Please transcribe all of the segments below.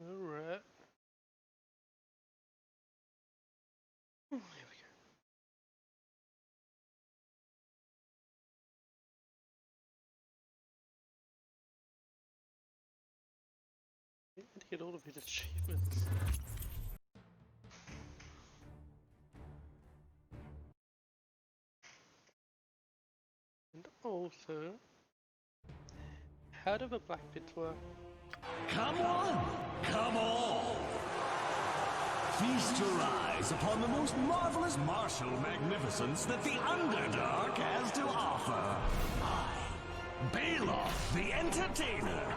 Alright. Here we go. I need to get all of his achievements. And also, how do the black bits work? Come on! Come all! Feast your eyes upon the most marvelous martial magnificence that the Underdark has to offer. I, Baloth, the Entertainer,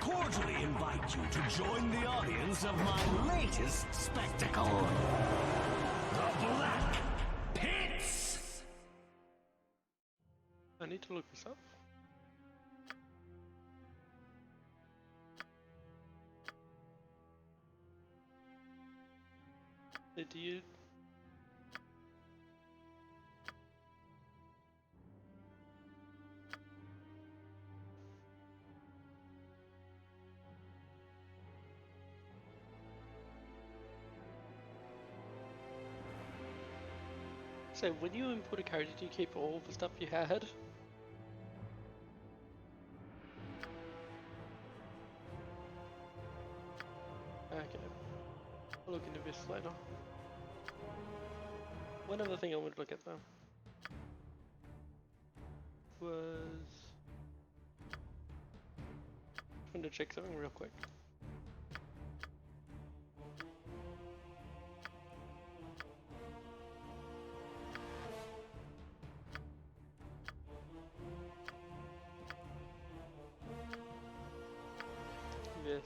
cordially invite you to join the audience of my latest spectacle. The Black Pits! I need to look this up. Do you... So when you input a character, do you keep all the stuff you had? Okay. I'll look into this later. One other thing I wanted to look at though was... I wanted to check something real quick. Yes.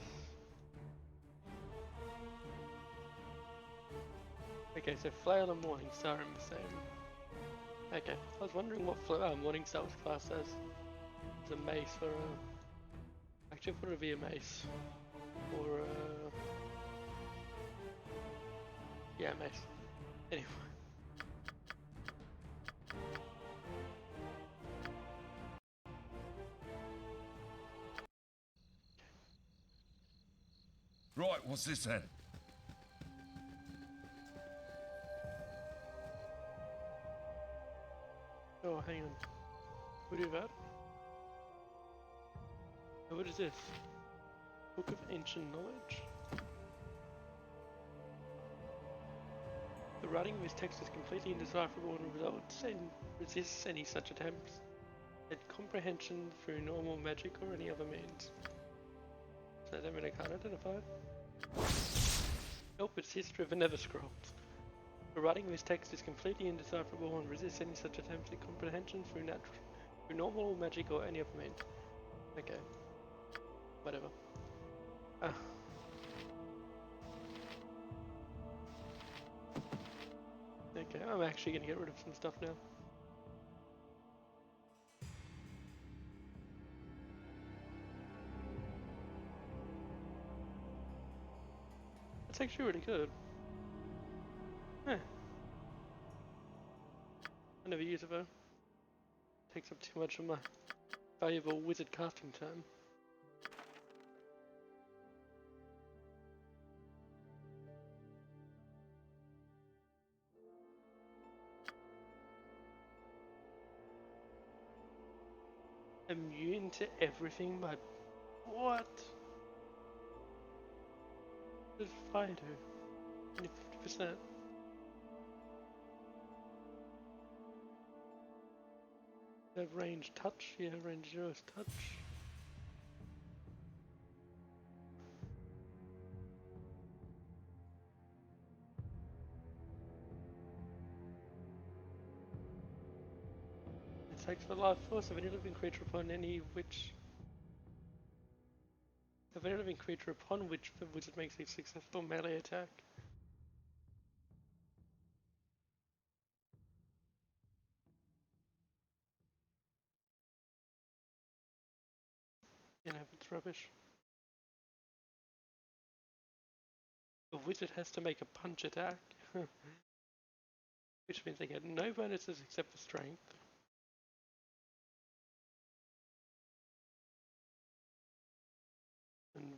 Okay, so Flail and Morningstar are in the same. Okay, I was wondering what Morningstar was classed as. It's a mace or a... Actually, I thought it would be a mace. Or a... Yeah, mace. Anyway. Right, what's this then? Oh, hang on. What do you have? Oh, what is this? Book of Ancient Knowledge? The writing of this text is completely indecipherable and resists any such attempts at comprehension through normal magic or any other means. So does that mean I can't identify it? Nope, it's history of the Nether Scrolls. The writing of this text is completely indecipherable and resists any such attempts at comprehension through normal magic or any other means. Okay. Whatever. Okay, I'm actually gonna get rid of some stuff now. That's actually really good. Huh. I never use it though. Takes up too much of my valuable wizard casting time. Immune to everything by... What? What does fire do? Only 50%. They have range touch? Yeah, range 0 is touch. It takes the life force of any living creature upon which the wizard makes a successful melee attack. You know, it's rubbish. The wizard has to make a punch attack. Which means they get no bonuses except for strength.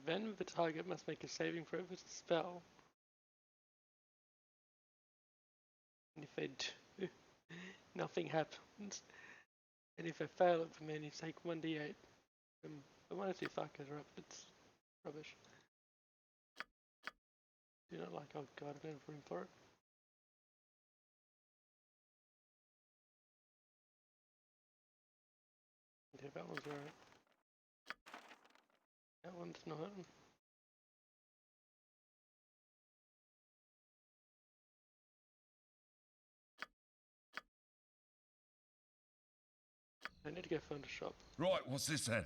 Then the target must make a saving throw with a spell. And if they do, nothing happens. And if they fail it, then you take 1d8. The 1 or 2 factors are up, it's rubbish. Do not like, oh god, I don't have room for it. Yeah, that one's alright. That one's not. I need to go find a shop. Right, what's this then?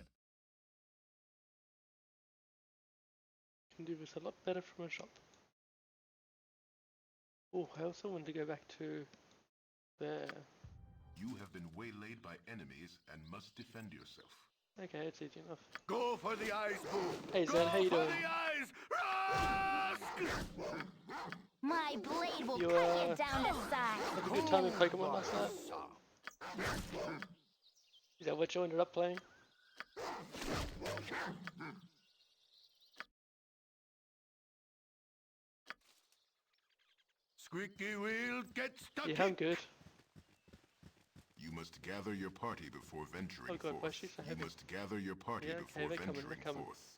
Can do this a lot better from a shop. Oh, I also want to go back to there. You have been waylaid by enemies and must defend yourself. Okay, it's easy enough. Go for the eyes, boo! Hey Zed, how you doing? Eyes! My blade will You, cut you down to size. Have a good time in Pokemon last night? Is that what you ended up playing? Squeaky wheel, get stuck Yeah, I'm good. You must gather your party before venturing Oh god, why forth. is she so You heavy? must gather your party Yeah, okay, before they're coming, venturing they're coming. forth.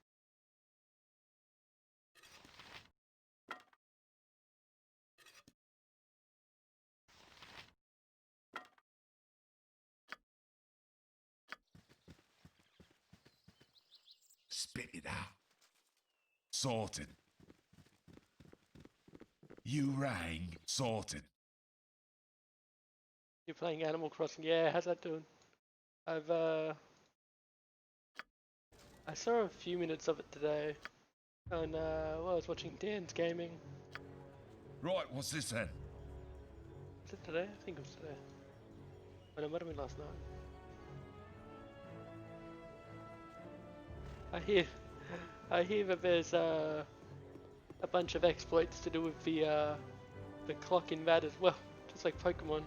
Spit it out. Sorted. You rang. Sorted. You're playing Animal Crossing. Yeah, how's that doing? I saw a few minutes of it today. And, well, I was watching Dan's gaming. Right, what's this then? Was it today? I think it was today. Oh, no, it might have been last night. I hear that there's a bunch of exploits to do with the clock in that as well, just like Pokemon.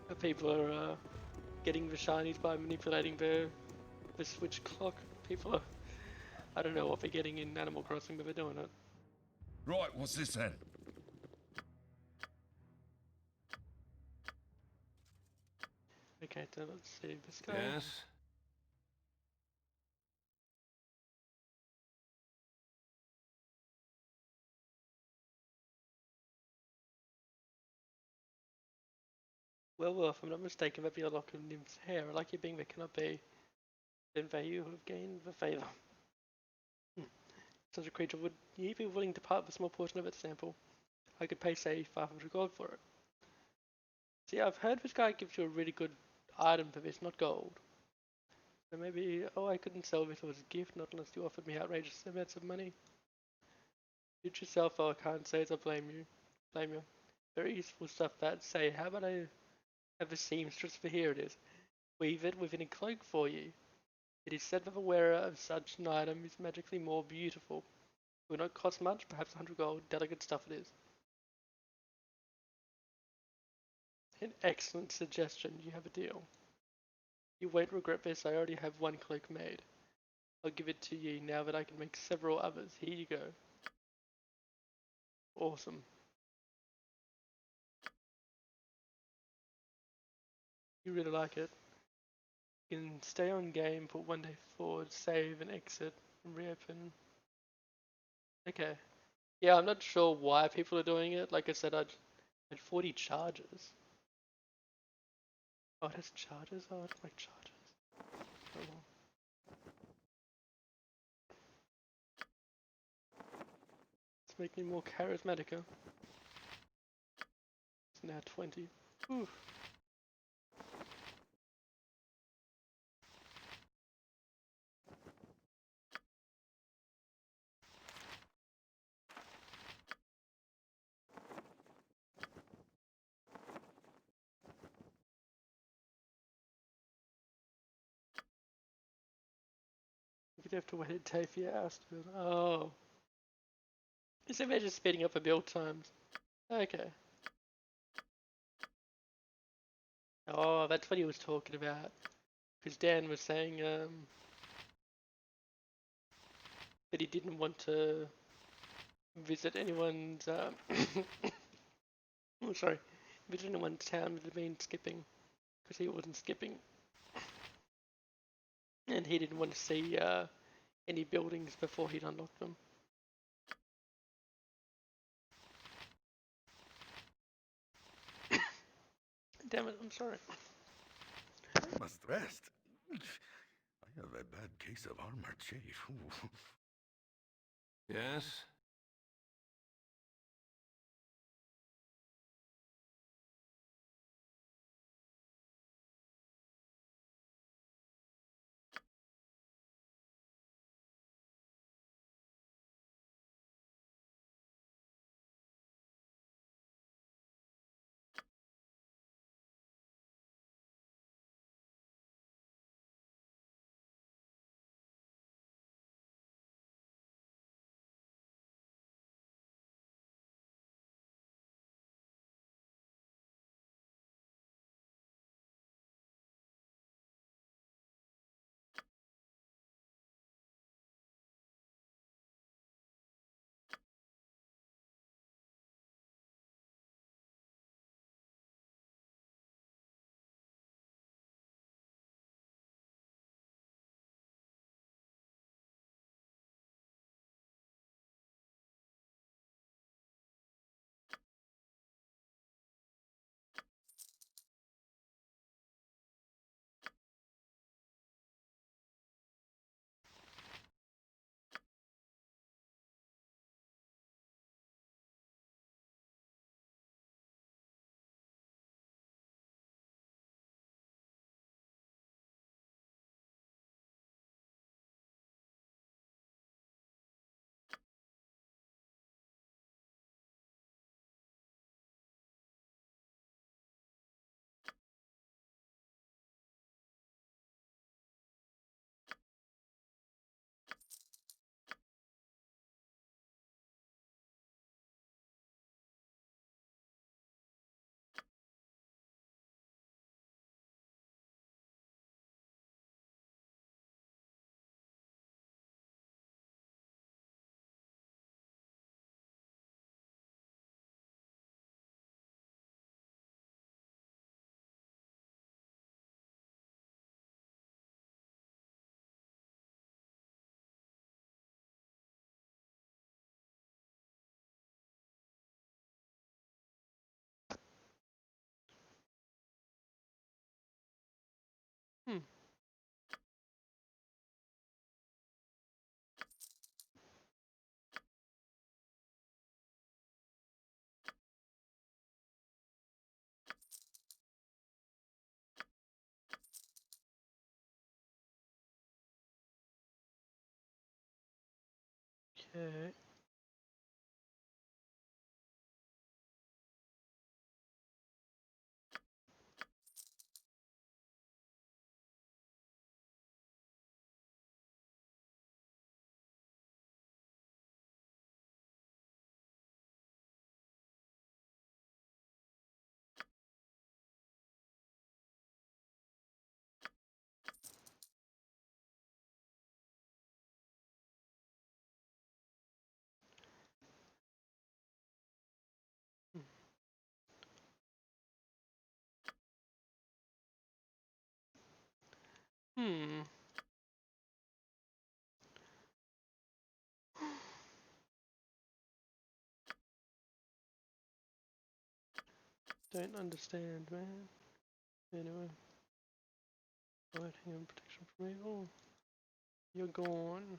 The people are getting the shinies by manipulating the Switch clock. People are, I don't know what they're getting in Animal Crossing, but they're doing it. Right, what's this then? Okay, so let's see this guy. Yes? Well, if I'm not mistaken, that'd be a lock of Nymph's hair. I like you being there cannot be. Then you have gained the favour. Such a creature, would you be willing to part with a small portion of its sample? I could pay, say, 500 gold for it. See, I've heard this guy gives you a really good item for this, not gold. So maybe, oh, I couldn't sell this as a gift, not unless you offered me outrageous amounts of money. Suit yourself, oh, I can't say as I blame you. Very useful stuff that, say, how about I have a seamstress for here it is. Weave it within a cloak for you. It is said that the wearer of such an item is magically more beautiful. It will not cost much, perhaps 100 gold. Delicate stuff it is. An excellent suggestion. You have a deal. You won't regret this. I already have one cloak made. I'll give it to you now that I can make several others. Here you go. Awesome. You really like it. You can stay on game, put 1 day forward, save and exit, and reopen. Okay. Yeah, I'm not sure why people are doing it. Like I said, I had 40 charges. Oh, it has charges? Oh, I don't like charges. Oh well. Let's make me more charismatic. It's now 20. Oof. You'd have to wait a day for your ass to build. Oh. So they're just speeding up the build times. Okay. Oh, that's what he was talking about. Because Dan was saying, but he didn't want to visit anyone's. Oh, sorry, visit anyone's town that had been skipping, because he wasn't skipping, and he didn't want to see any buildings before he'd unlocked them. Damn it! I'm sorry. I must rest. I have a bad case of armor chafe. Ooh. Yes? Hmm. Okay. Hmm. Don't understand, man. Anyway. Right, hang on, protection from evil. You're gone.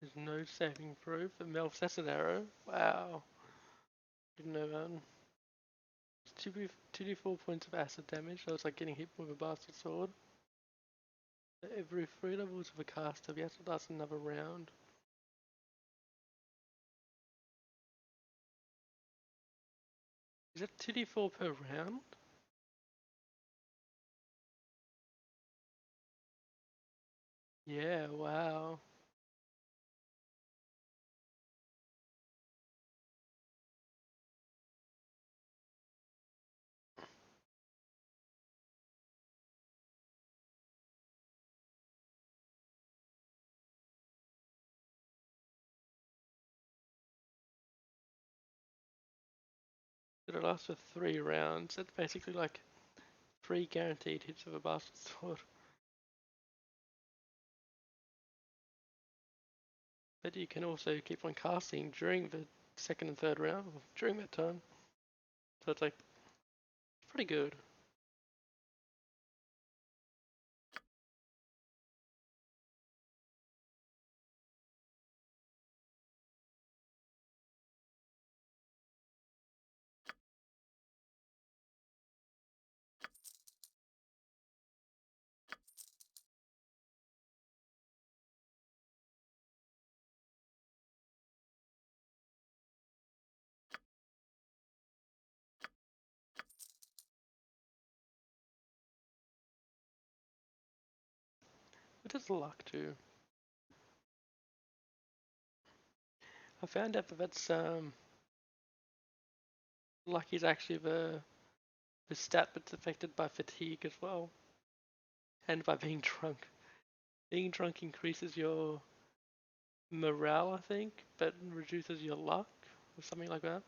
There's no saving proof. The Melf, that's an arrow. Wow. Didn't know that. It's 2d4 points of acid damage, so it's like getting hit with a bastard sword. Every 3 levels of a caster, we have to last another round. Is that 2d4 per round? Yeah, wow. It lasts for 3 rounds. That's basically like 3 guaranteed hits of a bastard sword. But you can also keep on casting during the second and third round, or during that turn. So it's like pretty good. It is luck too. I found out that that's luck is actually the stat that's affected by fatigue as well, and by being drunk. Being drunk increases your morale, I think, but reduces your luck or something like that.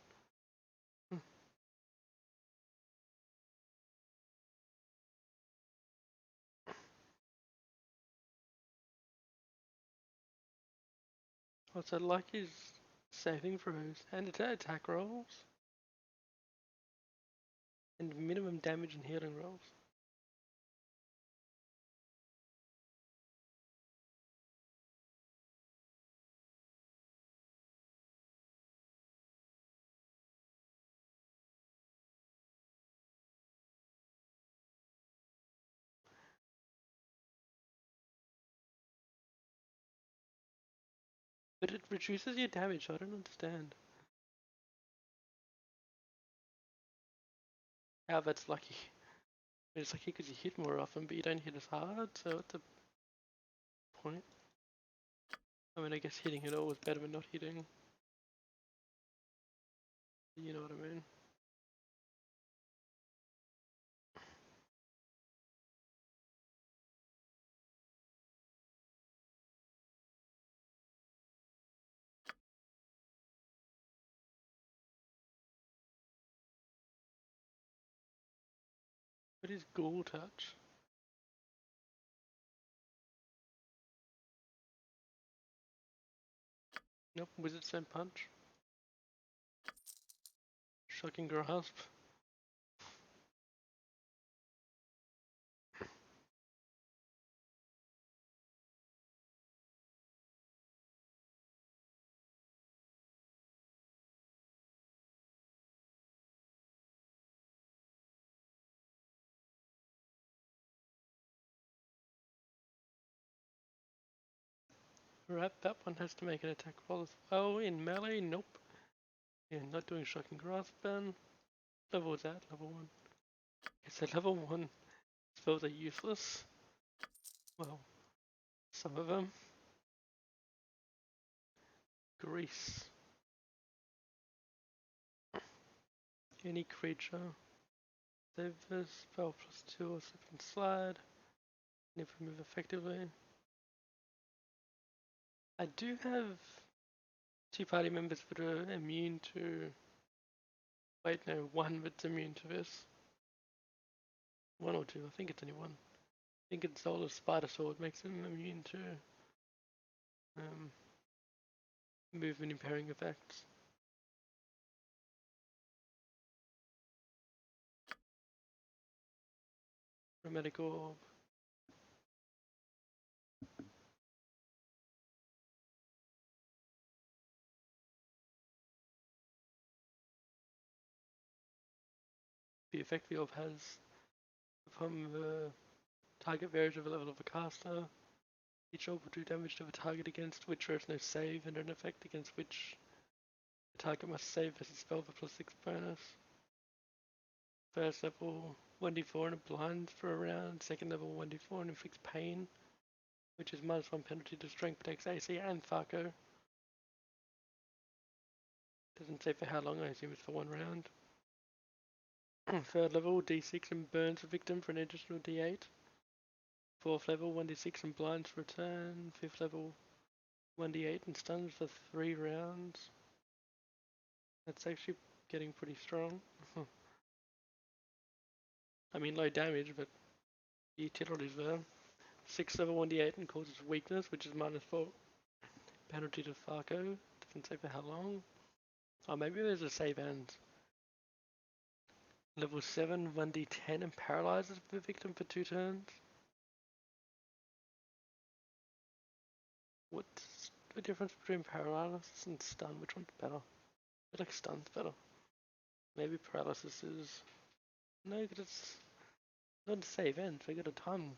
Also, luck is saving throws and attack rolls and minimum damage and healing rolls. But it reduces your damage, so I don't understand how that's lucky. It's lucky because you hit more often, but you don't hit as hard, so what's the point? I mean, I guess hitting it all is better than not hitting. You know what I mean? What is Ghoul Touch? Nope, Wizard Stone Punch. Shocking Grasp. Right, that one has to make an attack roll as well. In melee, nope. Yeah, not doing Shocking Grasp then. Level was that? Level 1. Okay, so level 1 spells are useless. Well, some of them. Grease. Any creature. Save this. Spell +2 or slip and slide. Never move effectively. I do have 2 party members that are immune to. Wait, no, 1 that's immune to this. 1 or 2, I think it's only 1. I think it's Zola's Spider Sword makes him immune to movement impairing effects. Chromatic Orb. The effect the orb has upon the target varies with the level of the caster. Each orb will do damage to the target against which there is no save, and an effect against which the target must save as a spell with +6 bonus. First level 1d4 and it blinds for a round. Second level 1d4 and inflicts pain. which is -1 penalty to strength, protects AC and Farco. Doesn't say for how long, I assume it's for 1 round. 3rd level, D6 and burns the victim for an additional D8. 4th level, 1d6 and blinds return. 5th level, 1d8 and stuns for 3 rounds. That's actually getting pretty strong. I mean low damage, but the utility's there. 6th level, 1d8 and causes weakness, which is -4 penalty to Farco. Doesn't say for how long. Oh, maybe there's a save end. Level 7, 1d10 and paralyzes the victim for 2 turns. What's the difference between paralysis and stun? Which one's better? I feel like stun's better. Maybe paralysis is... No, because it's not a save end, so I got a ton.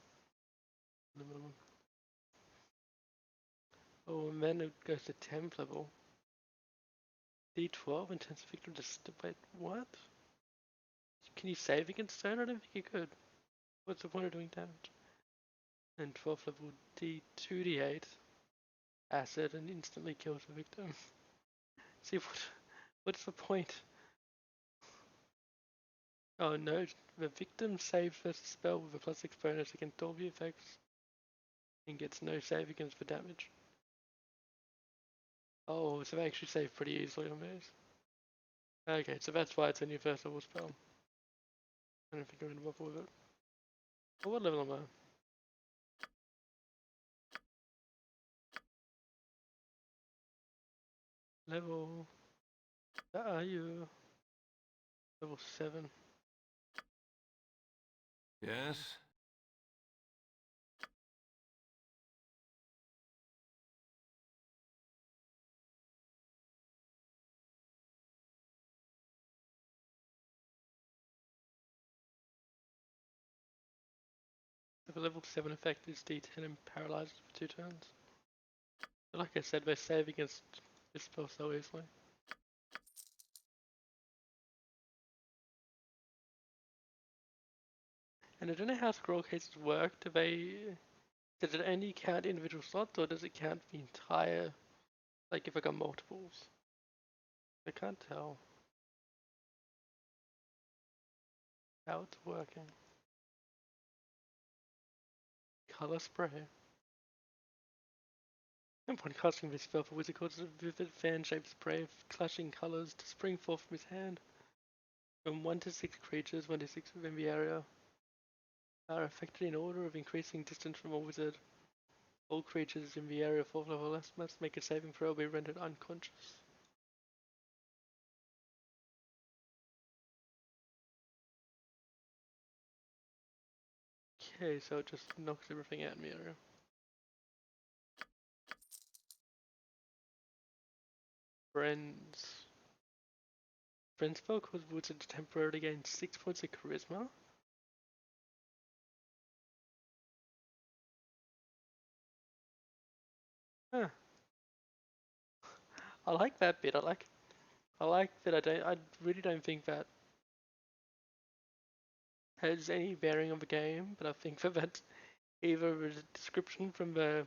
Oh, and then it goes to 10th level. D12 and turns the victim to... Wait, what? Can you save against stun? I don't think you could. What's the point of doing damage? And 12th level D2D8. Acid and instantly kills the victim. See, what's the point? Oh no, the victim saves versus spell with a +6 bonus against all the effects and gets no save against the damage. Oh, so they actually save pretty easily on these. Okay, so that's why it's a new 1st level spell. I don't think I'm going to bother with it. Well, what level am I? Level... Where are you? Level 7. Yes? The level 7 effect is D10 and paralyzes for 2 turns. But like I said, they save against this spell so easily. And I don't know how scroll cases work. Does it only count individual slots or does it count the entire, like if I got multiples? I can't tell how it's working. Color spray. And when casting this spell for wizard causes a vivid fan-shaped spray of clashing colors to spring forth from his hand. From 1 to 6 creatures, 1 to 6 within the area, are affected in order of increasing distance from a wizard. All creatures in the area 4th level less must make a saving throw or be rendered unconscious. Okay, so it just knocks everything out in the area. Friends. Friends spell causes wizard to temporarily gain 6 points of charisma. Huh. I like that bit. I like that. I really don't think that has any bearing on the game, but I think that that's either a description from the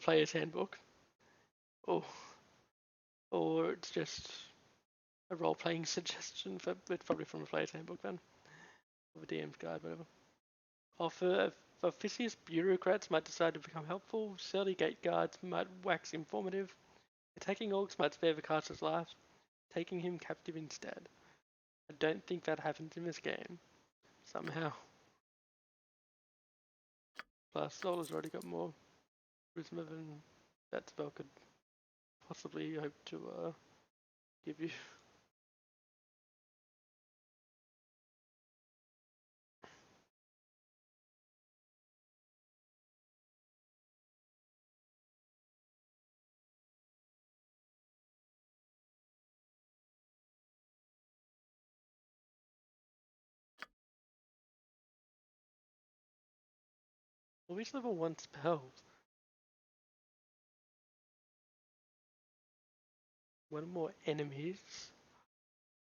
player's handbook, or it's just a role-playing suggestion. It's probably from the player's handbook then, or the DM's guide, whatever. For officious bureaucrats might decide to become helpful. Surly gate guards might wax informative. Attacking orcs might spare the caster's life, taking him captive instead. I don't think that happens in this game, somehow. Plus, Solar's already got more charisma than that spell could possibly hope to give you. Well, these level 1 spells. One more enemies.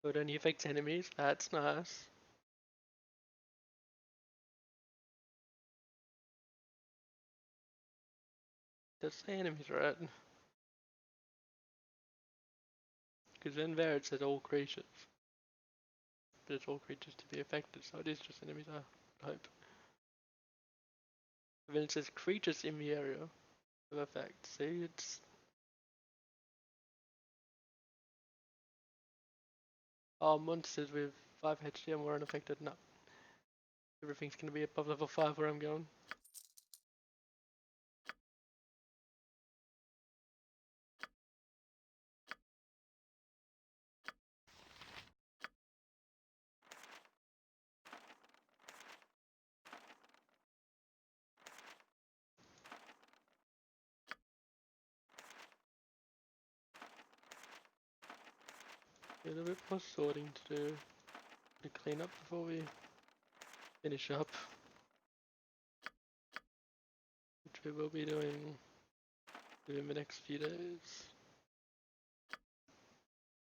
So it only affects enemies, that's nice. Does say enemies, right? Because then there it said all creatures. But it's all creatures to be affected, so it is just enemies, I hope. But then it says creatures in the area of effect. See, it's... Oh, monsters with 5 HP and more unaffected. No. Everything's gonna be above level 5 where I'm going. A little bit more sorting to do. To clean up before we finish up. Which we will be doing within the next few days.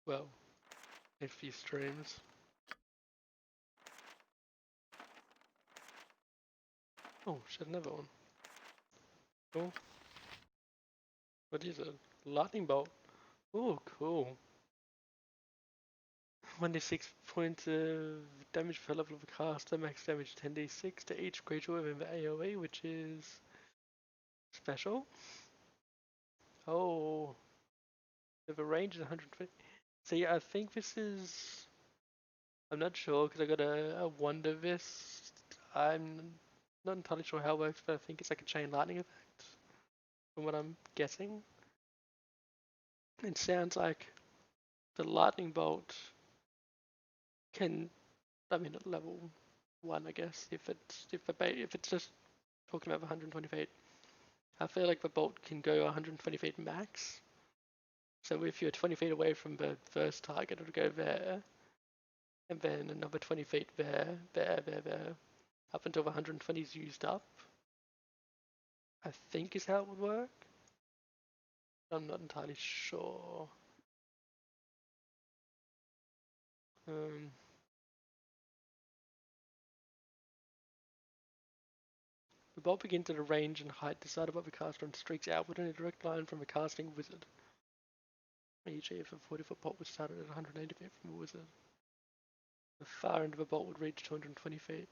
Well, next few streams. Oh, shit, another one. Cool. What is it? Lightning bolt. Oh, cool. 1d6 points of damage per level of the caster, max damage 10d6 to each creature within the AoE, which is special. Oh, the range is 120. See, I think this is... I'm not sure because I got a Wonder Vest. I'm not entirely sure how it works, but I think it's like a chain lightning effect, from what I'm guessing. It sounds like the lightning bolt can, I mean, at level 1, I guess, if it's just talking about 120 feet. I feel like the bolt can go 120 feet max. So if you're 20 feet away from the first target, it'll go there, and then another 20 feet there, up until the 120 is used up. I think is how it would work. I'm not entirely sure. The bolt begins at a range and height decided by the caster and streaks outward in a direct line from the casting wizard. E.g. if a 40-foot bolt was started at 180 feet from a wizard, the far end of the bolt would reach 220 feet.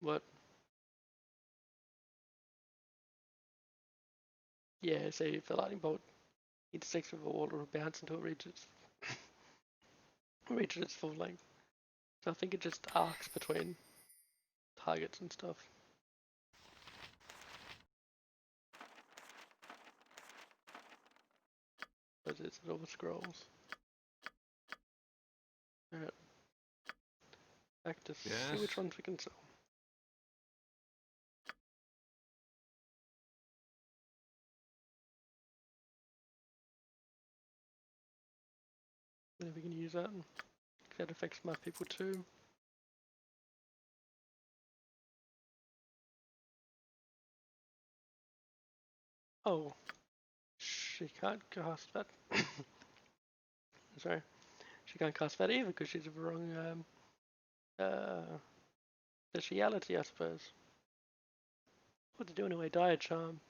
What? Yeah, so if the lightning bolt intersects with a wall, it will bounce until it reaches its full length. So I think it just arcs between targets and stuff. But it's all the scrolls. Alright. Back to see which ones we can sell. Then we can use that. That affects my people too. Oh, she can't cast that. Sorry, she can't cast that either because she's of the wrong speciality, I suppose. What to do anyway? Dire charm.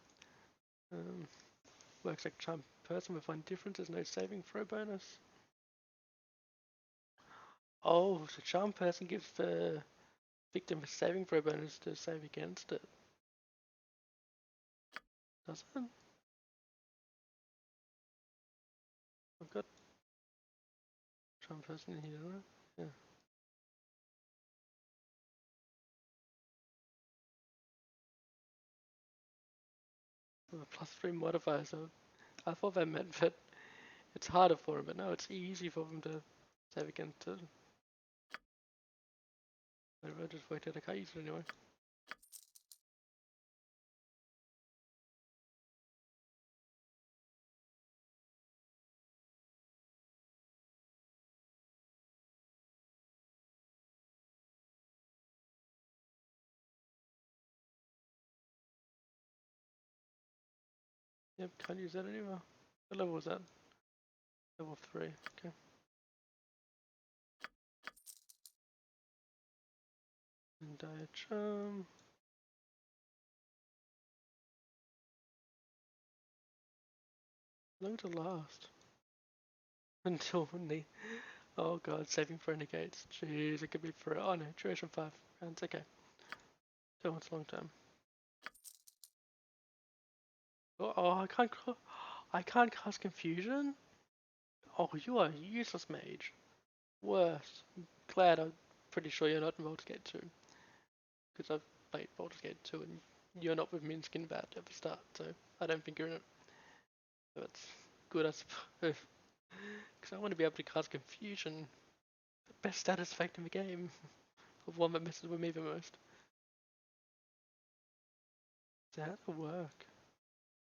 Works like charm person with one difference. There's no saving throw bonus. Oh, so charm person gives the victim a saving throw bonus to save against it. Does it? I've got charm person in here, right? Yeah. With a +3 modifier, so I thought that meant that it's harder for them, but no, it's easy for them to save against it. Whatever, I just worked out I can't use it anyway. Yep, can't use that anymore. What level was that? Level 3, okay. anti-chum. Long to last. Until the oh god, saving for negates. Jeez, it could be for oh no, duration 5 rounds. Okay, so it's long term. Oh, I can't cast confusion. Oh, you are a useless mage. Worst. Glad I'm pretty sure you're not in Baldur's Gate 2. Because I've played Baldur's Gate 2 and you're not with Minsc and Vat at the start, so I don't think you're in it. So that's good, I suppose. Because I want to be able to cast confusion. The best status effect in the game. Of one that messes with me the most. So how does it work?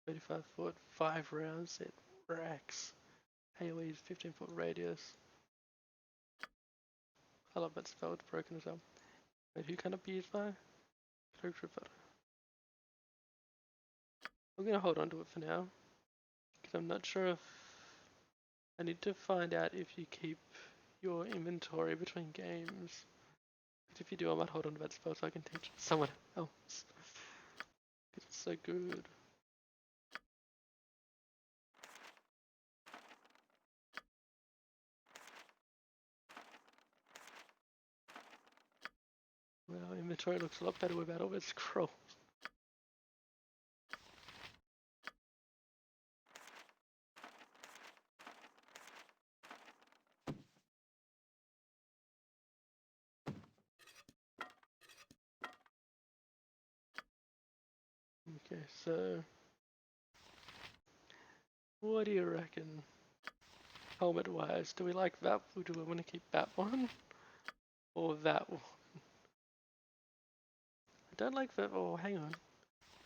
35 foot, 5 rounds, it racks. AoE is 15 foot radius. I love that spell, it's broken as well. Wait, who can it be used by? Character photo. I'm gonna hold on to it for now. Because I'm not sure if... I need to find out if you keep your inventory between games. Because if you do, I might hold on to that spell so I can teach someone else. Because it's so good. Well, inventory looks a lot better without all those scrolls. Okay, so... What do you reckon? Helmet wise, do we like that or do we want to keep that one? Or that one? I don't like that. Oh, hang on.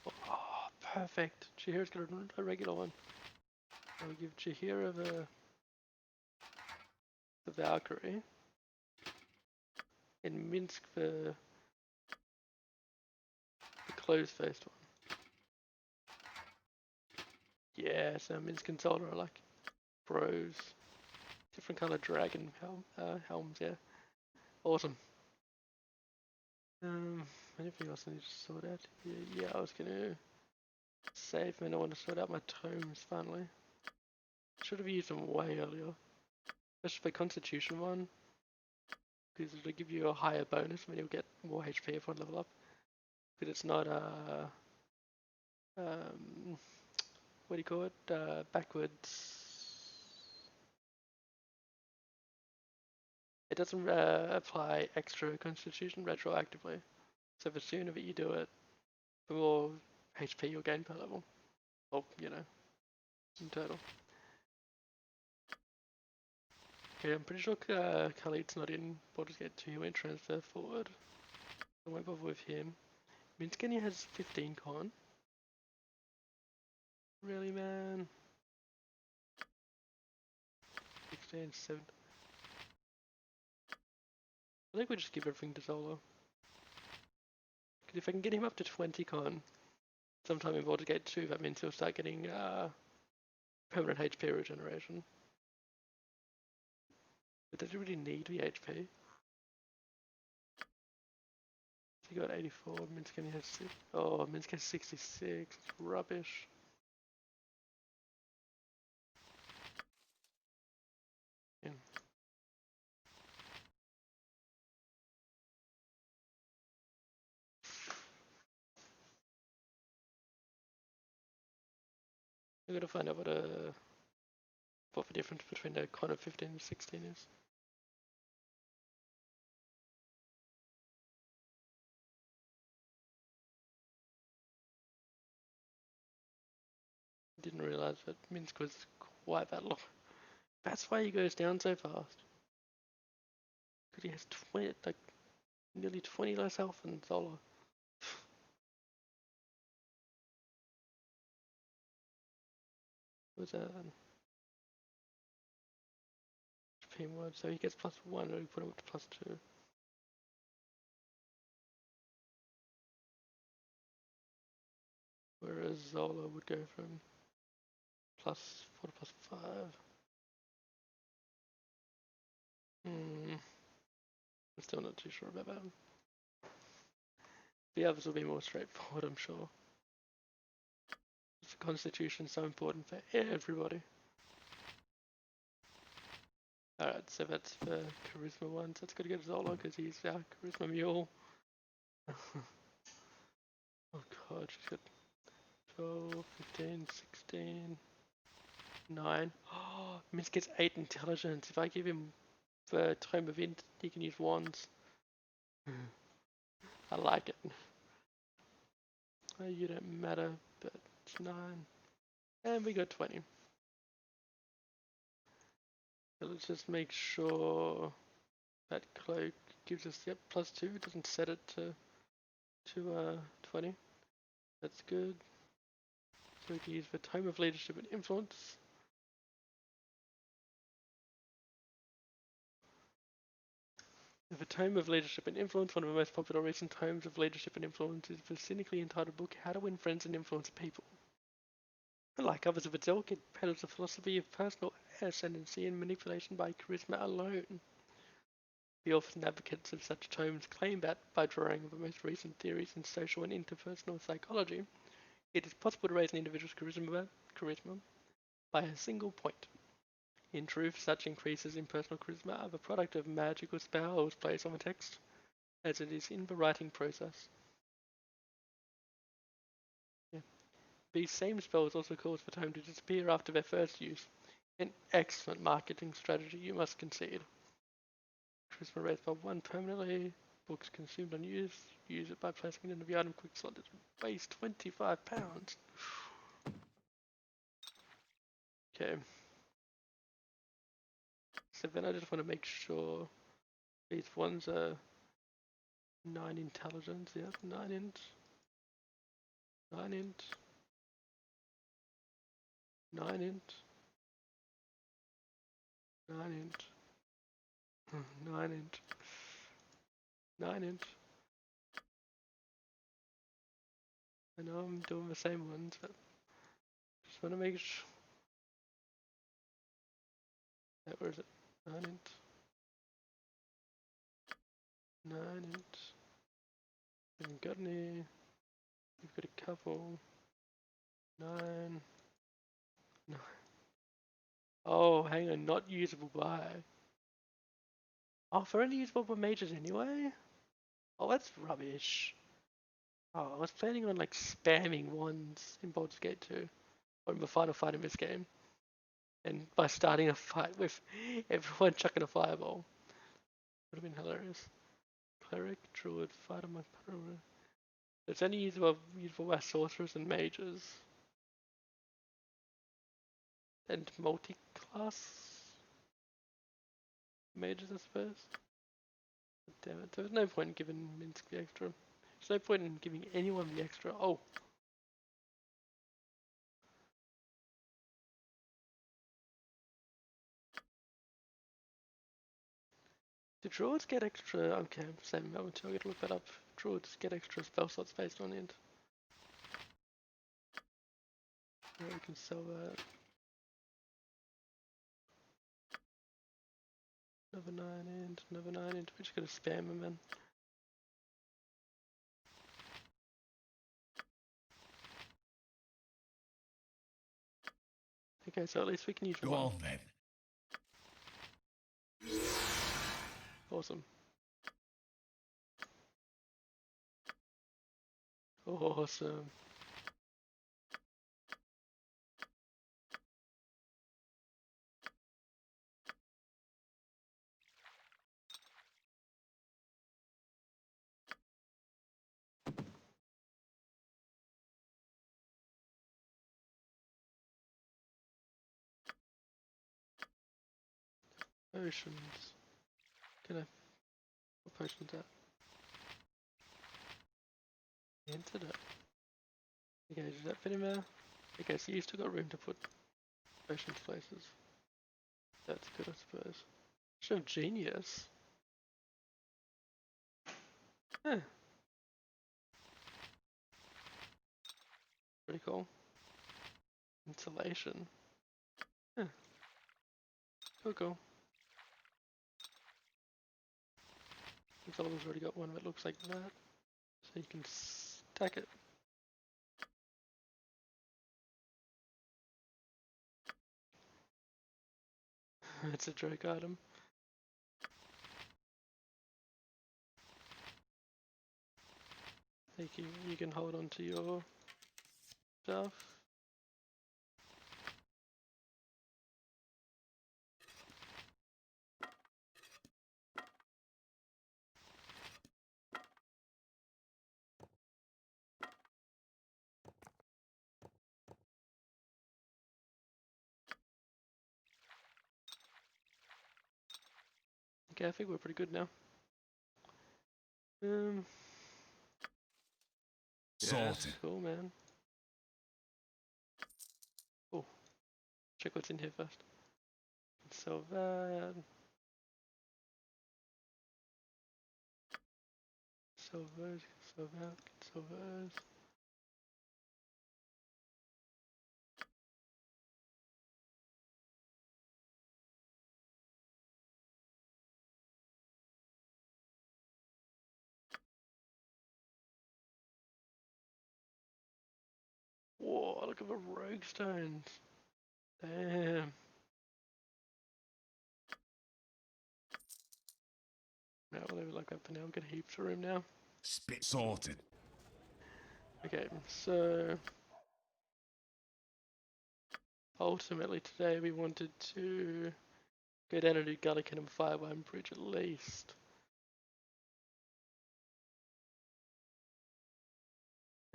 Oh, perfect. Chihira's got a regular one. I'll give Chihira the Valkyrie. And Minsc the closed-faced one. Yeah, so Minsc and Zola are like bros. Different kind of dragon helms, yeah. Awesome. Anything else I need to sort out? Yeah, I was gonna save and I want to sort out my tomes finally. Should have used them way earlier. Especially the Constitution one. Because it'll give you a higher bonus when you'll get more HP if one level up. Because it's not what do you call it? Backwards. It doesn't apply extra Constitution retroactively. So the sooner that you do it, the more HP you'll gain per level. Or, you know, in total. Okay, I'm pretty sure Khalid's not in Baldur's Gate 2, he won't transfer forward. I won't bother with him. Minskini has 15 con. Really, man? 16, 7. I think we just give everything to Zola. Because if I can get him up to 20 con, sometime in Baldur's Gate 2, that means he'll start getting permanent HP regeneration. But does he really need the HP? He got 84, Minskini has 6. Oh, Minsk has 66. It's rubbish. Yeah. I gotta find out what the difference between the con of 15 and 16 is. Didn't realize that Minsk was quite that long. That's why he goes down so fast. Because he has 20, like nearly 20 less health than Zola. Was that? P1, so he gets +1, and we put him up to +2. Whereas Zola would go from +4 to +5. I'm still not too sure about that. The others will be more straightforward, I'm sure. The Constitution's so important for everybody. Alright, so that's the Charisma one. So it's got to go to Zola because he's our Charisma mule. Oh god, she's got 12, 15, 16, 9. Oh, Minsk gets 8 intelligence. If I give him the Tome of Int, he can use wands. I like it. Oh, you don't matter, but it's 9. And we got 20. So let's just make sure that cloak gives us, yep, +2. It doesn't set it to 20. That's good. So we can use the Tome of Leadership and Influence. The Tome of Leadership and Influence, one of the most popular recent tomes of leadership and influence, is the cynically entitled book How to Win Friends and Influence People. Unlike others of its ilk, it peddles a philosophy of personal ascendancy and manipulation by charisma alone. The authors and advocates of such tomes claim that, by drawing on the most recent theories in social and interpersonal psychology, it is possible to raise an individual's charisma by a single point. In truth, such increases in personal charisma are the product of magical spells placed on the text, as it is in the writing process. Yeah. These same spells also cause the tome to disappear after their first use. An excellent marketing strategy, you must concede. Charisma raised by 1 permanently. Books consumed unused. Use it by placing it into the item quick slot. It weighs 25 pounds. Okay. So then I just want to make sure these ones are 9 intelligence. Yeah, 9 int. 9 int. 9 int. 9 int. 9 int. 9 int. I know I'm doing the same ones, but just want to make sure. Where is it? 9 int. 9 int. Haven't got any. We've got a couple. 9. 9. Oh, hang on, not usable by. Oh, they're only usable by mages anyway? Oh, that's rubbish. Oh, I was planning on like spamming ones in Baldur's Gate 2. Or in the final fight in this game. And by starting a fight with everyone chucking a fireball. Would have been hilarious. Cleric, druid, fighter, monk, paladin. It's only usable by sorcerers and mages. And multi-class mages, I suppose. But damn it, there's no point in giving Minsk the extra. There's no point in giving anyone the extra. Oh. Do druids get extra? Okay, same moment. I gotta look that up. Druids get extra spell slots based on int. Yeah, we can sell that. Another 9 int, another 9 int. We're just gonna spam them, man. Okay, so at least we can use Go one. on then. Awesome. Awesome. Potions. Can I? What potion's that? Entered it. Okay, does that fit in there? Okay, so you still got room to put potions places. That's good, I suppose. Show of genius. Huh. Pretty cool. Insulation. Huh. Cool. This other one's already got one that looks like that. So you can stack it. It's a joke item. I think you can hold on to your stuff. Okay, I think we're pretty good now. Sorted. Cool, man. Oh, check what's in here first. So that. Silvers, silvers. Whoa, look at the rogue stones. Damn. Now we'll leave it like that for now. We've got heaps of room now. Spit sorted. Okay, so ultimately today we wanted to go down and do Gallican and Firewine Bridge at least.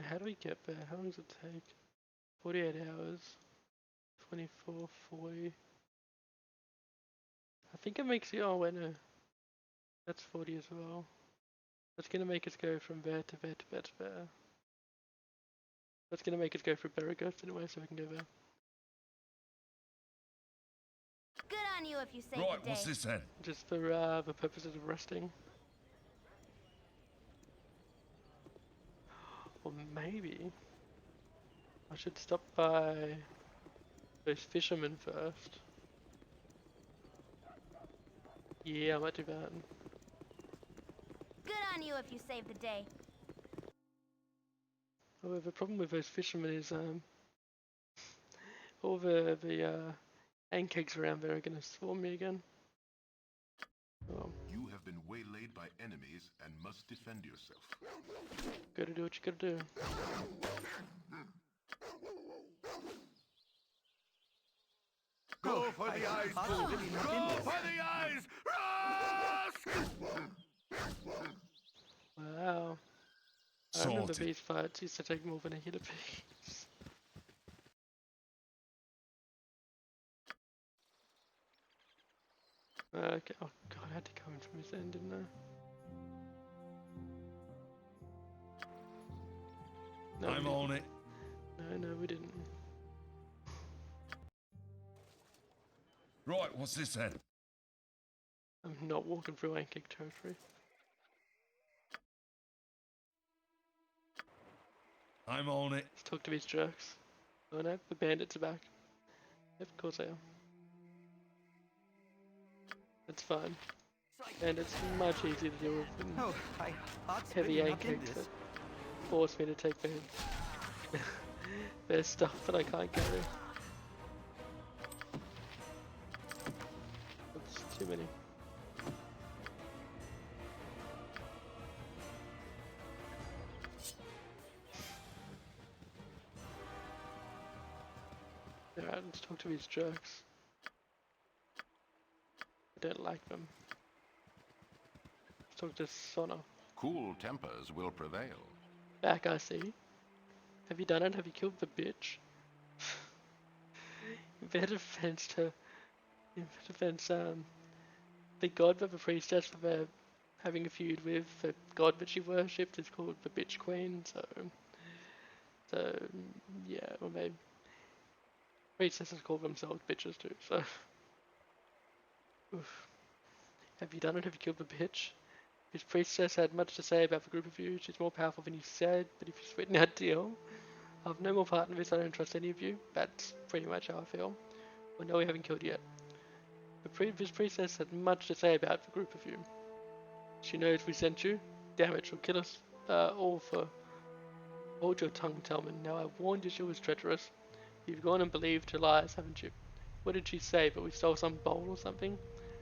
How do we get there? How long does it take? 48 hours. 24, 40. I think it makes it, oh wait no. That's 40 as well. That's gonna make us go from there to there to there to there. That's gonna make us go for Berrigoth anyway, so we can go there. Good on you if you save Right, the day. what's this then? Just for the purposes of resting. Or maybe I should stop by those fishermen first. Yeah, I might do that. Good on you if you save the day. However, the problem with those fishermen is all the ankegs around there are gonna swarm me again. Oh, You have been waylaid by enemies and must defend yourself. gotta do what you gotta do. Go for the eyes, Paladin! Go for the eyes! Rusk! Wow. I remember Sorted. these fights used to take more than a hit apiece. Okay, oh god, I had to come in from his end, didn't I? No, I'm we on it. didn't. No, we didn't. Right, what's this then? I'm not walking through Ankeg territory. I'm on it. Let's talk to these jerks. Oh no, the bandits are back. Yep, of course they are. It's fine. And it's much easier to deal with than Oh, I ought heavy spinning up in Ankegs this. that force me to take their stuff that I can't carry. That's too many. Alright, let's talk to these jerks. I don't like them. Let's talk to Sona. Cool tempers will prevail. Back, I see. Have you done it? Have you killed the bitch? In their defense, the god that the priestess that they're having a feud with, the god that she worshipped, is called the bitch queen, so yeah, well maybe priestesses call themselves bitches too, so. Oof. Have you done it? Have you killed the bitch? His priestess had much to say about the group of you. She's more powerful than you said, but if you sweeten our deal, I'll have no more part in this. I don't trust any of you. That's pretty much how I feel. Well, no, we haven't killed yet. This priestess had much to say about the group of you. She knows we sent you. Damn it, she'll kill us. all for hold your tongue, Telman. Now I warned you she was treacherous. You've gone and believed her lies, haven't you? What did she say? But we stole some bowl or something?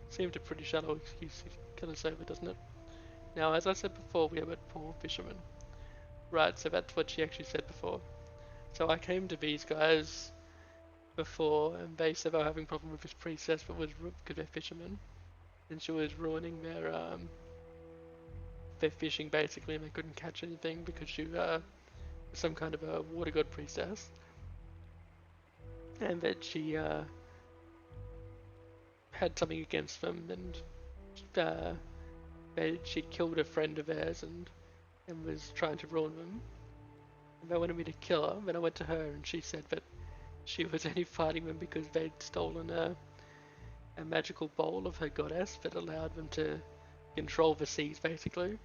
Seemed a pretty shallow excuse to kill us over, doesn't it? Now, as I said before, we are but poor fishermen. Right, so that's what she actually said before. So I came to these guys before, and they said they were having a problem with this priestess, but was because they're fishermen, and she was ruining their fishing basically, and they couldn't catch anything because she was some kind of a water god priestess, and that she had something against them, and she'd killed a friend of theirs and was trying to ruin them. And they wanted me to kill her. Then I went to her, and she said that she was only fighting them because they'd stolen a magical bowl of her goddess that allowed them to control the seas, basically.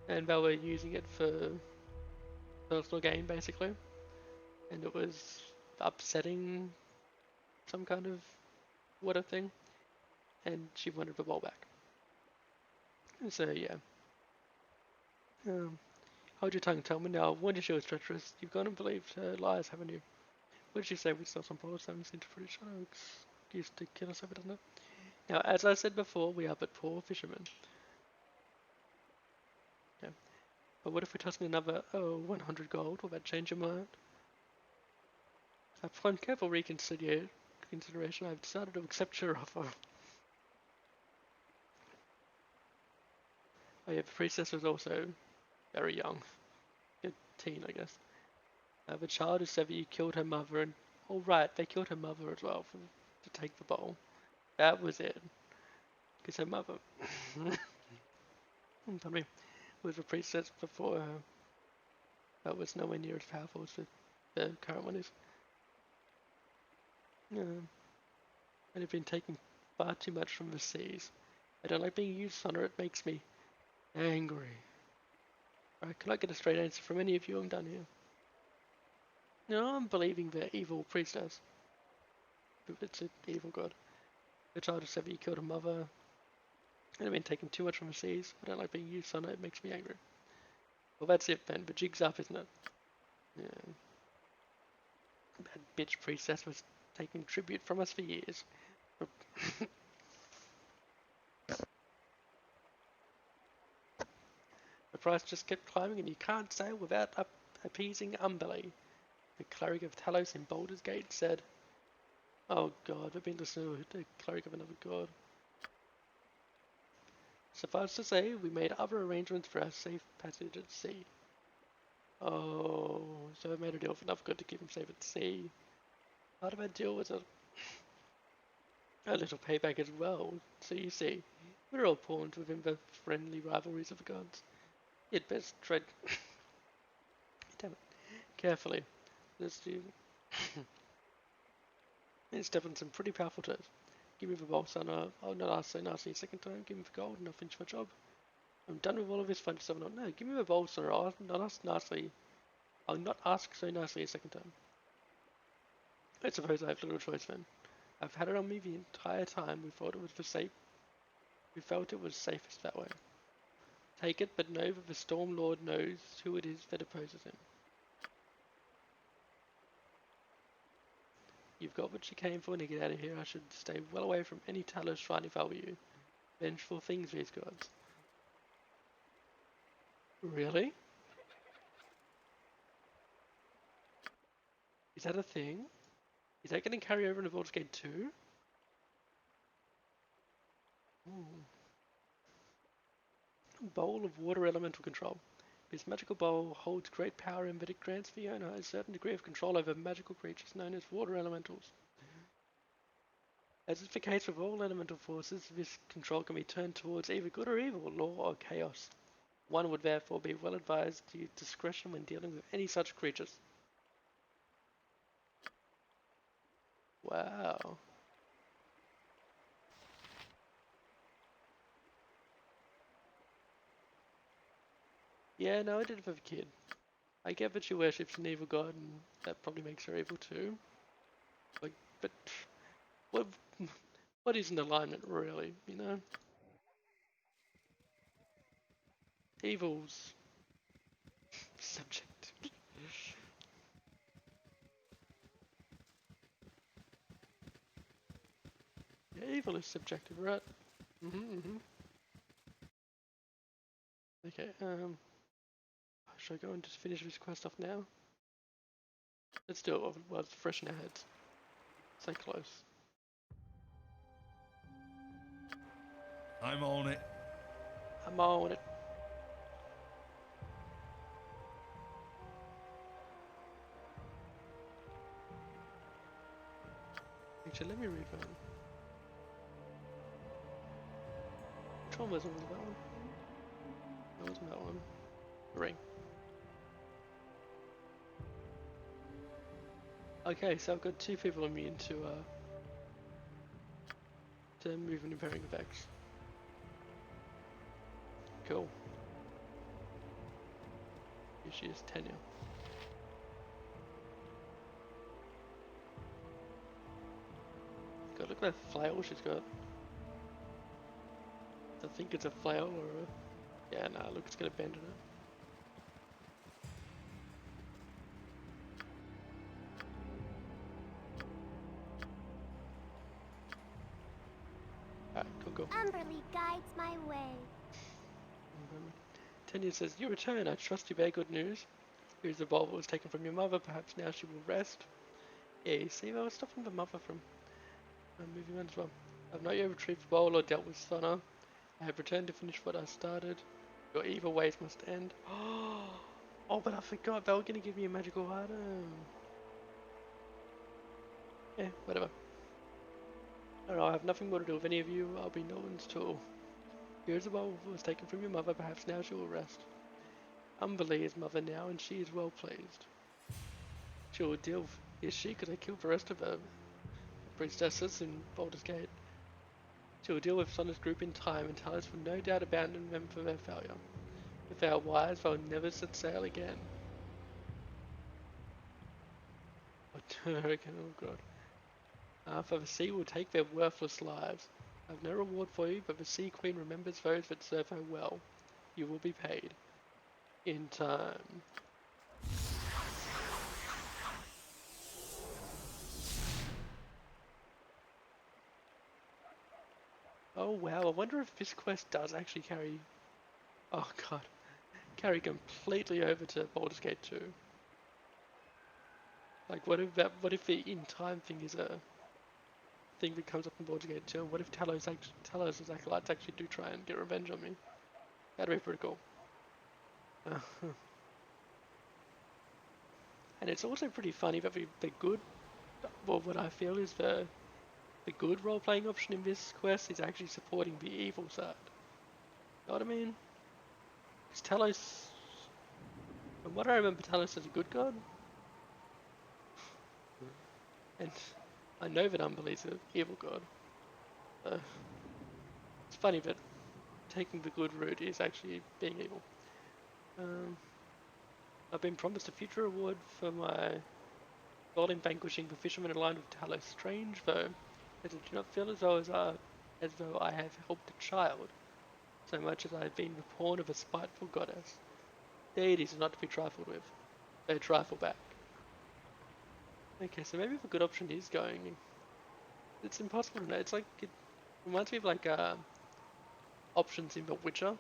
And they were using it for personal gain, basically. And it was upsetting some kind of water thing. And she wanted the bowl back. And so, yeah. Hold your tongue, Telman. Now, when did she was treacherous? You've gone and believed her lies, haven't you? What did she say? We stole some bottles, having seen to pretty shallow excuse to kill us over, doesn't it? Now, as I said before, we are but poor fishermen. Yeah. But what if we toss in another 100 gold? Will that change your mind? Upon careful reconsideration, I've decided to accept your offer. Oh yeah, the priestess was also very young. A teen, I guess. The child who said that you killed her mother, and all right, they killed her mother as well to take the bowl. That was it. Because her mother, was a priestess before her, but was nowhere near as powerful as the current one is. And have been taking far too much from the seas. I don't like being used on her, it makes me angry. I cannot get a straight answer from any of you. I'm done here. No, I'm believing the evil priestess. It's an evil god. The child of Sevi killed her mother. And I've been taking too much from the seas. I don't like being used on it. It makes me angry. Well, that's it then. The jig's up, isn't it? Yeah. That bitch priestess was taking tribute from us for years. The price just kept climbing, and you can't sail without appeasing Umberley. The cleric of Talos in Baldur's Gate said, "Oh God, we've been listening to the cleric of another god." Suffice to say, we made other arrangements for our safe passage at sea. Oh, so we made a deal with another god to keep him safe at sea. Part of our deal was a little payback as well. So you see, we're all pawns within the friendly rivalries of the gods. You'd best tread damn it, carefully. Let's do. It's definitely some pretty powerful terms. Give me the bowl, son. I'll not ask so nicely a second time. Give me the gold and I'll finish my job. I'm done with all of this fun stuff. No, give me the bowl, son. I'll not ask nicely. I'll not ask so nicely a second time. I suppose I have little choice then. I've had it on me the entire time. We thought it was safe. We felt it was safest that way. Take it, but know that the Storm Lord knows who it is that opposes him. You've got what you came for, and get out of here. I should stay well away from any Talos shrine if I were you. Vengeful things, these gods. Really? Is that a thing? Is that going to carry over into Baldur's Gate 2? Ooh. Bowl of Water Elemental Control. This magical bowl holds great power in that it grants the owner a certain degree of control over magical creatures known as water elementals. As is the case with all elemental forces, this control can be turned towards either good or evil, law or chaos. One would therefore be well advised to use discretion when dealing with any such creatures. Wow. Yeah, no, I did it for the kid. I get that she worships an evil god, and that probably makes her evil too. Like, but what what is an alignment really, you know? Evil's subject. Yeah, evil is subjective, right? Okay, should I go and just finish this quest off now? Let's do it while it's fresh in our heads. So close. I'm on it. I'm on it. Actually, let me read that one. Which one was it? That one? That wasn't that one. The ring. Okay, so I've got 2 people immune to movement and impairing effects. Cool. Here she is, Tanya. God, look at that flail she's got. I think it's a flail or a... Yeah, nah, look, it's got a bend in it. Alright, cool. Umberly guides my way. Tanya says, "You return. I trust you bear good news. Here's the bowl that was taken from your mother. Perhaps now she will rest." Yeah, you see, I was stopping the mother from moving on as well. I've not yet retrieved the bowl or dealt with Sona. I have returned to finish what I started. Your evil ways must end. Oh, but I forgot they were going to give me a magical item. Yeah, whatever. Alright, I have nothing more to do with any of you. I'll be no one's tool. Here's the bowl that was taken from your mother. Perhaps now she will rest. Umberly is mother now, and she is well pleased. She will deal with... Is she? Because I killed the rest of her priestesses in Baldur's Gate. She will deal with Sona's group in time, and Talos will no doubt abandon them for their failure. If they are wise, they'll never set sail again. Again, oh god. For the sea will take their worthless lives. I have no reward for you, but the Sea Queen remembers those that serve her well. You will be paid. In time. Oh wow, I wonder if this quest does actually carry... Oh god. Carry completely over to Baldur's Gate 2. Like, what if the in-time thing is a thing that comes up in Baldur's Gate 2? What if Talos' acolytes actually do try and get revenge on me? That'd be pretty cool. And it's also pretty funny that the good... Well, what I feel is the good role-playing option in this quest is actually supporting the evil side. Know what I mean? Because Talos... From what I remember, Talos is a good god. And I know that Umberly's an evil god. It's funny that taking the good route is actually being evil. I've been promised a future reward for my role in vanquishing the fisherman aligned with Talos. Strange though, as I do not feel as though I have helped a child, so much as I have been the pawn of a spiteful goddess. Deities are not to be trifled with. They trifle back. Okay, so maybe the good option is going... It's impossible to know. It's like... It reminds me of like options in The Witcher.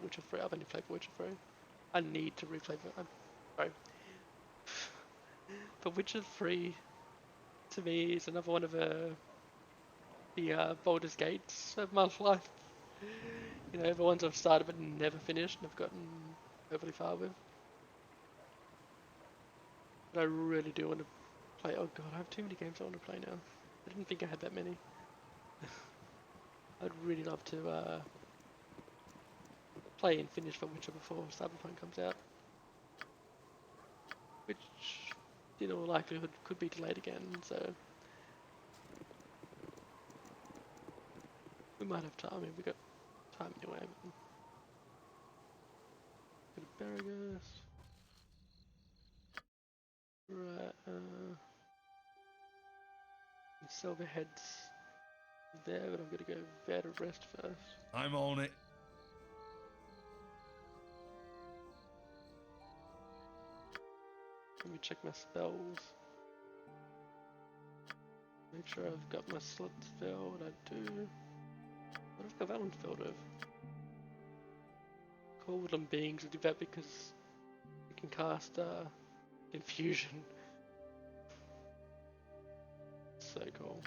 Witcher 3. I've only played The Witcher 3. I need to replay the... sorry. The Witcher 3 to me is another one of the Baldur's Gates of my life. You know, the ones I've started but never finished and I've gotten overly far with. But I really do want to play... Oh god, I have too many games I want to play now. I didn't think I had that many. I'd really love to play and finish The Witcher before Cyberpunk comes out. Which, in all likelihood, could be delayed again, so... We might have time. I mean, we got time anyway. But... Asparagus... Right, Silverhead's there, but I'm gonna go there to rest first. I'm on it. Let me check my spells. Make sure I've got my slots filled. I do. What have I got that one filled with? Cold beings, I do that because I can cast infusion. So cool.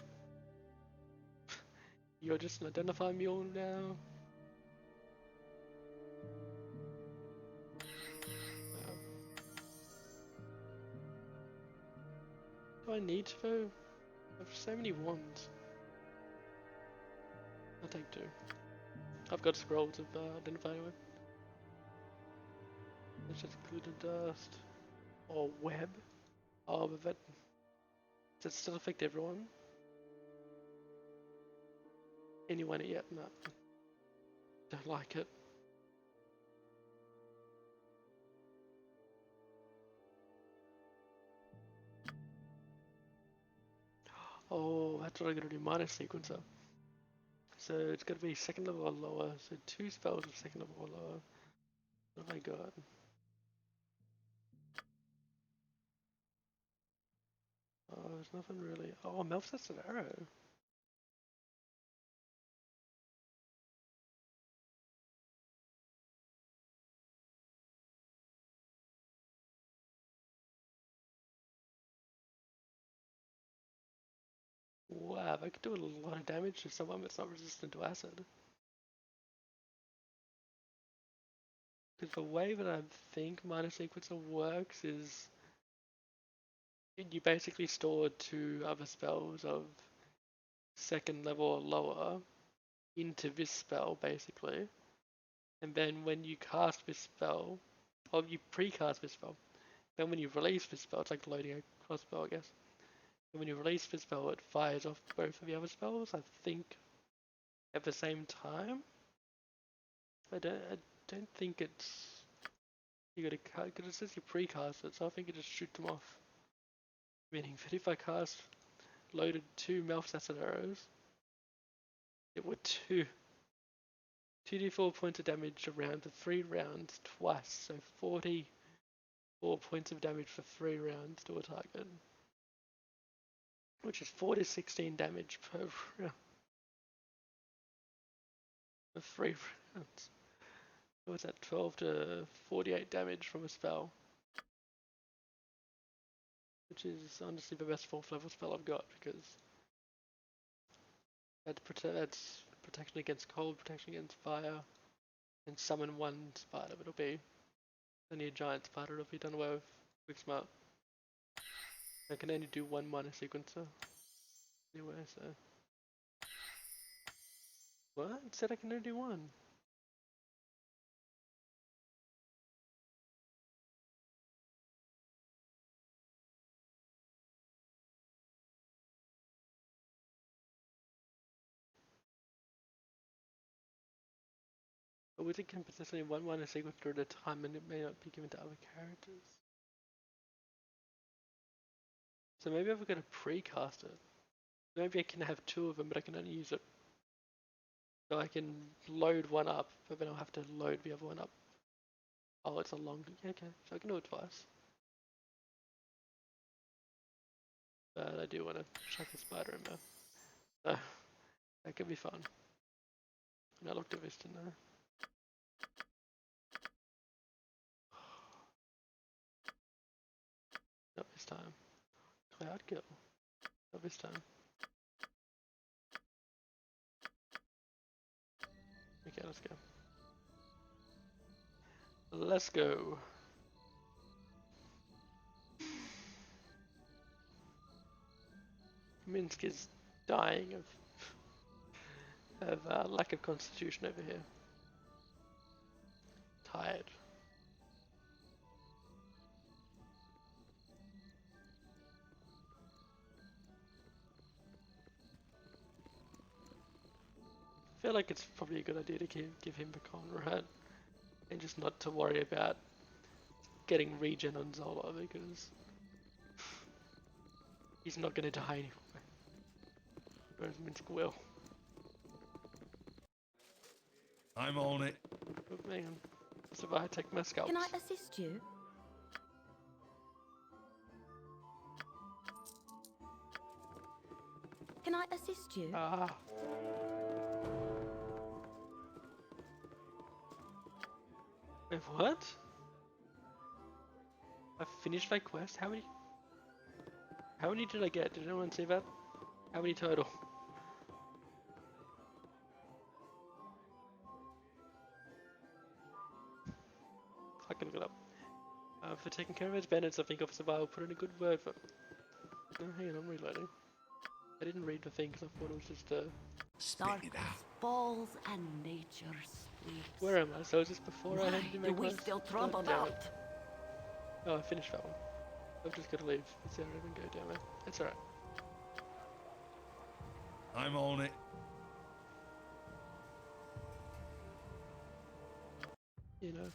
You're just an identify mule now. Do I need to though? I have so many wands. I'll take 2. I've got scrolls of identifying with. Let's just include a dust. Or web. Oh, but that... Does it still affect everyone? Anyone yet? No. Don't like it. Oh, that's what I'm gonna do. Minus sequencer. So it's gonna be second level or lower. So 2 spells of second level or lower. What have I got? Oh, there's nothing really. Oh, Melf's an arrow. Wow, I could do a lot of damage to someone that's not resistant to acid. Because the way that I think minus sequencer works is you basically store 2 other spells of second level or lower into this spell basically, and then when you cast this spell, or you pre-cast this spell, then when you release this spell, it's like loading a crossbow I guess, and when you release this spell it fires off both of the other spells, I think, at the same time. I don't think it's, you gotta cut, because it says you pre-cast it, so I think it just shoots them off. Meaning that if I cast loaded 2 Malfsassin arrows, it would 2d4 points of damage around for 3 rounds twice, so 44 points of damage for 3 rounds to a target. Which is 4 to 16 damage per round. For 3 rounds. What's that, 12 to 48 damage from a spell. Which is honestly the best 4th level spell I've got, because that's protection against cold, protection against fire, and summon 1 spider. It'll be only a giant spider, it'll be done away with quick smart. I can only do 1 minor sequencer. Anyway, so. What? It said I can only do 1. A wizard can possess only 1 minor sequencer at a time, and it may not be given to other characters. So maybe I've got to pre-cast it. Maybe I can have 2 of them, but I can only use it. So I can load 1 up, but then I'll have to load the other one up. Oh, it's a long... Yeah, okay, so I can do it twice. But I do want to chuck a spider in there. So, that could be fun. And I looked at this, didn't I? Not this time. Cloud kill. Not this time. Okay, let's go. Let's go. Minsk is dying of lack of constitution over here. Tired. I feel like it's probably a good idea to give him the Conrad and just not to worry about getting regen on Zola, because he's not going to die anyway. Whereas Minsk will. I'm on it. But man, so if I take my scalps. Can I assist you? assist you? Ah. Wait, what? I finished my quest? How many did I get? Did anyone see that? How many total? I can look it up. For taking care of his bandits, I think Officer Vile put in a good word for... Oh, hang on, I'm reloading. I didn't read the thing because I thought it was just Spit it out. Falls and nature sleeps. Where am I? So is this before I Why handed in my do we quest? still trump God damn it. about? Oh, I finished that one. I've just got to leave. It's out and go, damn it. It's alright. I'm on it. You know,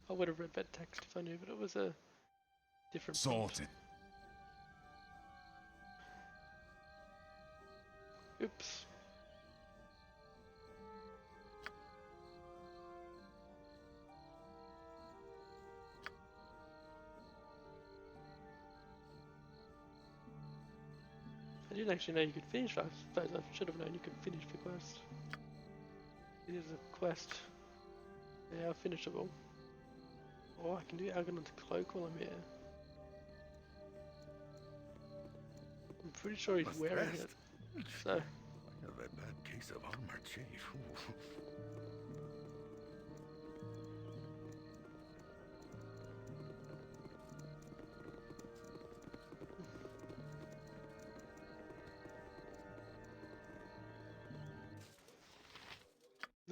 I would have read that text if I knew, but it was a different prompt. Sorted. Oops. I didn't actually know you could finish that. I should have known you could finish the quest. It is a quest. Yeah, finishable. Oh, I can do Algernon's cloak while I'm here. I'm pretty sure he's Must wearing rest. it. So, I have a bad case of armor chafe. Ooh.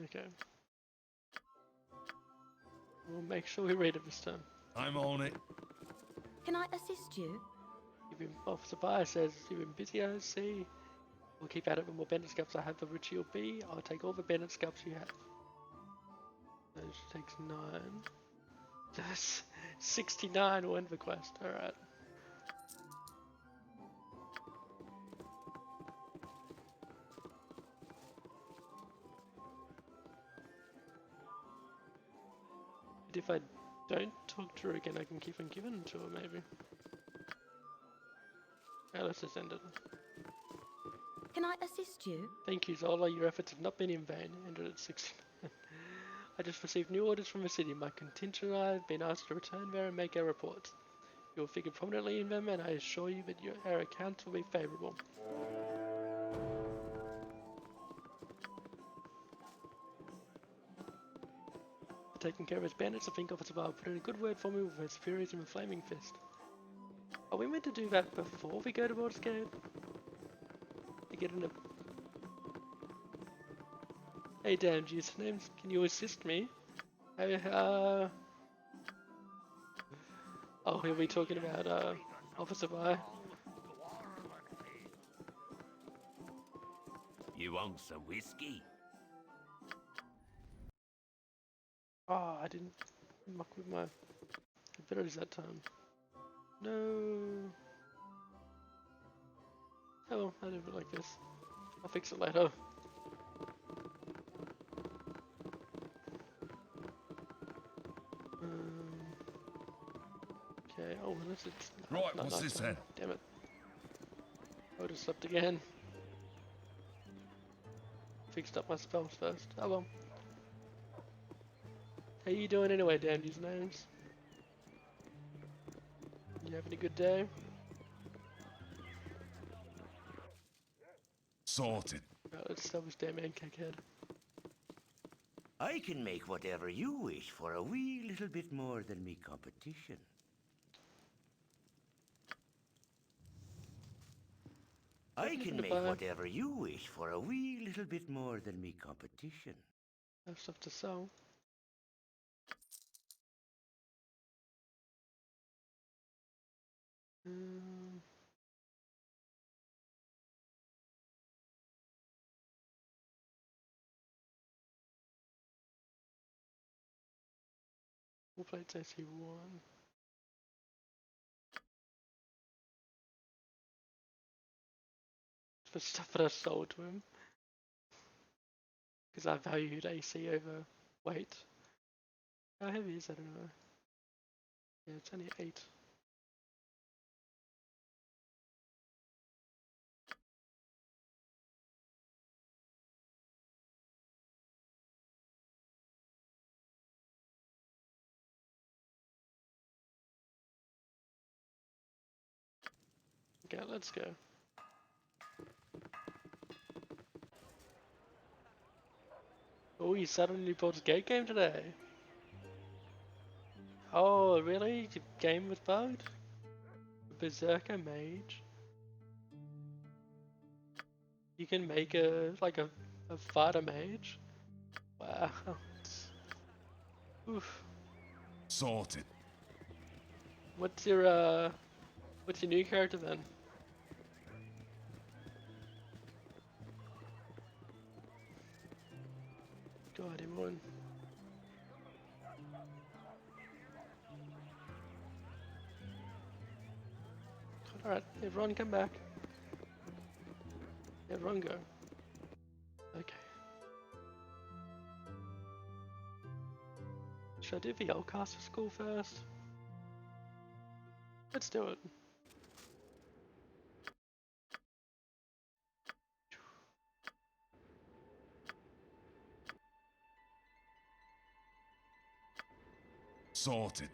okay. We'll make sure we read it this time. I'm on it. Can I assist you? Officer Bayer says, you've been busy, I see. We'll keep at it with more bandit scalps I have, the richer you'll be. I'll take all the bandit scalps you have. So she takes 9. That's 69 will end the quest, alright. But if I don't talk to her again, I can keep on giving to her, maybe. Okay, let's just end it. Can I assist you? Thank you, Zola. Your efforts have not been in vain. Ended at 69. I just received new orders from the city. My contingent and I have been asked to return there and make our reports. You will figure prominently in them, and I assure you that our accounts will be favourable. For taking care of his bandits, I think Officer Val put in a good word for me with his furies and the flaming fist. Are we meant to do that before we go to Baldur's Gate? To get in a... Hey damn, Jesus names, can you assist me? Hey, oh, he'll be talking about, Officer Vi. You want some whiskey? Oh, I didn't muck with my abilities that time. No. Oh well, I did it like this. I'll fix it later. Okay, oh, unless it's... Right, not what's this nighttime. then? Damn it. I would have slept again. Fixed up my spells first. Oh well. How you doing anyway, damn these names? You having a good day? Sorted. Right, let's sell this damn cake head. I can make whatever you wish for a wee little bit more than me competition. I can make whatever you wish for a wee little bit more than me competition. I have stuff to sell. We'll play AC1. For stuff that I sold to him. Because I valued AC over weight. How heavy is that? I don't know. Yeah, it's only 8. Okay, let's go. Oh, you suddenly bought a gate game today. Oh, really? Your game was bugged? Berserker Mage? You can make a fighter mage? Wow. Oof. Sorted. What's your new character then? God, everyone. Alright, everyone come back. Everyone go. Okay. Should I do the Oldcaster school first? Let's do it. Sorted.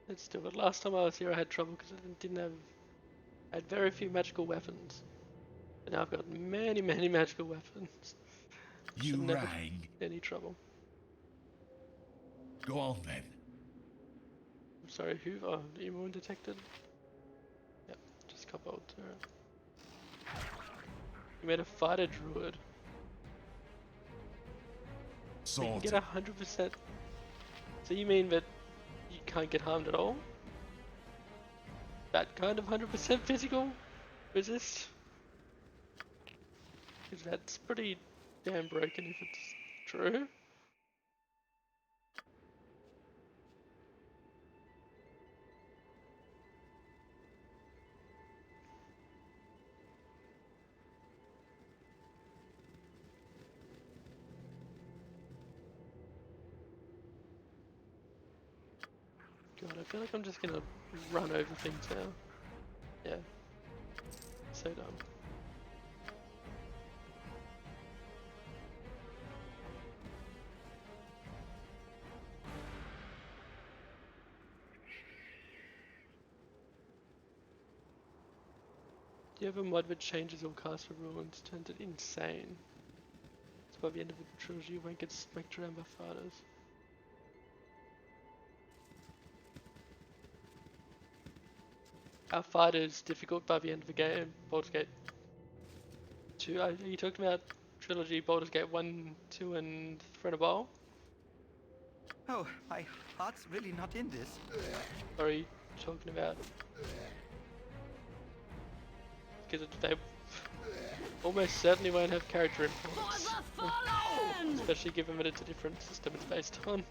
Let's do it. Last time I was here I had trouble because I had very few magical weapons. But now I've got many magical weapons. You Should never rang. any trouble. Go on then. I'm sorry, who? Oh, immune detected? Yep, just cop out turret. You made a fighter druid. So you can Sorted. get 100%. So you mean that you can't get harmed at all? That kind of 100% physical resist? Because that's pretty damn broken if it's true. God, I feel like I'm just gonna run over things now. Yeah. So dumb. Do you have a mod that changes all caster rules, turns it insane? So by the end of the trilogy you won't get Spectre Amber fighters. Our fight is difficult by the end of the game. Baldur's Gate 2. Are you talking about trilogy Baldur's Gate 1, 2 and Throne of Ball? Oh, my heart's really not in this. Or are you talking about... Because they almost certainly won't have character influence. Especially given that it's a different system it's based on.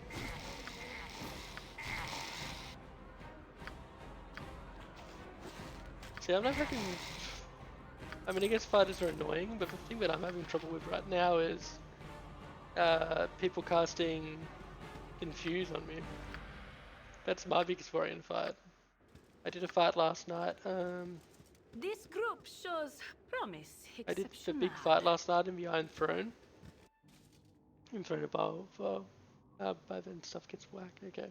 See, I'm not having... I mean, I guess fighters are annoying, but the thing that I'm having trouble with right now is people casting Confuse on me. That's my biggest worry in a fight. I did a fight last night. This group shows promise. I did the big fight last night in the Iron Throne. In Throne of Bow. By then stuff gets whack. Okay.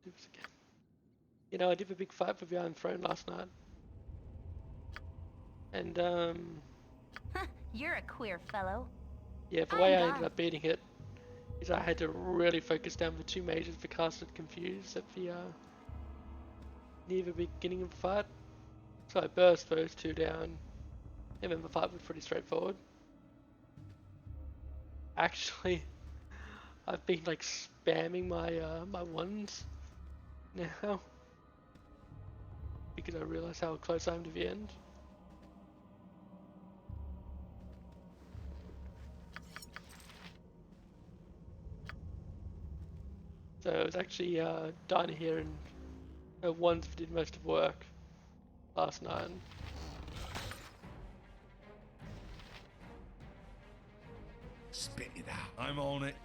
Do this again. You know, I did a big fight for the Iron Throne last night. And You're a queer fellow. yeah, the way I ended up beating it is I had to really focus down the two mages that casted Confuse at the near the beginning of the fight. So I burst those two down, and then the fight was pretty straightforward. Actually, I've been like spamming my my ones now because I realise how close I am to the end. So it was actually Dinah here and her ones did most of the work last night. Spit it out. I'm on it.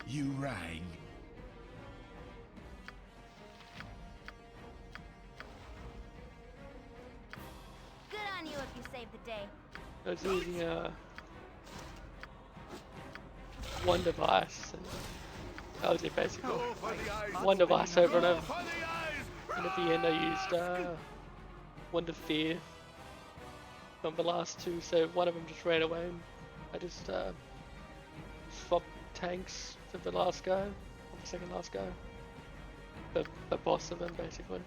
You rang. Good on you if you saved the day. I was using one device and That was it basically. Go for the eyes. One device over and Go over. for the eyes. And at the end I used Wand of Fear from the last two, so one of them just ran away and I just swapped tanks for the last guy, or the second last guy. The boss of them basically.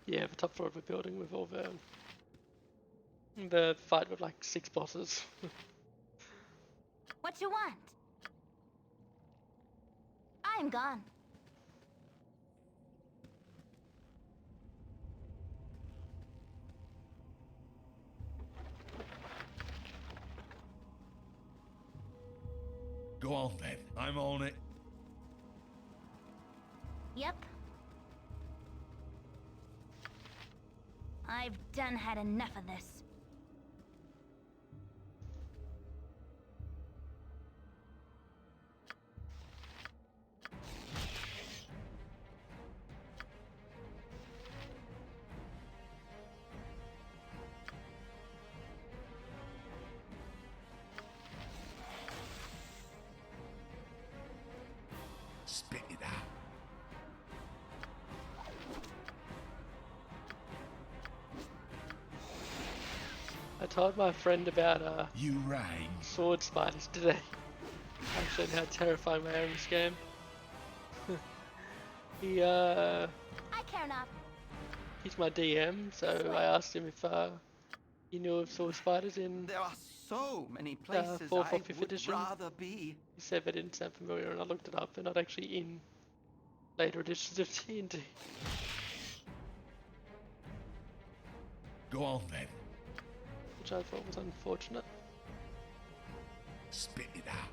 Yeah, the top floor of the building with all the fight with like 6 bosses. What you want? I'm gone. Go on then. I'm on it. Yep. I've done had enough of this. Spit it out. I told my friend about You rang. sword spiders today. I showed how terrifying they are in this game. I care not. He's my DM, so I asked him if he knew of sword spiders in. There are so many places fourth or I fifth would edition. rather be. He said they didn't sound familiar, and I looked it up. They're not actually in later editions of D&D. Go on then. Which I thought was unfortunate. Spit it out.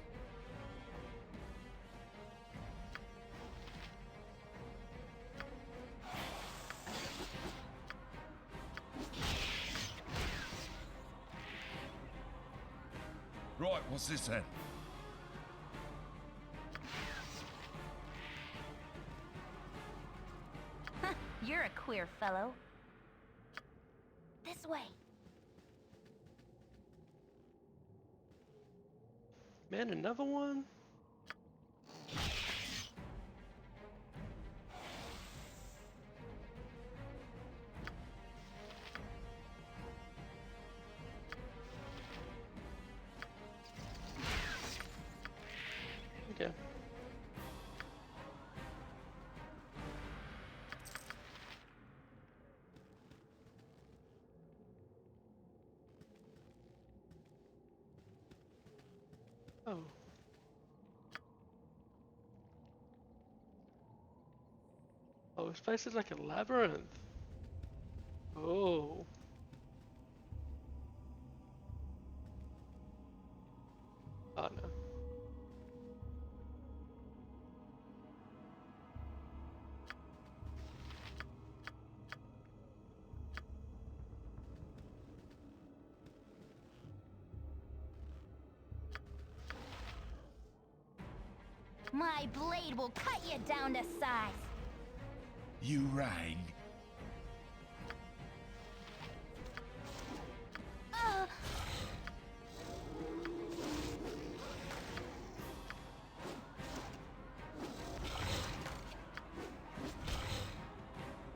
Right, what's this then? You're a queer fellow. This way. Man, another one? Okay. Oh. Oh, this place is like a labyrinth. Oh. Oh no. My blade will cut you down to size. You rang.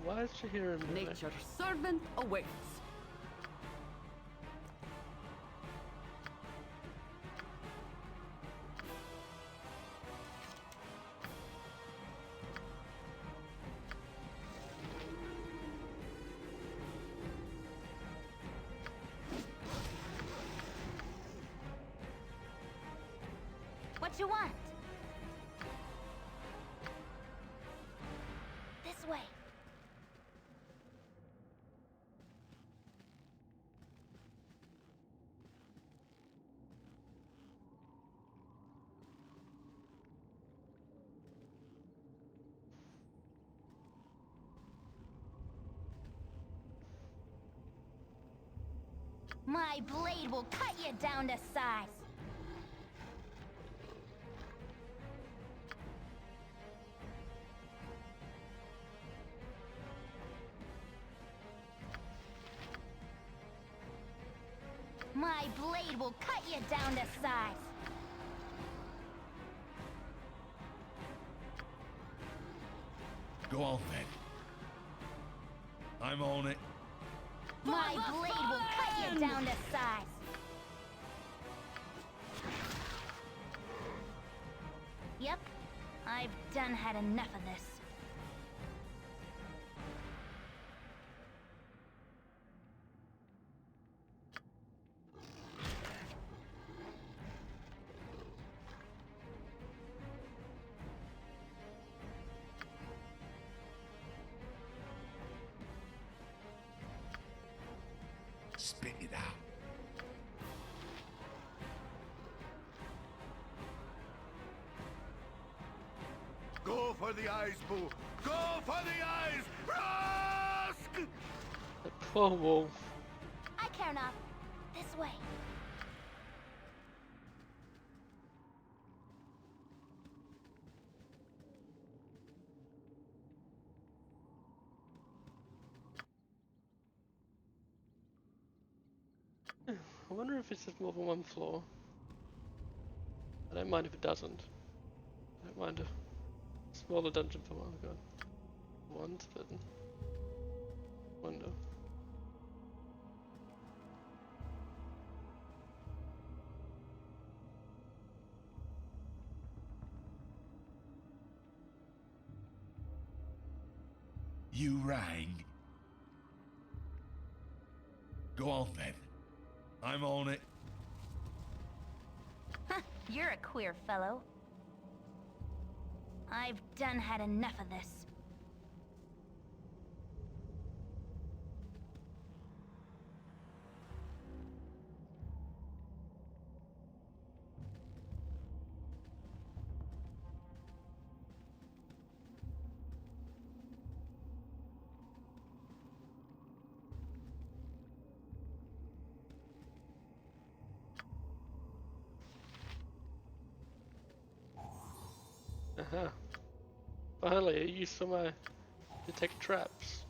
Why is she here in melee? Nature's servant awaits. What you want? This way. My blade will cut you down to size. My blade will cut you down to size. Go on then. I'm on it. My blade will cut you down to size. Yep, I've done had enough of this. Spit it out. Go for the eyes, Boo! Go for the eyes! Rusk! The poor wolf. I care not. This way. I wonder if it's just more than one floor. I don't mind if it doesn't. I don't mind a smaller dungeon for one. God. Once, but wonder. You rang. Go on then. I'm on it. You're a queer fellow. I've done had enough of this. Uh-huh. Finally, I used some detect traps.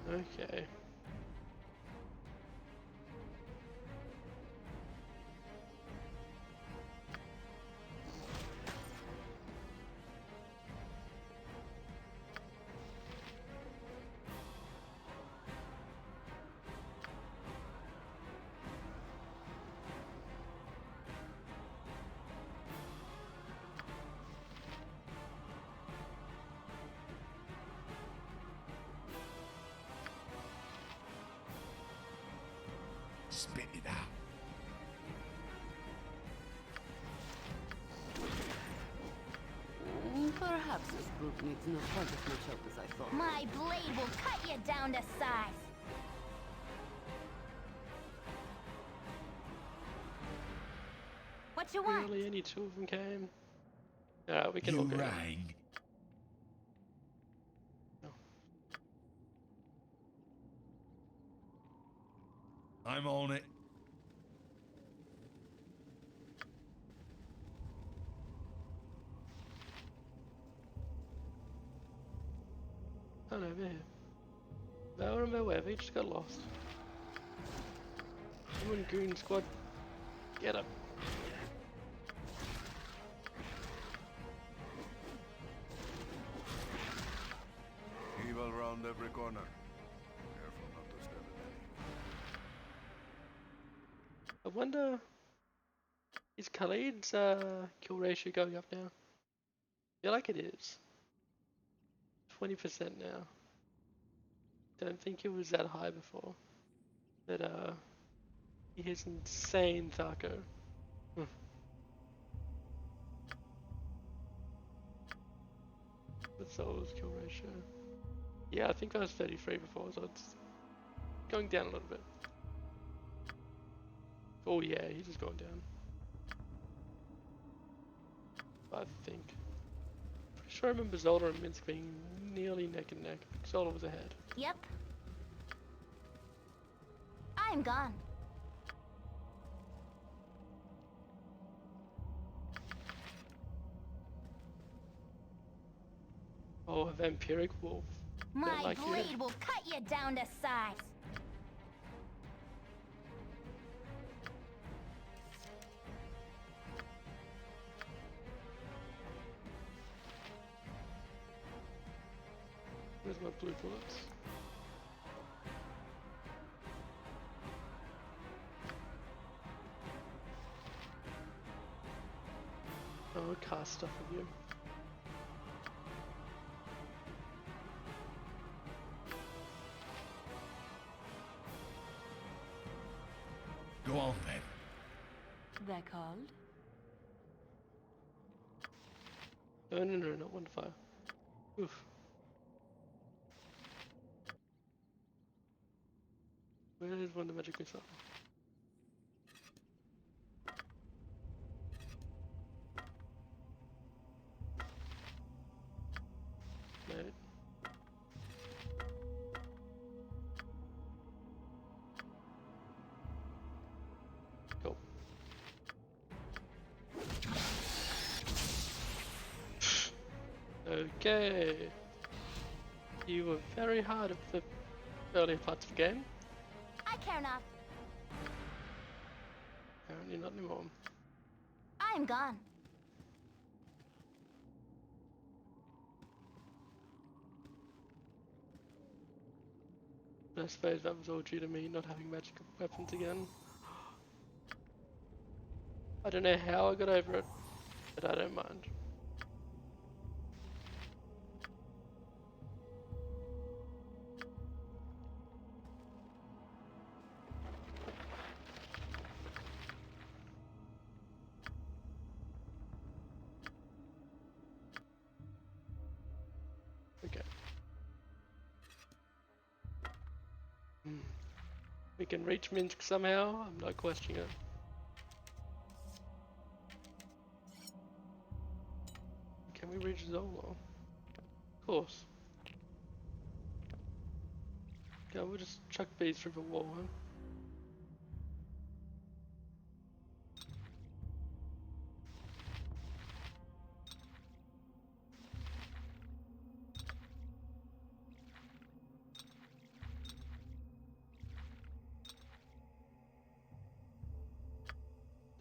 Okay. Spit it out. Perhaps this group needs not quite as much help as I thought. My blade will cut you down to size. What you want? Really, only two of them came. Alright, we can You all go. rang. No. I'm on it. Oh no, over here. No, I remember where, they just got lost. Come on, goon squad. Get up. Evil round every corner. Careful not to step in any. I wonder, is Khalid's kill ratio going up now? I feel like it is. 20% now. Don't think it was that high before. But he has insane Thaco. With Solo's kill ratio. Yeah, I think I was 33 before, so it's going down a little bit. Oh yeah, he's just going down. I think. Pretty sure I remember Zola and Minsk being nearly neck and neck. Zola was ahead. Yep. I'm gone. Oh, a vampiric wolf. My like you. blade will cut you down to size. Where's my blue bullets? Oh, cast stuff with you. Go on then. They're called? No, not one fire. Oof. Where is one of the magic missile? Mate. Cool. Okay. You were very hard at the earlier parts of the game. I care not. Apparently not anymore. I am gone. But I suppose that was all due to me not having magical weapons again. I don't know how I got over it, but I don't mind. Okay. We can reach Minsk somehow, I'm not questioning it. Can we reach Zolo? Of course. Yeah, we'll just chuck bees through the wall, huh?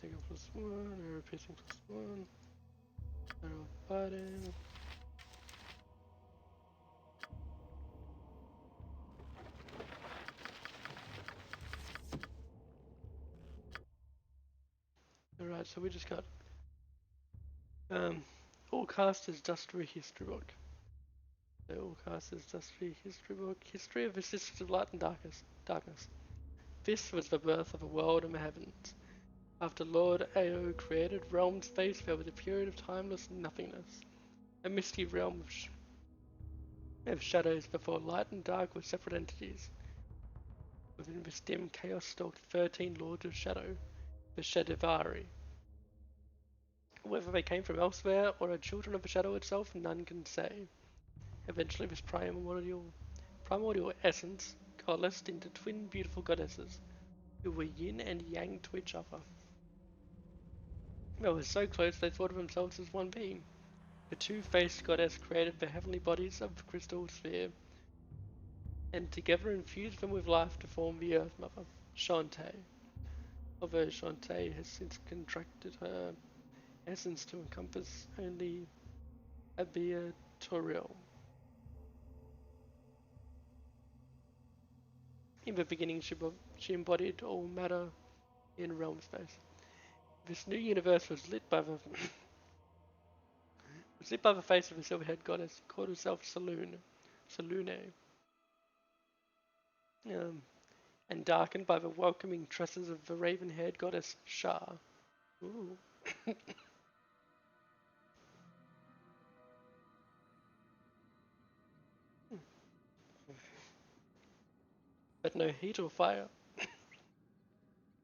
Take a +1, arrow piercing +1, arrow biting. Alright, so we just got all casters Dustry History Book. So all casters Dustry History Book. History of Vicissitudes of Light and Darkness. This was the birth of a world in the heavens. After Lord Ao created, realm space fell with a period of timeless nothingness. A misty realm of shadows before light and dark were separate entities. Within this dim chaos stalked 13 Lords of Shadow, the Shadivari. Whether they came from elsewhere or are children of the Shadow itself, none can say. Eventually this primordial essence coalesced into twin beautiful goddesses, who were yin and yang to each other. They were so close they thought of themselves as one being. The two-faced goddess created the heavenly bodies of the crystal sphere, and together infused them with life to form the Earth Mother, Shantae. Although Shantae has since contracted her essence to encompass only Abia Toriel. In the beginning, she embodied all matter in realm space. This new universe was lit by the face of a silver-haired goddess, called herself Selune, and darkened by the welcoming tresses of the raven-haired goddess Shah. Ooh. But no heat or fire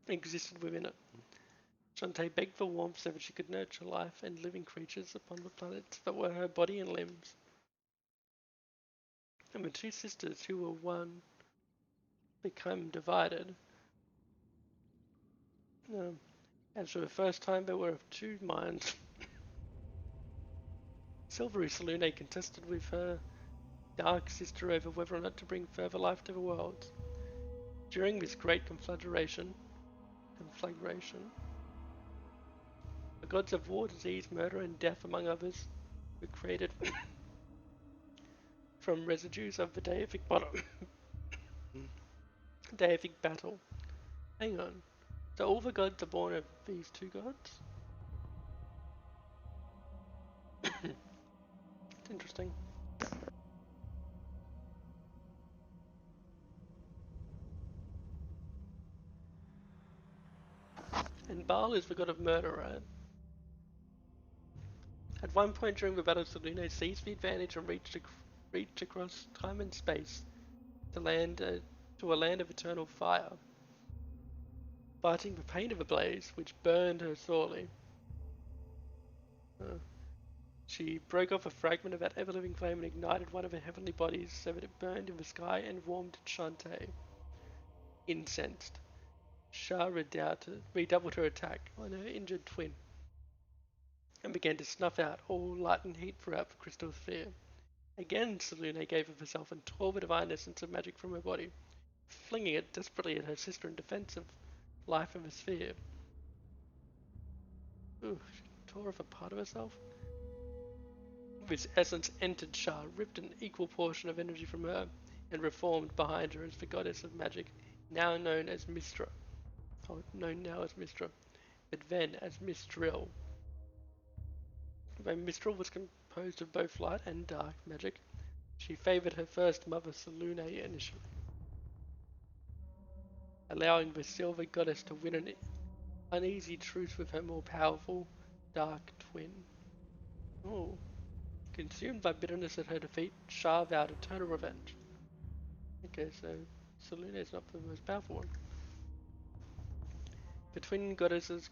existed within it. Shantae begged for warmth so that she could nurture life and living creatures upon the planets that were her body and limbs. And the two sisters, who were one, became divided. As for the first time, they were of two minds. Silvery Selene contested with her dark sister over whether or not to bring further life to the world. During this great conflagration, the gods of war, disease, murder, and death, among others, were created from residues of the deific deific battle. Hang on. So all the gods are born of these two gods? It's interesting. And Baal is the god of murder, right? At one point during the battle, Selene seized the advantage and reached across time and space to a land of eternal fire, fighting the pain of a blaze which burned her sorely. She broke off a fragment of that ever-living flame and ignited one of her heavenly bodies so that it burned in the sky and warmed Shantae. Incensed, Shah redoubled her attack on her injured twin and began to snuff out all light and heat throughout the crystal sphere. Again, Selene gave of herself and tore the divine essence of magic from her body, flinging it desperately at her sister in defense of life in the sphere. Ooh, she tore off a part of herself? This essence entered Shah, ripped an equal portion of energy from her, and reformed behind her as the goddess of magic, now known as Mistra. Oh, known now as Mistra, but then as Mistril. Though Mistral was composed of both light and dark magic, she favoured her first mother Selune initially, allowing the silver goddess to win an uneasy truce with her more powerful dark twin. Oh. Consumed by bitterness at her defeat, Shah vowed eternal revenge. Okay, so Selene is not the most powerful one. The twin goddesses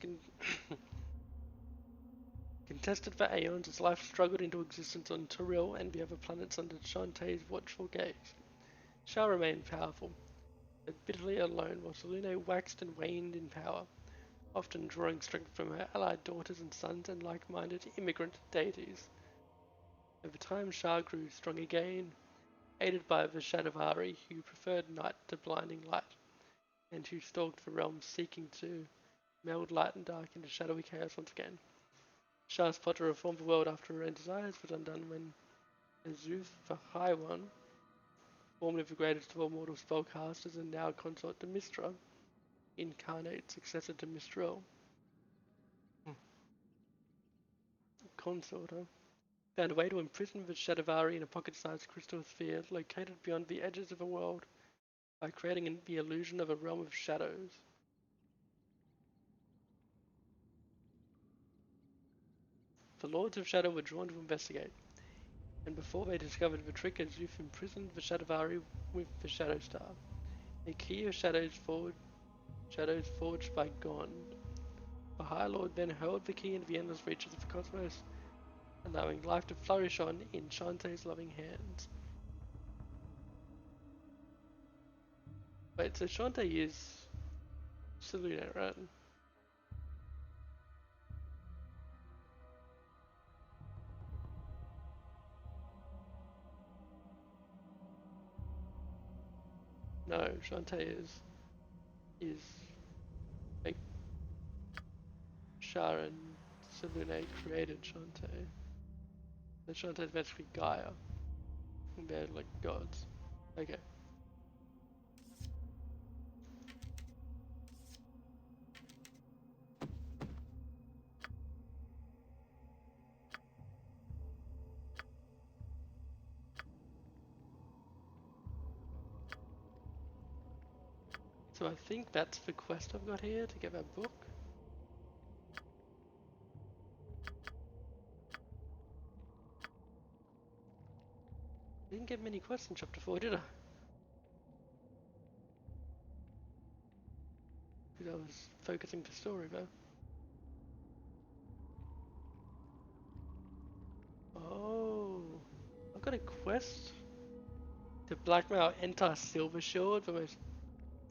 contested for aeons as life struggled into existence on Turil and the other planets under Shantae's watchful gaze. Shah remained powerful, but bitterly alone while Selene waxed and waned in power, often drawing strength from her allied daughters and sons and like-minded immigrant deities. Over time, Shah grew strong again, aided by the Shadavari, who preferred night to blinding light, and who stalked the realms seeking to meld light and dark into shadowy chaos once again. Shah's plot to reform the world after her own desires was undone when Azuf, the High One, formerly the greatest of all mortal spellcasters and now consort to Mistra, incarnate successor to Mistril. Consort, huh? Found a way to imprison the Shadavari in a pocket-sized crystal sphere located beyond the edges of the world by creating the illusion of a realm of shadows. The Lords of Shadow were drawn to investigate, and before they discovered the trick, Azuf imprisoned the Shadavari with the Shadow Star, a key of shadows forged by Gond. The High Lord then hurled the key into the endless reaches of the cosmos, allowing life to flourish on in Shantae's loving hands. Wait, so Shantae is Selene, right? No, Shantae is like Shah and Selene created Shantae. So Shantae is basically Gaia. And they're like gods. Okay. So I think that's the quest I've got here to get that book. I didn't get many quests in chapter 4, did I? Because I was focusing the story though. Oh, I've got a quest to blackmail Entar Silvershield, the most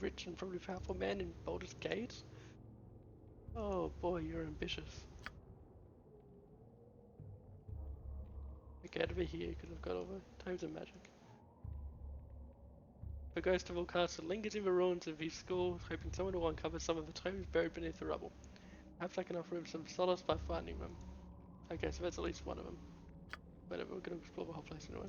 rich and probably powerful man in Baldur's Gate. Oh boy, you're ambitious. Okay, over here because I've got all the tomes of magic. The ghost of all castle lingers in the ruins of his school, hoping someone will uncover some of the tomes buried beneath the rubble. Perhaps I can offer him some solace by finding them. Okay, so that's at least one of them. Whatever, we're gonna explore the whole place anyway.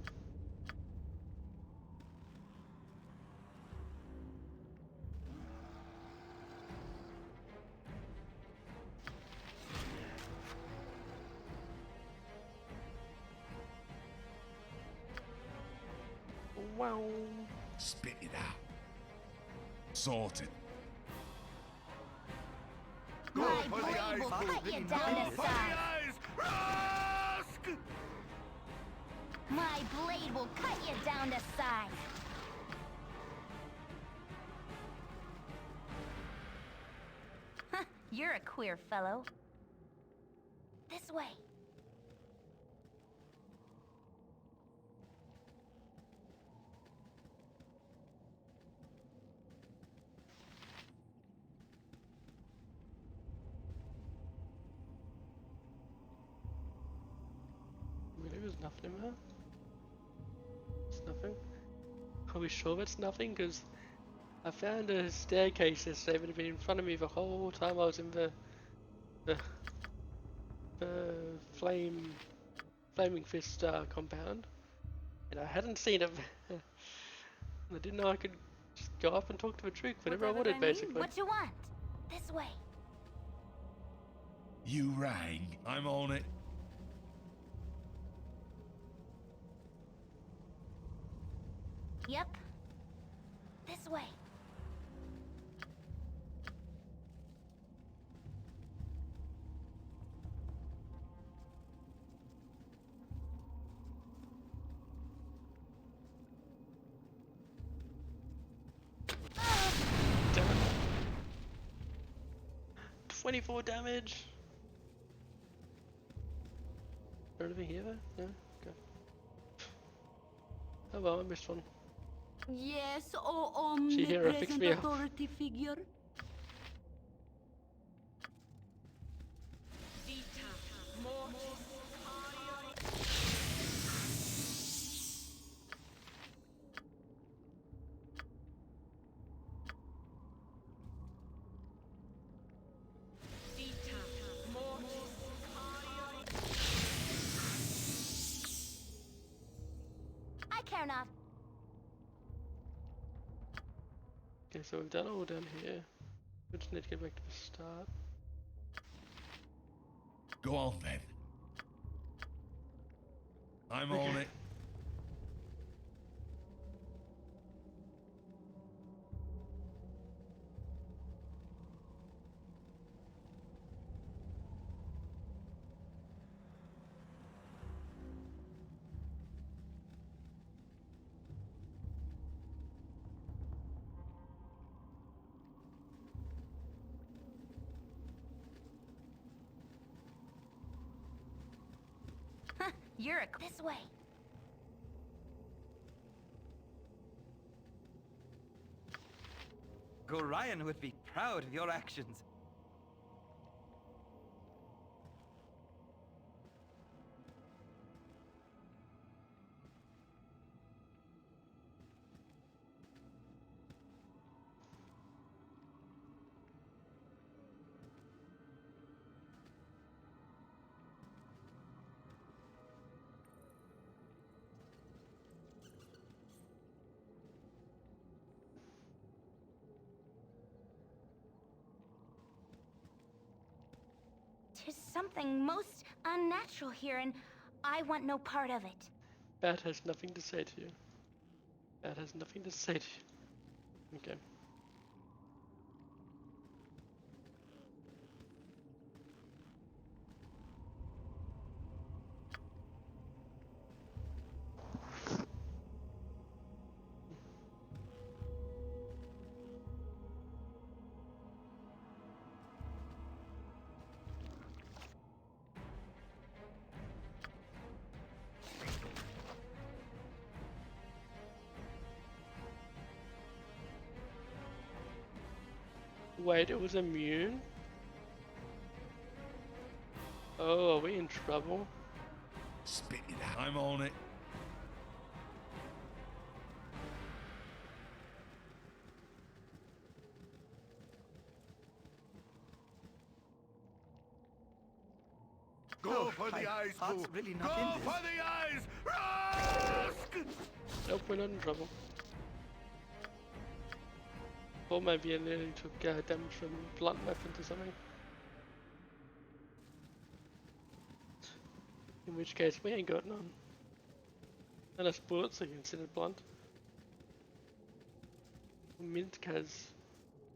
Wow. Spit it out. Sorted. My for the blade eyes, will for cut the you eyes. down to For the size. eyes! Rask! My blade will cut you down to size. Huh, you're a queer fellow. This way. Really, there's nothing in there? It's nothing? Are we sure that's nothing? Because I found a staircase yesterday that had been in front of me the whole time I was in the flaming fist compound, and I hadn't seen it. I didn't know I could just go up and talk to the Duke whenever I Whatever wanted, they mean. basically. What you want? This way. You rang. I'm on it. Yep. This way. Damn it. 24 damage. Anything here though? No? Okay. Oh well, I missed one. Yes, oh She here, fix me up. authority figure. I care not. Okay, so we've done all down here. We just need to get back to the start. Go on then. I'm on it. You're a this way. Gorion would be proud of your actions. There's something most unnatural here, and I want no part of it. Bat has nothing to say to you. Bat has nothing to say to you. Okay. Wait, it was immune? Oh, are we in trouble? Spit it out. I'm on it. Go for my the eyes, heart's Boo! really Go not in this. for the eyes! Rusk! Nope, we're not in trouble. Or maybe I nearly took damage from blunt weapons or something. In which case we ain't got none. Unless bullets are considered blunt. Mint has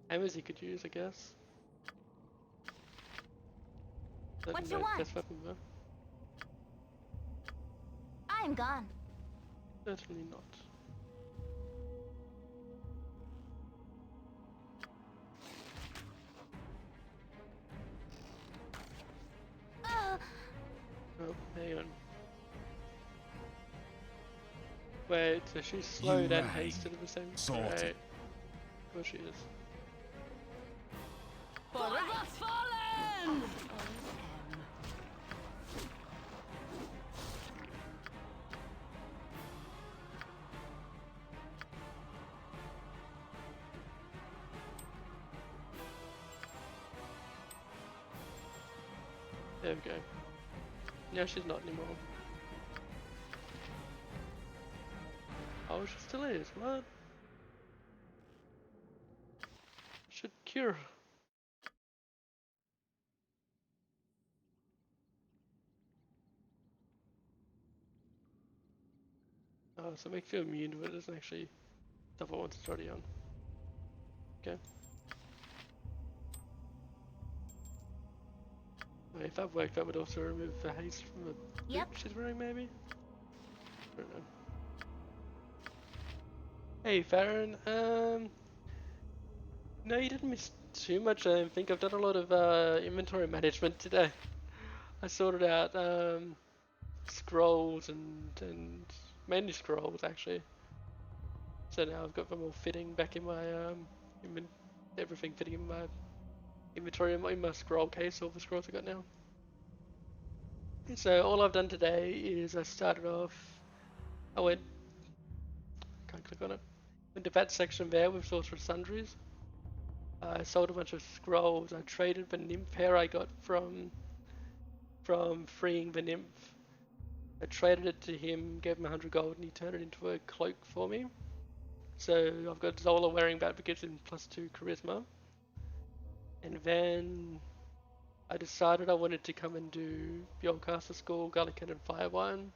hammers he could use, I guess. What you want? Best weapon though. I'm gone. Certainly not. Oh, hang on. Wait, so she's slowed and rang. hasted at the same time? Sorted. Right. Of course she is. Forever fallen! There we go. Now she's not anymore. Oh, she still is. What? Should cure. Oh, so it makes you immune to it. It doesn't actually stuff it once it's already on. Okay. Wait, if that worked, that would also remove the haste from the Yep. boot she's wearing, maybe? I don't know. Hey, Farron. No, you didn't miss too much. I don't think I've done a lot of inventory management today. I sorted out scrolls and mainly scrolls actually. So now I've got them all fitting back in my everything fitting in my inventory in my scroll case. All the scrolls I got now. So all I've done today is I started off. I can't click on it. Went to that section there with sorcerer sundries. I sold a bunch of scrolls. I traded the nymph hair I got from freeing the nymph. I traded it to him, gave him 100 gold, and he turned it into a cloak for me. So I've got Zola wearing that, but gives him +2 charisma. And then I decided I wanted to come and do the Old Castle School, Gallican, and Firewine.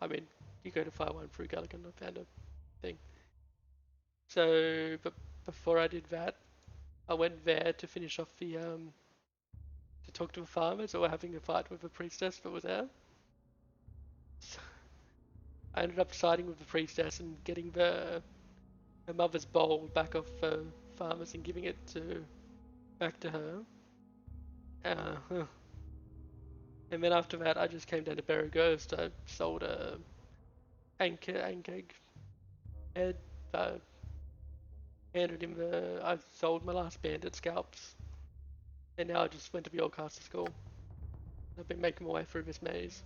I mean, you go to Firewine through Gallican, I found a thing. So, but before I did that, I went there to finish off the to talk to the farmers who were having a fight with the priestess that was there. So I ended up siding with the priestess and getting her mother's bowl back off the farmers and giving it back to her. And then after that, I just came down to Barrow Ghost. I sold a anchor head. Handed him I sold my last bandit scalps. And now I just went to the Old Castle School. I've been making my way through this maze.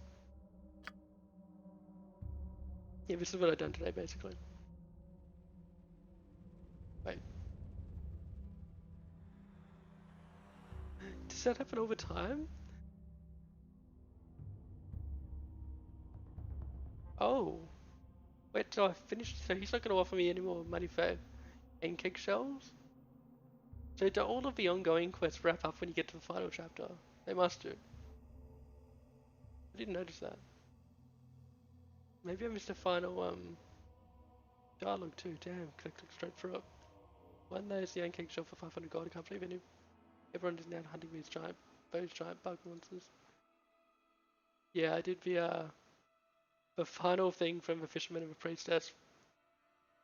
Yeah, this is what I've done today, basically. Wait. Does that happen over time? Oh. Wait, so I finished, so he's not going to offer me any more money for pancake shells? So do all of the ongoing quests wrap up when you get to the final chapter? They must do. I didn't notice that. Maybe I missed the final dialogue too. Damn, click straight through it. One there's the pancake shell for 500 gold. I can't believe everyone is now hunting those giant bug monsters. Yeah, I did the final thing from the fisherman and the priestess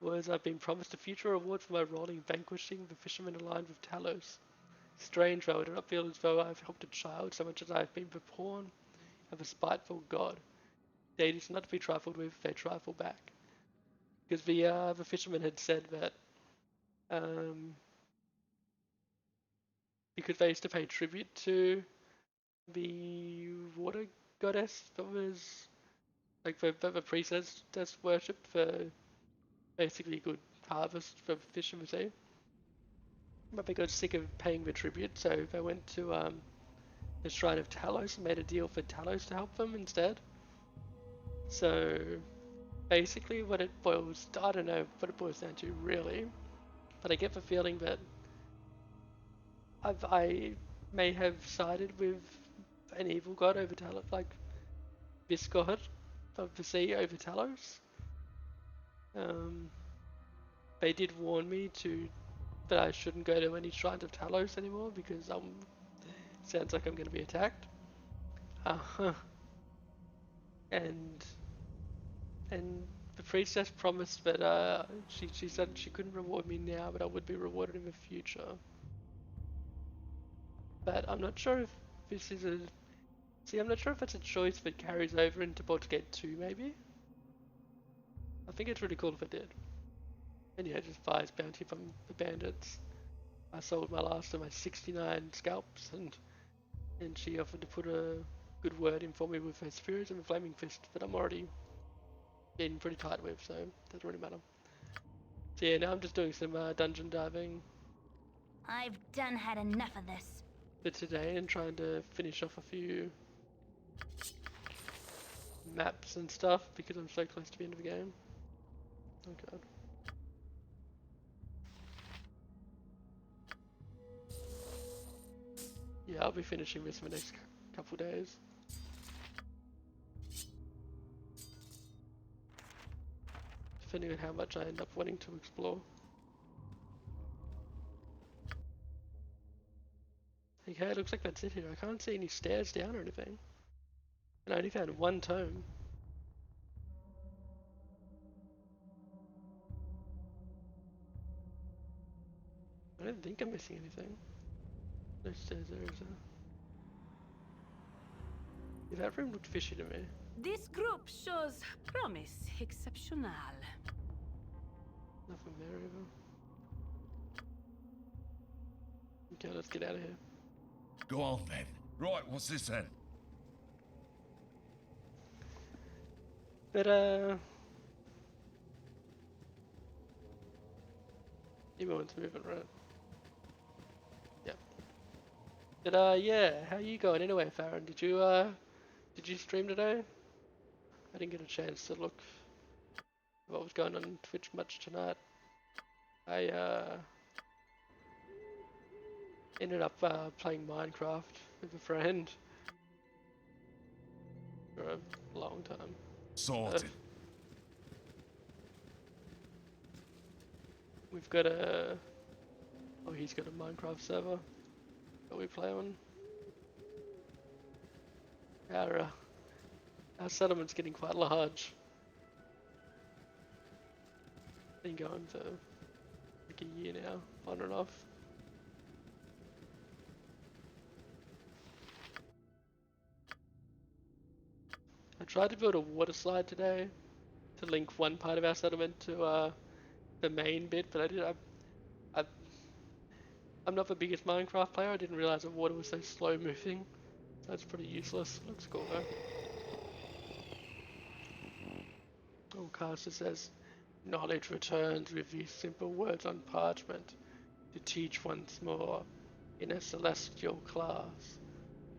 was I've been promised a future reward for my role in vanquishing the fisherman aligned with Talos. Strange, though, I do not feel as though I've helped a child so much as I have been the pawn of a spiteful god. They is not to be trifled with, they trifle back. Because the fisherman had said that because they used to pay tribute to the water goddess that was Like the priest does worship for basically good harvest for fish in the sea. But they got sick of paying the tribute, so they went to the Shrine of Talos and made a deal for Talos to help them instead. So basically what it boils, I don't know what it boils down to really, but I get the feeling that I may have sided with an evil god over Talos, like this god of the sea over Talos. They did warn me that I shouldn't go to any shrines of Talos anymore because sounds like I'm going to be attacked. And and the priestess promised that she said she couldn't reward me now, but I would be rewarded in the future. But I'm not sure if this is I'm not sure if it's a choice that carries over into Baldur's Gate 2, maybe? I think it's really cool if it did. And yeah, just buys bounty from the bandits. I sold my last of my 69 scalps, and she offered to put a good word in for me with her spears and the flaming fist that I'm already getting pretty tight with, so it doesn't really matter. So yeah, now I'm just doing some dungeon diving I've done had enough of this. for today and trying to finish off a few maps and stuff because I'm so close to the end of the game. Oh god. Yeah, I'll be finishing this in the next couple days. Depending on how much I end up wanting to explore. Okay, it looks like that's it here. I can't see any stairs down or anything. And I only found one tome. I don't think I'm missing anything. No stairs there, is there? Yeah, that room looked fishy to me. This group shows promise exceptional. Nothing there either. Okay, let's get out of here. Go on then. Right, what's this then? But everyone's moving, right? Yep. But yeah, how you going anyway, Farron? Did you stream today? I didn't get a chance to look what was going on Twitch much tonight. I ended up playing Minecraft with a friend for a long time. Sorted. We've got he's got a Minecraft server that we play on. Our settlement's getting quite large. Been going for like a year now, on and off. I tried to build a water slide today to link one part of our settlement to the main bit, but I'm not the biggest Minecraft player. I didn't realize the water was so slow moving. So it's pretty useless. Looks cool though. Oh, Caster says, knowledge returns with these simple words on parchment to teach once more in a celestial class.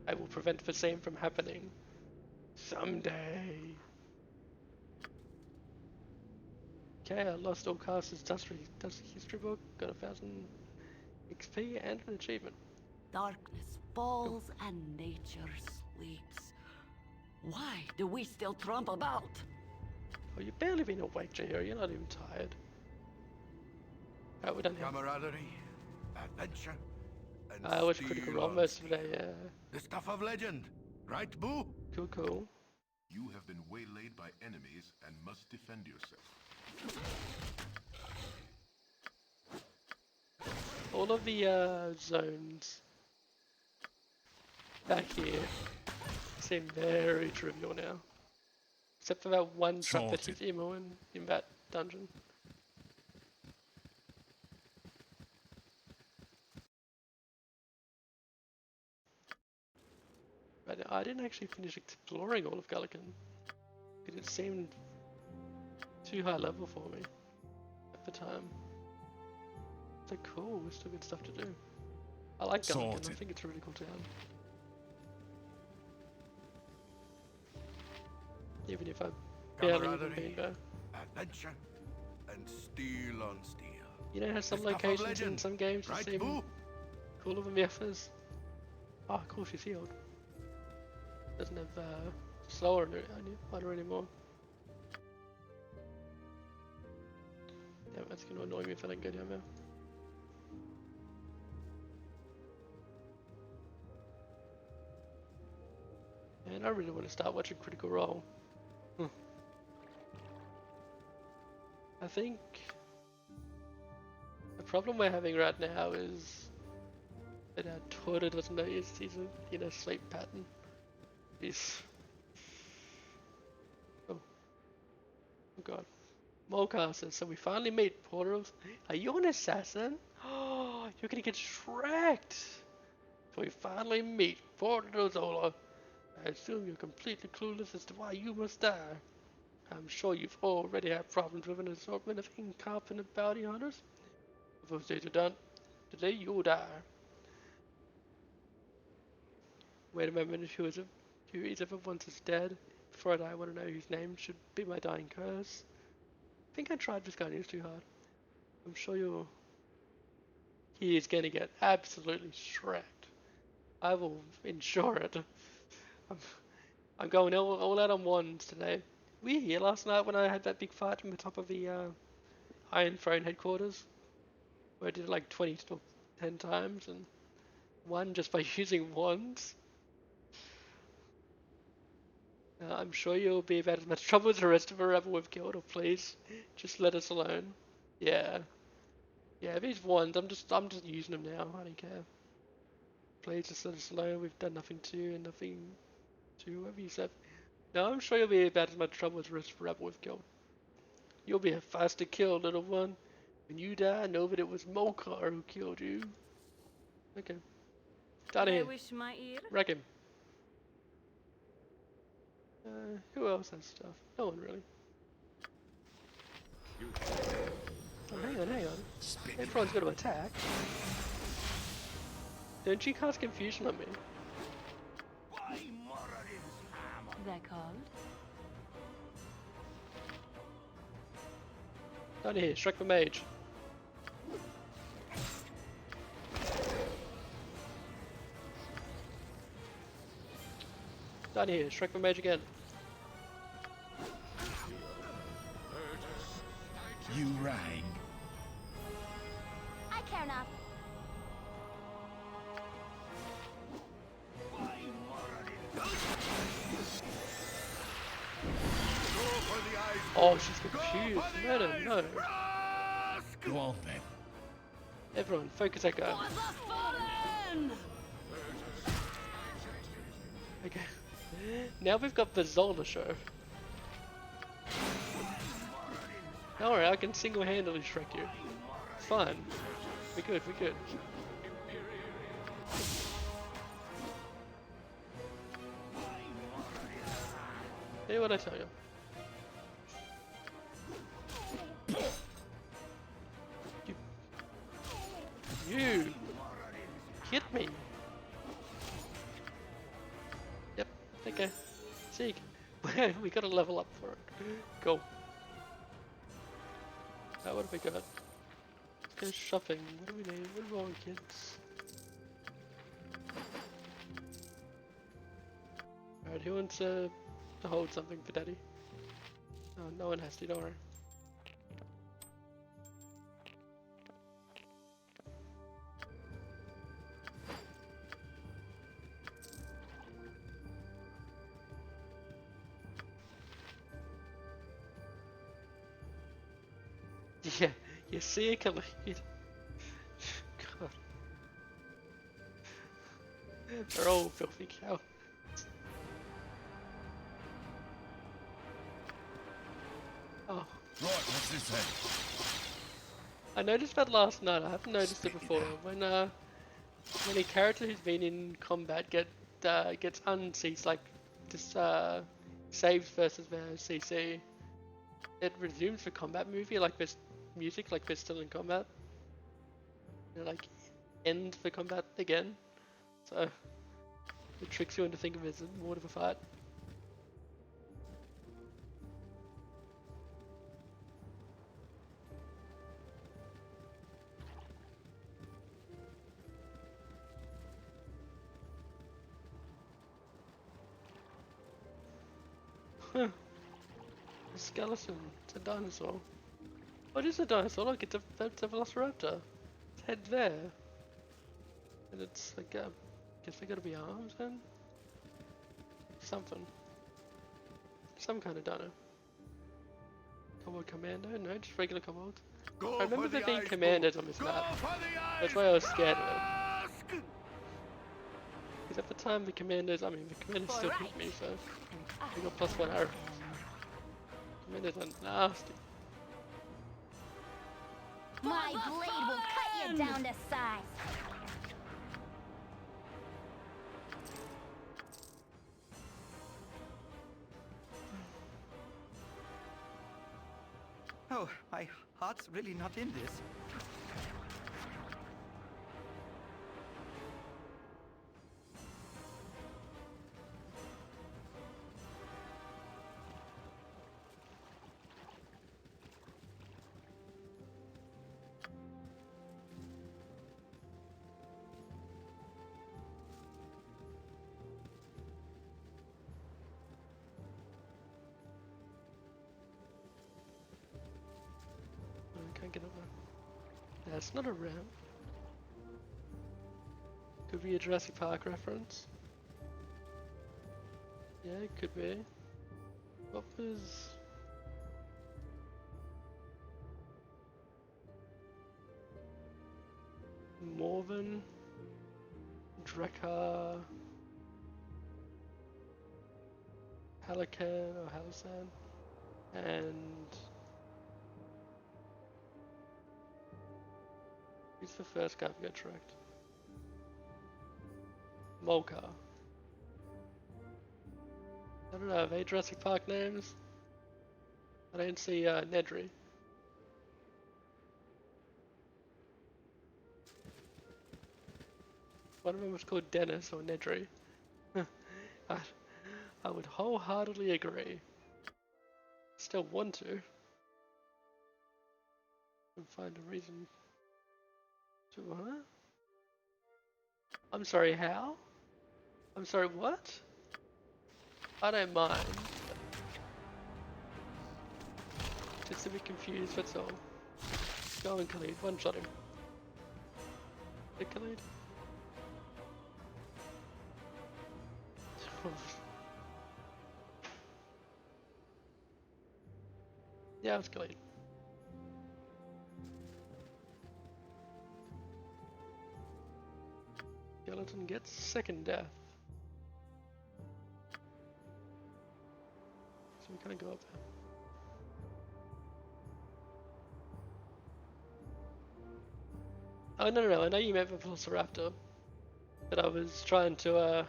I will prevent the same from happening. Someday. Okay, I lost all Caster's dusty history book, got 1000 XP and an achievement. Darkness falls and nature sleeps. Why do we still trump about? Oh, you've barely been awake, Jahir. You're not even tired. Right, we're done here. Camaraderie, adventure, and I watched Critical Role most of the day, yeah. the stuff of legend, right, Boo? Cool. You have been waylaid by enemies and must defend yourself. All of the zones back here seem very trivial now. Except for that one trap that hit Imo in that dungeon. But I didn't actually finish exploring all of Gullican. It seemed too high level for me at the time. So cool, we've still got stuff to do. I like Gulligan, I Sorted. think it's a really cool town. Even if I barely even been Camaraderie, there. adventure, and steel on steel. You know how some The stuff of locations in legend, some games just right, seem Boo? cooler than the others? Oh, of course she's healed. Doesn't have slower on her anymore. Yeah, that's gonna annoy me if I don't go down there. And I really want to start watching Critical Role. I think the problem we're having right now is that our daughter doesn't know his sleep pattern. He's oh god. Molcar says, so we finally meet Portals. Are you an assassin? Oh, you're gonna get shreked. So we finally meet Portals Ola. I assume you're completely clueless as to why you must die. I'm sure you've already had problems with an assortment of incompetent bounty hunters. If those days are done, today you'll die. Wait a moment, who is ever once is dead? Before I die, I want to know whose name should be my dying curse. I think I tried this guy and he was too hard. I'm sure he is going to get absolutely shreked. I will ensure it. I'm going all out on wands today. Were you here last night when I had that big fight on the top of the Iron Throne headquarters? Where I did it like 20 to 10 times and won just by using wands? I'm sure you'll be about as much trouble as the rest of the rebel we've killed, or please, just let us alone. Yeah. Yeah, these wands, I'm just using them now, I don't care. Please just let us alone, we've done nothing to you and nothing to whoever you said. No, I'm sure you'll be about as much trouble as the rest of the rebel we've killed. You'll be a faster kill, little one. When you die, know that it was Molcar who killed you. Okay. Down here. wish my ear. Wreck him. Who else has stuff? No one really. Oh, hang on. Everyone's got to attack. Don't you cast confusion on me? That called? Down here, strike the mage. Down here, strike the mage again. You rang. I care not. Oh, she's confused. No. Go on then. Everyone, focus echo. Okay. Now we've got the Zola show. Don't worry, I can single-handedly Shrek you. It's fine. We're good. Hear what I tell you. You hit me. Yep. Okay. Seek. We gotta level up for it. Go. Now what have we got? Let's go shopping. What do we need? What do we want, kids? Alright, who wants to hold something for Daddy? Oh, no one has to, don't worry. Yeah, you see it, God. They're all filthy cow. Oh. Right, what's this then? I noticed that last night. I haven't noticed it before. When a character who's been in combat gets unseats, like just saves versus their CC, it resumes the combat movie like this music, like they're still in combat. You know, like end the combat again. So it tricks you into thinking there's more to the fight. Huh. A skeleton. It's a dinosaur. What is a dinosaur? Look, it's a velociraptor. Its head there. And it's like, guess they gotta be arms then? Something. Some kind of dino. Kobold Commando? No, just regular kobolds. I remember there being commanders on this map. That's why I was scared of it. Because at the time the commanders, the commanders still hit me, so I got +1 arrow. Commanders are nasty. My blade will cut you down to size. Oh, my heart's really not in this. Can't get over. That's not a ramp. Could be a Jurassic Park reference. Yeah, it could be. What was... Morven, Drekar, Halican or Halisan, and... Who's the first guy who got tracked? Molcar. I don't know, are they Jurassic Park names? I don't see Nedry. One of them was called Dennis or Nedry. I would wholeheartedly agree. Still want to. And find a reason to, huh? I'm sorry, how? I'm sorry, what? I don't mind. Just a bit confused, that's all. Go and Khalid, one shot him. Hit Khalid. Yeah, it's Khalid. Skeleton gets second death. So we can't go up there. Oh, no, I know you meant the Velociraptor. But I was trying to,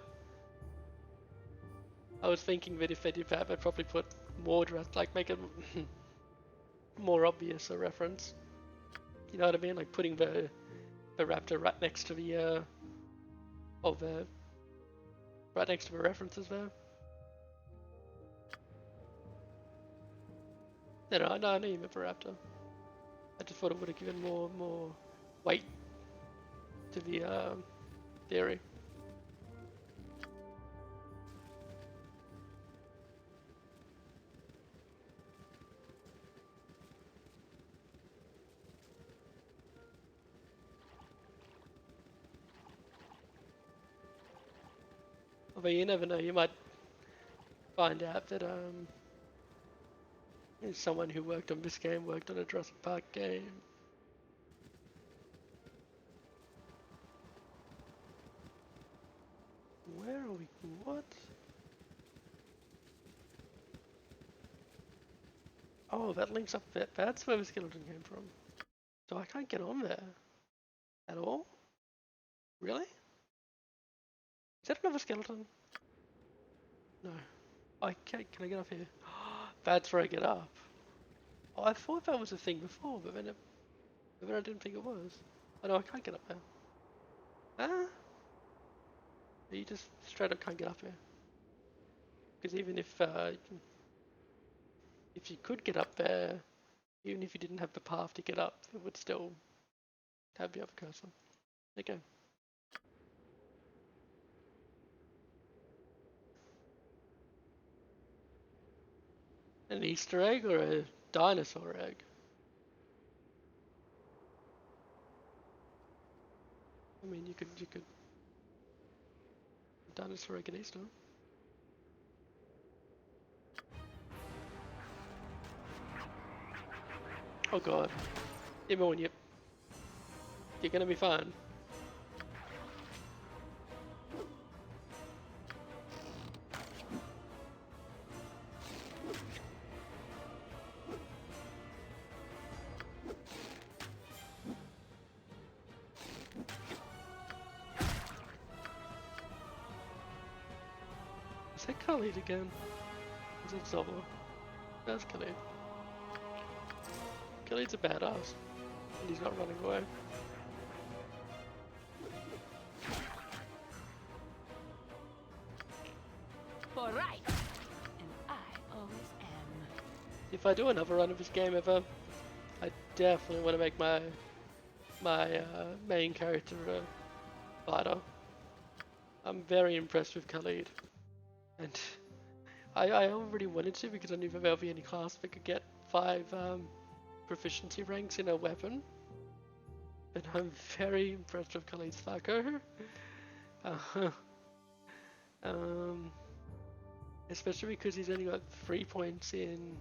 I was thinking that if they did that, I'd probably put more like make it more obvious a reference. You know what I mean? Like putting the raptor right next to the, right next to the references there. No, I know you meant the raptor. I just thought it would have given more weight to the theory. But you never know, you might find out that someone who worked on this game worked on a Jurassic Park game. Where are we? What? Oh, that links up there. That's where the skeleton came from. So I can't get on there. At all? Really? Is that another skeleton? No. Can I get up here? That's where I get up. Oh, I thought that was a thing before, but then I didn't think it was. Oh no, I can't get up there. Ah? You just straight up can't get up here. Because even if you could get up there, even if you didn't have the path to get up, it would still have the other cursor. Okay. An Easter egg or a dinosaur egg? I mean, you could dinosaur egg and Easter. Oh god. Everyone, you're gonna be fine. Is that Khalid again? Is it Zolo? That's Khalid. Khalid's a badass. And he's not running away. For right. And I always am. If I do another run of this game ever, I definitely want to make my main character a fighter. I'm very impressed with Khalid. And I already wanted to because I knew that there'll be any class that could get 5 proficiency ranks in a weapon. But I'm very impressed with Khalid's Thaco. Especially because he's only got 3 points in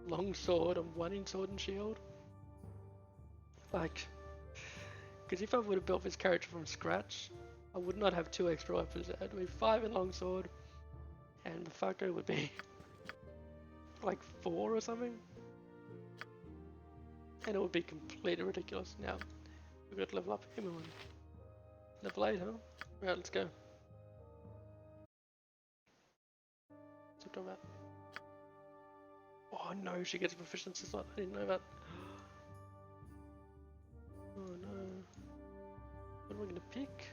longsword and 1 in sword and shield. Like, because if I would have built this character from scratch, I would not have 2 extra weapons. I'd be 5 in longsword, and the Thaco would be like 4 or something. And it would be completely ridiculous. Now, we've got to level up him one. Level 8, huh? Right, let's go. What's it talking about? Oh no, she gets a proficiency slot. I didn't know that. Oh no. What am I going to pick?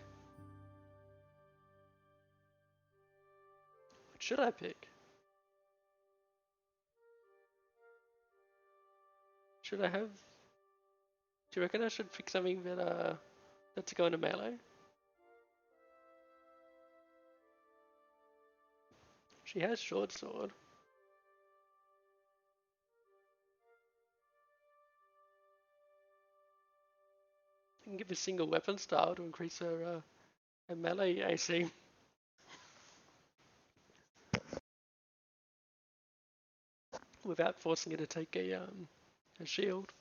What should I pick? Should I have... Do you reckon I should pick something that that's going to melee? She has short sword. I can give a single weapon style to increase her melee AC. Without forcing her to take a shield.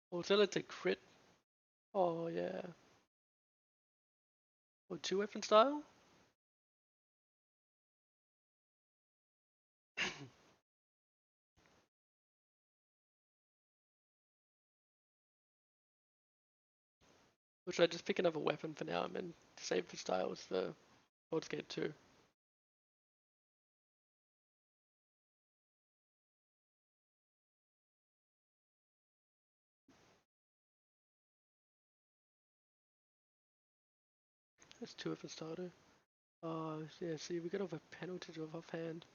Or tell her to crit. Oh yeah. Or 2 weapon style? Or should I just pick another weapon for now and then save the styles for Baldur's Gate 2? That's 2 weapon starter. Oh yeah, see we got over penalties of offhand.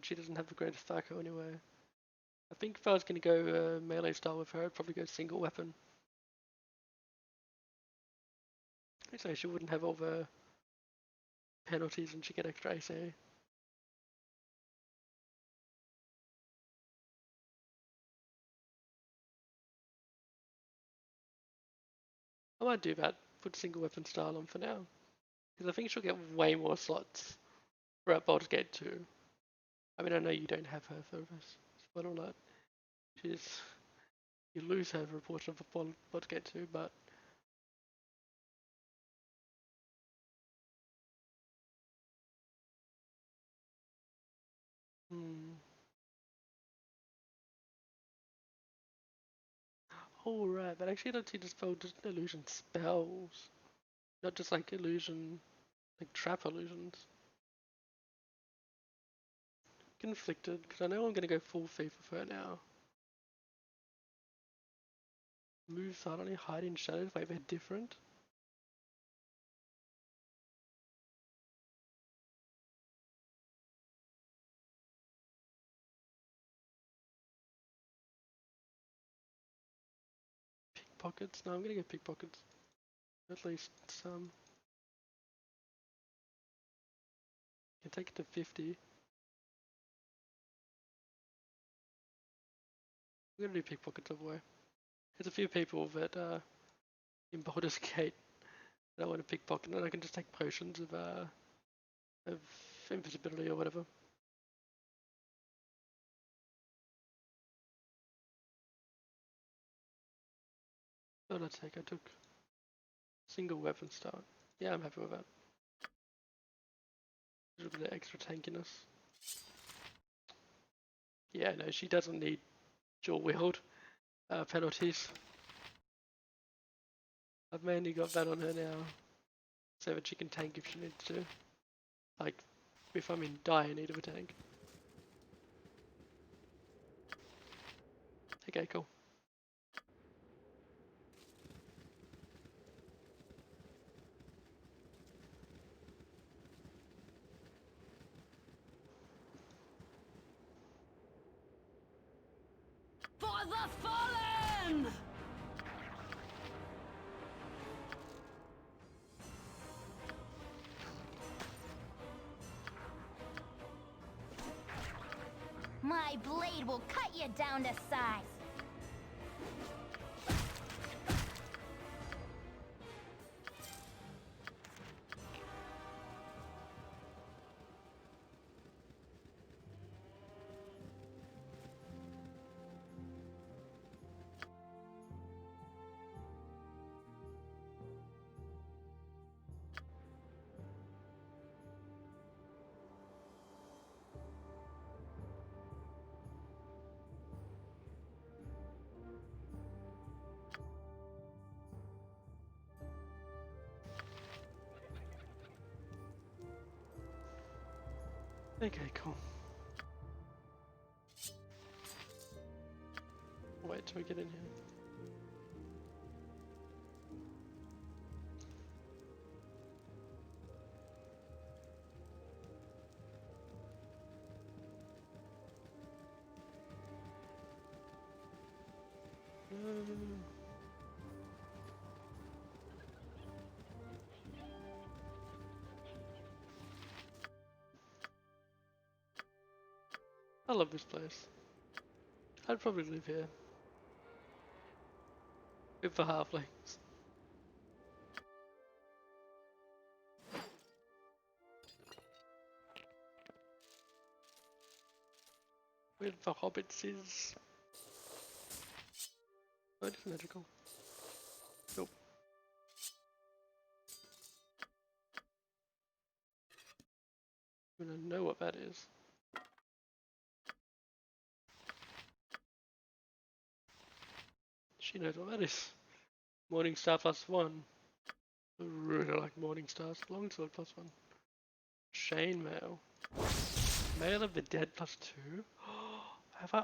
She doesn't have the greatest Thaco anyway. I think if I was going to go melee style with her, I'd probably go single weapon. So she wouldn't have all the penalties and she get extra AC. I might do that, put single weapon style on for now. Because I think she'll get way more slots for Baldur's Gate 2. I mean, I know you don't have her for this, spoiler alert. She's... You lose her for a portion of Baldur's Gate 2, but... Oh right, but actually don't see just spell just illusion spells. Not just like illusion, like trap illusions. conflicted because I know I'm gonna go full FIFA for her now. Move suddenly, hide in shadows, like they're different. Pickpockets? No, I'm gonna get pickpockets. At least some. Can take it to 50. I'm gonna do pickpockets all the way. There's a few people that in Baldur's Gate that I want to pickpocket, and I can just take potions of invisibility or whatever. What did I take? I took single weapon start. Yeah, I'm happy with that. A little bit of extra tankiness. Yeah, no, she doesn't need dual wield penalties. I've mainly got that on her now, so that she can tank if she needs to. Like, if I'm in dire need of a tank. Okay, cool. For the fallen! My blade will cut you down to size. Okay, cool. Wait till we get in here. I love this place. I'd probably live here. With the halflings. With the hobbits is... Oh, it is magical. Nope. I mean, I know what that is. She knows what that is. Morningstar +1. I really like Morningstar's longsword +1. Chainmail. Mail of the Dead +2.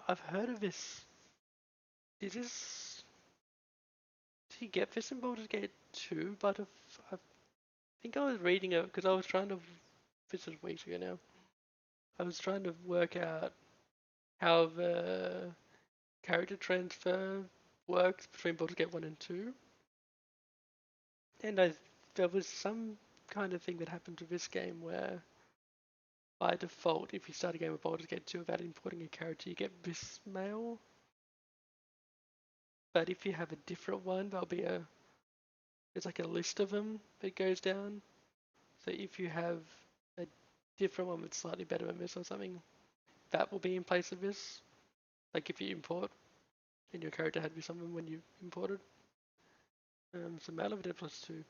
I've heard of this. Is this... Did you get this in Baldur's Gate 2? But I think I was reading it because I was trying to... This is weeks ago now. I was trying to work out how the character transfer works between Baldur's Gate 1 and 2. And there was some kind of thing that happened to this game where by default, if you start a game with Baldur's Gate 2 without importing a character, you get this mail. But if you have a different one, there's like a list of them that goes down. So if you have a different one that's slightly better than this or something, that will be in place of this. Like if you import, and your character had to be something when you imported. So Mail of Dead +2.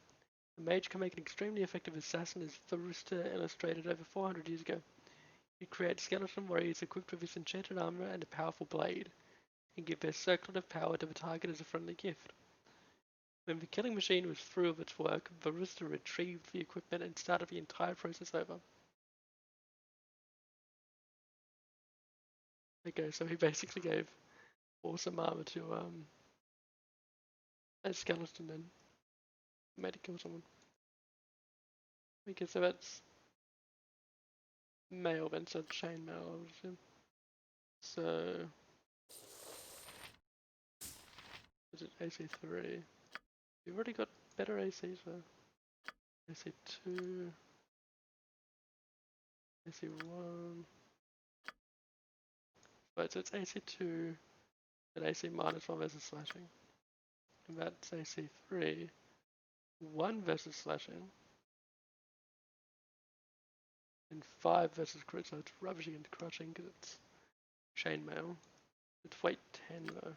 A mage can make an extremely effective assassin, as Tharista illustrated over 400 years ago. You create skeleton warriors equipped with this enchanted armor and a powerful blade, and give their circlet of power to the target as a friendly gift. When the killing machine was through with its work, Varista retrieved the equipment and started the entire process over. Okay, so he basically gave awesome armor to a skeleton and made it kill someone. Okay, so that's mail then, so chain mail, I would assume. So is it AC3? You've already got better ACs for AC2, AC1. Right, so it's AC2 and AC -1 versus slashing. And that's AC3, 1 versus slashing, and 5 versus crit, so it's ravaging and crushing because it's chainmail. It's weight 10 though.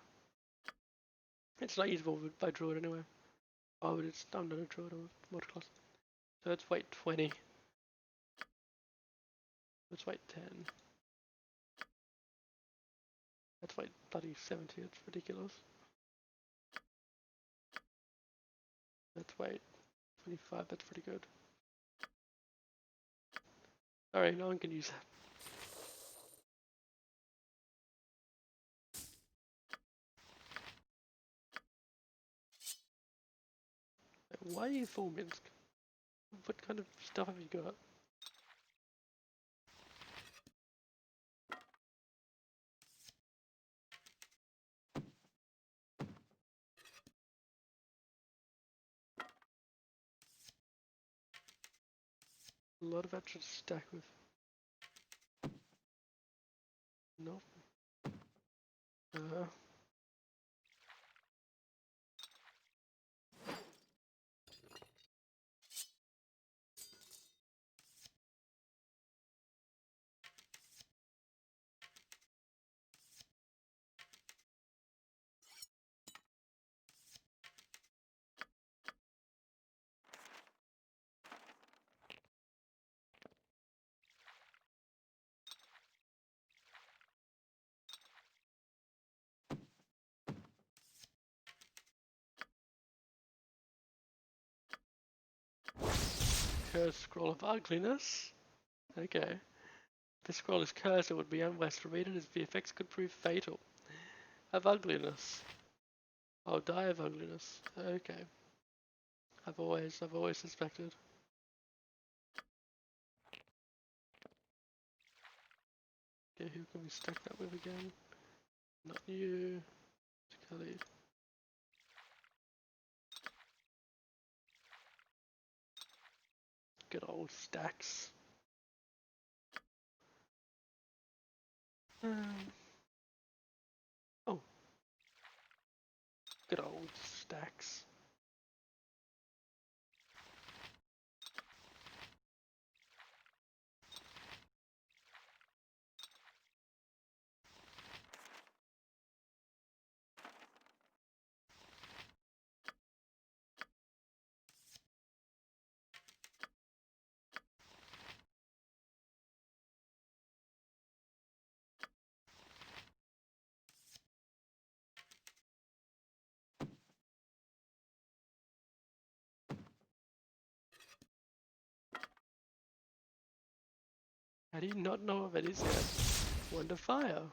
It's not usable by druid anyway. Oh, but it's I'm not a druid or mortar class. So it's weight 20. It's weight 10. That's weight bloody 70, it's ridiculous. That's weight 25, that's pretty good. Alright, no one can use that. Why are you full Minsk? What kind of stuff have you got? A lot of extra to stack with. Nope. Curse Scroll of Ugliness. Okay. If this scroll is cursed, it would be unwise to read it as the effects could prove fatal. Of ugliness. I'll die of ugliness. Okay. I've always suspected. Okay, who can we stack that with again? Not you. Kelly. Good old stacks. Oh. Good old stacks. How do you not know if it is yet? Wonder fire.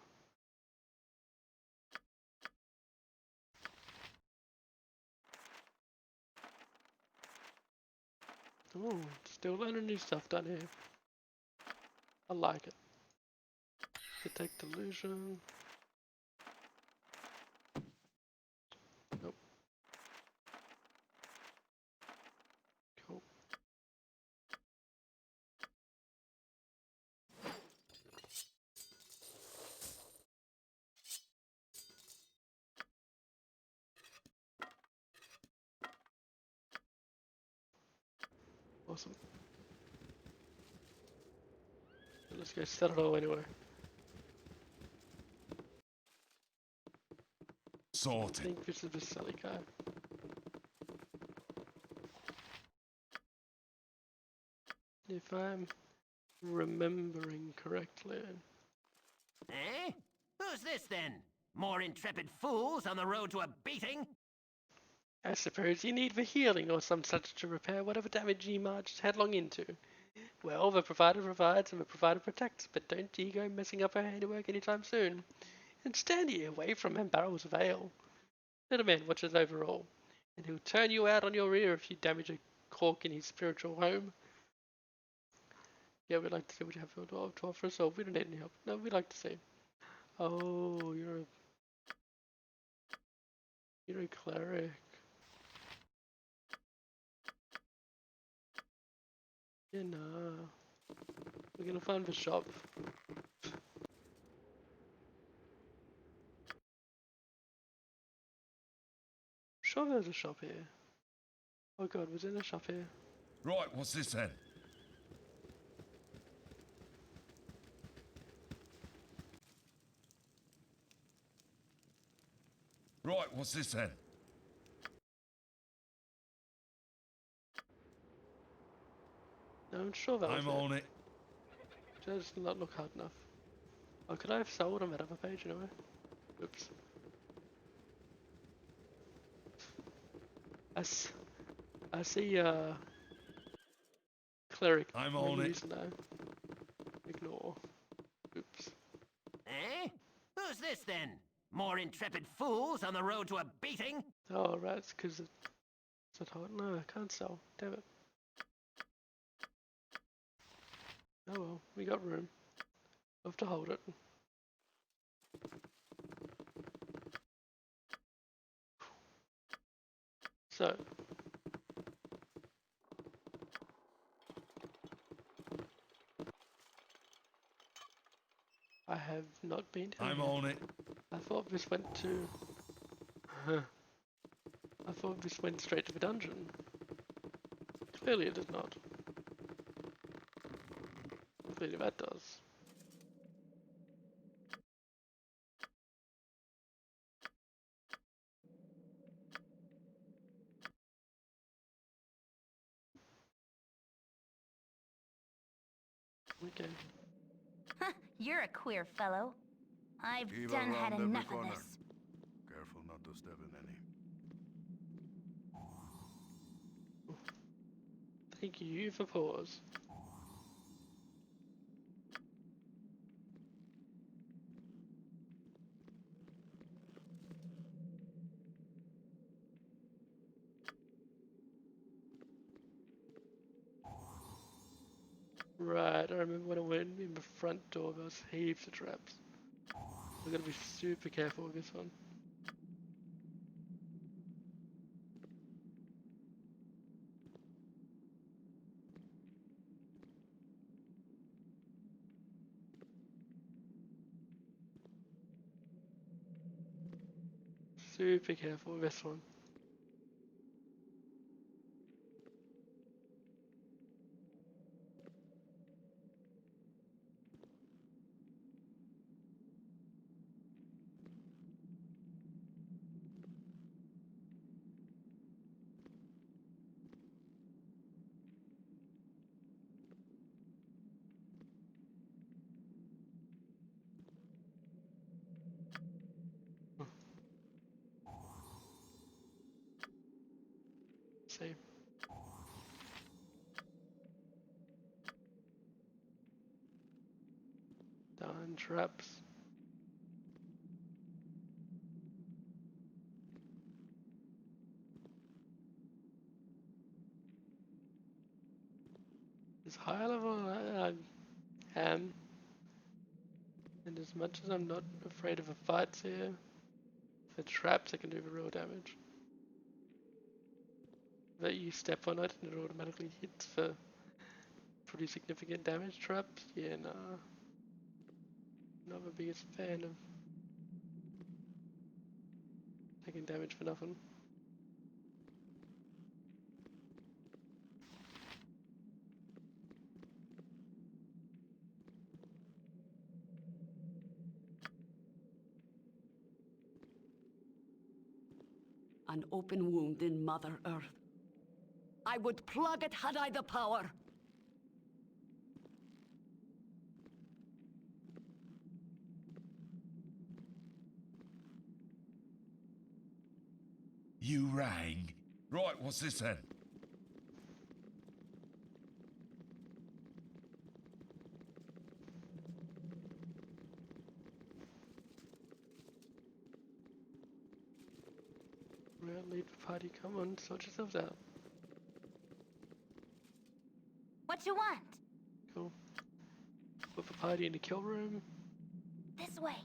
Oh, still learning new stuff down here. I like it. Detect delusion. Nope. Cool. Awesome. Let's go set it all anyway. I Sorted. think this is the silly guy. If I'm remembering correctly. Eh? Who's this then? More intrepid fools on the road to a beating? I suppose you need for healing or some such to repair whatever damage you marched headlong into. Well, the provider provides and the provider protects, but don't you go messing up our handiwork anytime soon. And stand here away from him barrels of ale. Little man watches over all, and he'll turn you out on your rear if you damage a cork in his spiritual home. Yeah, we'd like to see what you have to offer us, so we don't need any help. No, we'd like to see. Oh, you're a cleric. Yeah, nah. We're gonna find the shop. Sure there's a shop here. Oh god, was there a shop here? Right, what's this then? Right, what's this then? No, I'm sure that was I'm on it. Just not look hard enough. Oh, could I have sold on that other page anyway? Oops. I see, cleric. I'm on it. No. Ignore. Oops. Eh? Who's this then? More intrepid fools on the road to a beating? Oh, right, it's because it's at hard. No, I can't sell. Damn it. Oh well, we got room. We'll have to hold it. So. I have not been down I'm here. on it. I thought this went to... I thought this went straight to the dungeon. Clearly it does not. Clearly that does. Okay. You're a queer fellow. I've Keep done had around every enough of corner. this. Careful not to step in any. Thank you for pause. Right, I remember when I went in the front door, there was heaps of traps. We've got to be super careful with this one. Super careful with this one. See. Darn traps. As high level I am, and as much as I'm not afraid of the fights here, the traps I can do the real damage. That you step on it and it automatically hits for pretty significant damage traps. Yeah, nah. Not the biggest fan of taking damage for nothing. An open wound in Mother Earth. I would plug it had I the power. You rang. Right, what's this then? Lead the party, come on, sort yourselves out. What you want? Cool. Put the party in the kill room. This way.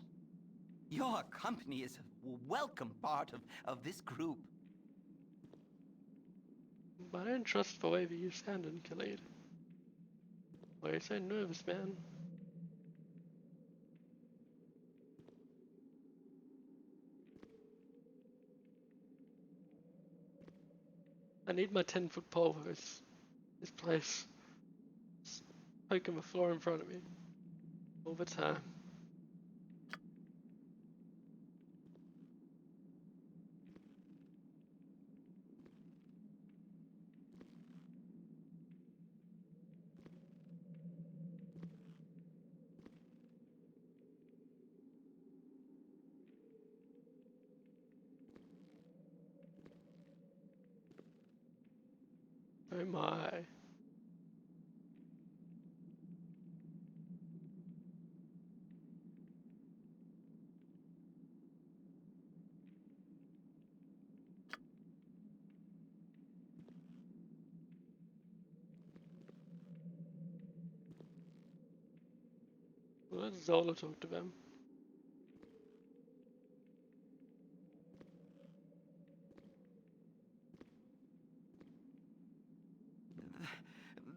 Your company is a welcome part of this group. But I don't trust the way that you sound in Khalid. Why are you so nervous, man? I need my 10-foot pole for this place. It's poking the floor in front of me all the time. Oh my. Well, let Zola talk to them.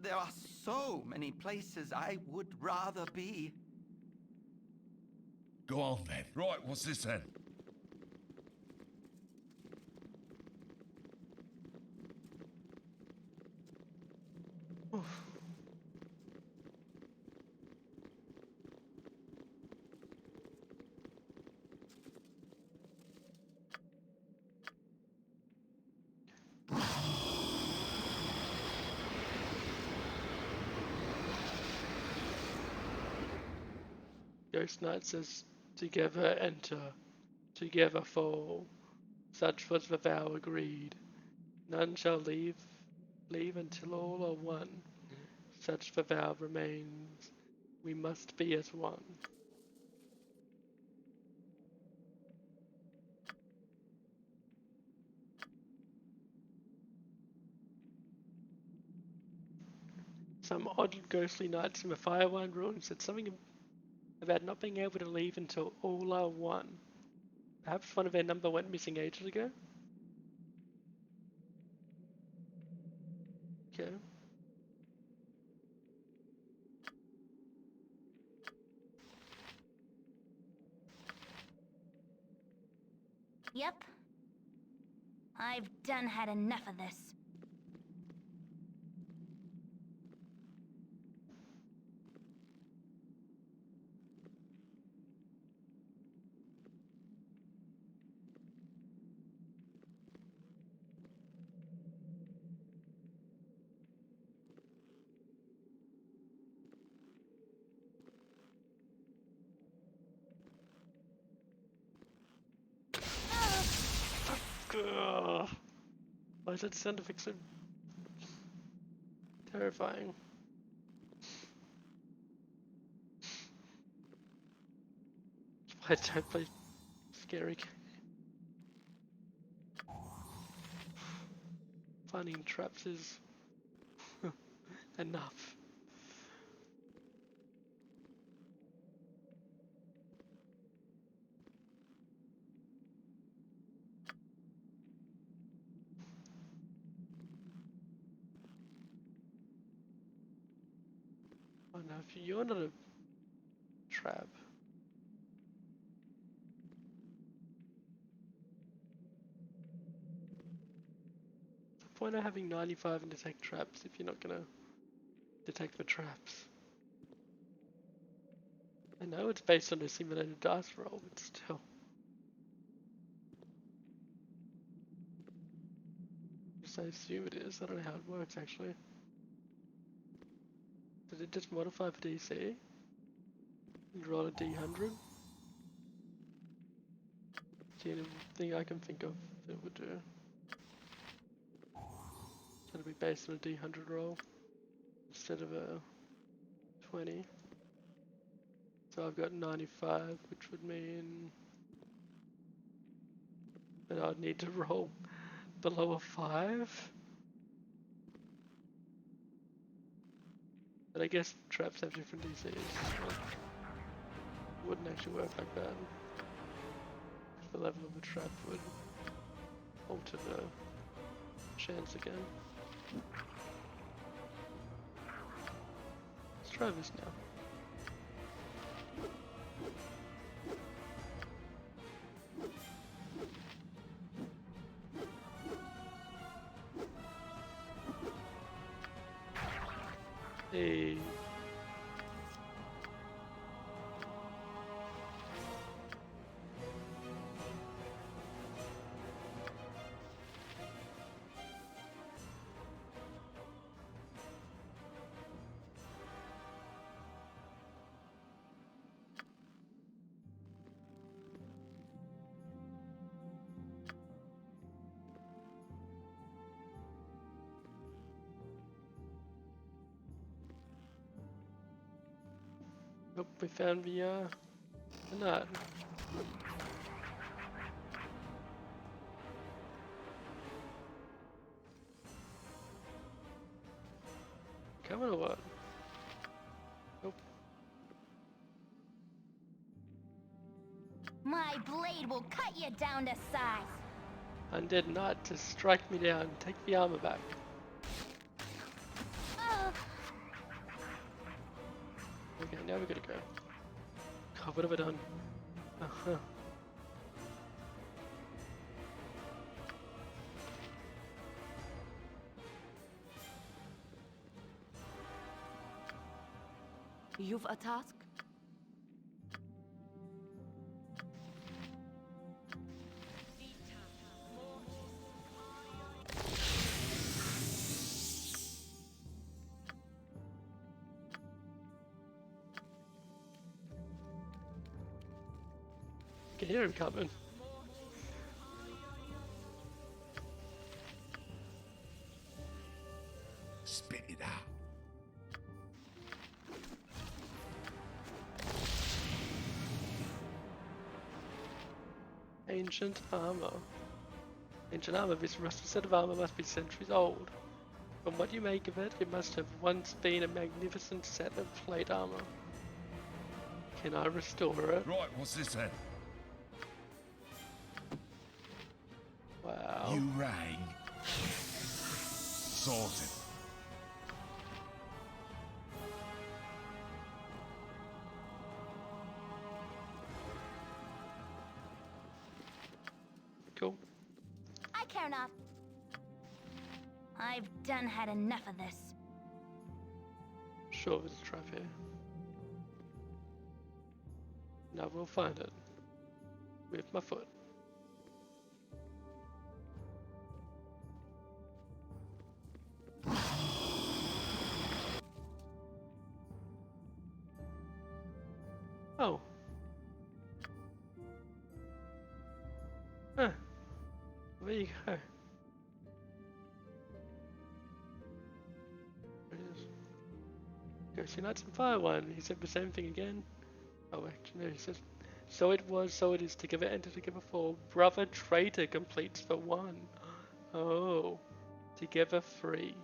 There are so many places I would rather be. Go on then. Right, what's this then? Ghost Knight says, together enter, together fall. Such was the vow agreed. None shall leave until all are one. Such the vow remains. We must be as one. Some odd ghostly knights in the Firewine ruin said something about not being able to leave until all are one. Perhaps one of their number went missing ages ago? Okay. Yep. I've done had enough of this. Ugh. Why is that sound effect so terrifying? Why don't play scary? Finding traps is enough. Oh no, if you're not a trap. What's the point of having 95 and detect traps if you're not gonna detect the traps? I know it's based on a simulated dice roll, but still. Just I assume it is. I don't know how it works actually. Did it just modify for DC? And roll a D100? It's the only thing I can think of that it would do. So it'll be based on a D100 roll instead of a 20. So I've got 95, which would mean that I'd need to roll below a 5. But I guess traps have different DCs. So it wouldn't actually work like that. The level of a trap would alter the chance again. Let's try this now. Hey. Nope, we found the nut. Coming or what? Nope. My blade will cut you down to size. Undead nut to strike me down. Take the armor back. Okay, now we gotta go. God, what have I done? Uh-huh. You've a task? I can hear him coming. Spit it out. Ancient armor. Ancient armor. This rusted set of armor must be centuries old. From what you make of it, it must have once been a magnificent set of plate armor. Can I restore it? Right, what's this then? Wow. You rang. Sorted. Cool. I care not. I've done had enough of this. Sure, there's a trap here. Now we'll find it. With my foot. Oh. Huh. There you go. There it is. Ghost Unites and Fire One. He said the same thing again. Oh, actually, no, he says, so it was, so it is, together and together for. Brother traitor completes the one. Oh. Together 3.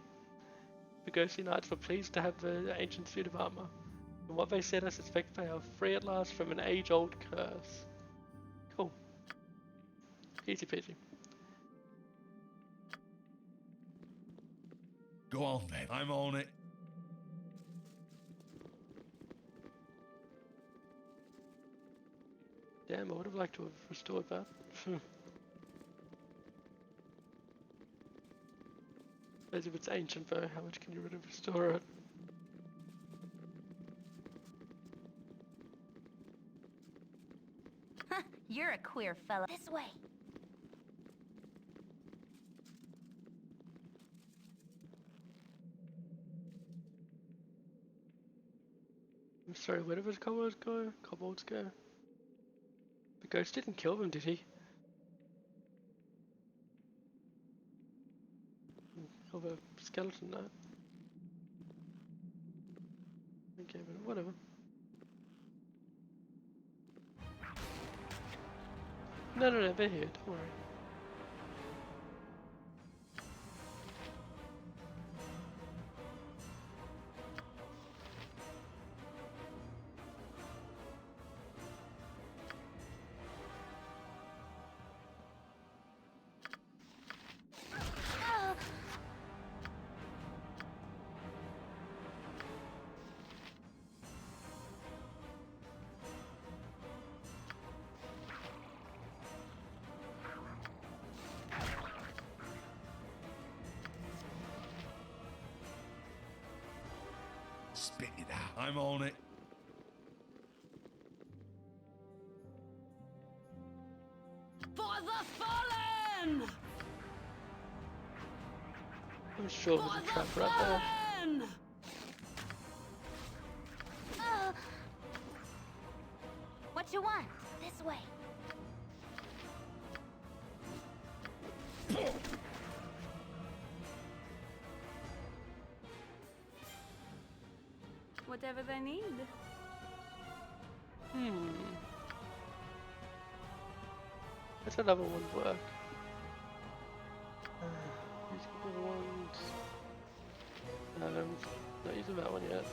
The Ghostly Knights were pleased to have the ancient suit of armor. From what they said, I suspect they are free at last from an age-old curse. Cool. Easy peasy. Go on then. I'm on it. Damn, I would have liked to have restored that. As if it's ancient though, how much can you really restore it? You're a queer fella. This way. I'm sorry, where did those kobolds go? Kobolds go? The ghost didn't kill them, did he? Of a skeleton, no. Okay, but whatever. No, they're here, don't worry. Spit it out. I'm on it. For the fallen! I'm sure there's a trap right there. Fallen! What you want? This way. Whatever they need. What's another one work? These couple of ones. Not using that one yet.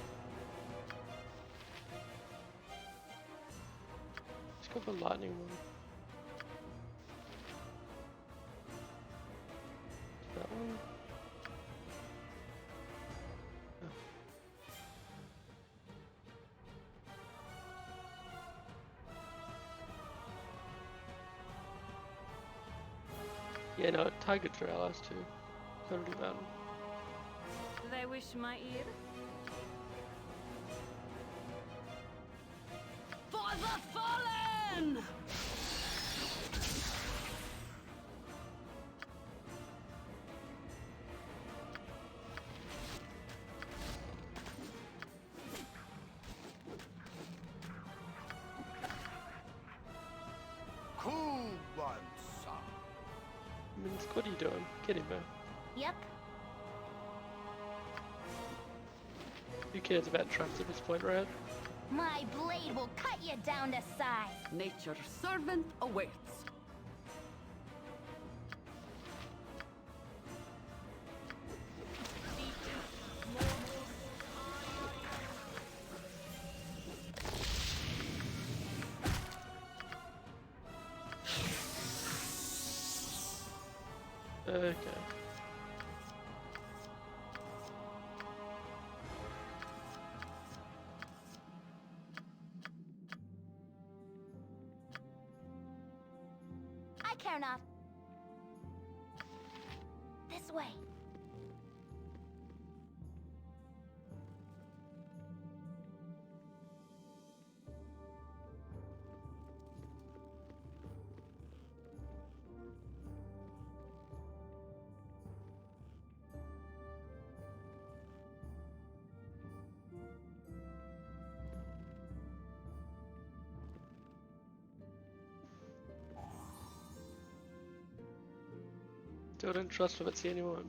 Let's go for lightning one. That one. Yeah, no, Tiger Trail has to. Gotta do that one. Do they wish my ear? For the fallen! Cool one, son. Minsk, what are you doing? Get him, man. Yep. Who cares about traps at this point, right? My blade will cut you down to size. Nature's servant awaits. Okay. I care not. This way. Still don't trust if it's anyone.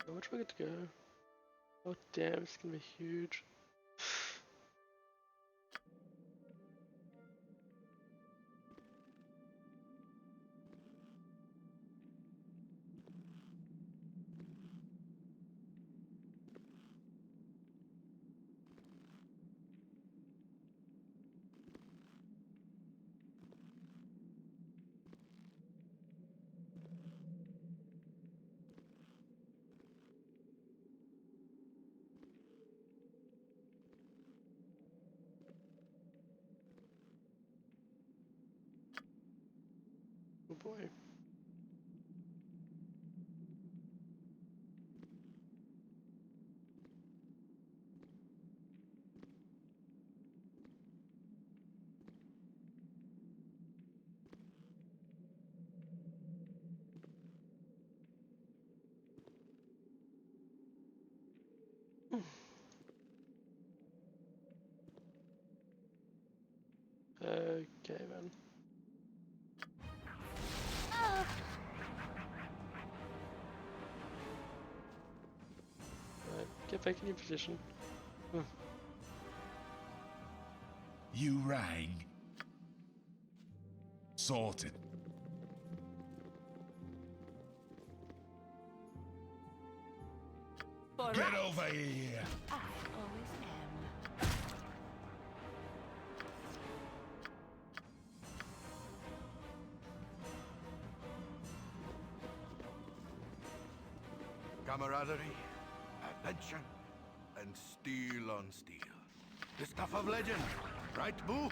How much do I get to go? Oh damn, it's gonna be huge. Oh boy. Okay, man. Alright, get back in your position. You rang. Sorted. Get over here! I always am. Camaraderie, adventure, and steel on steel. The stuff of legend, right, Boo?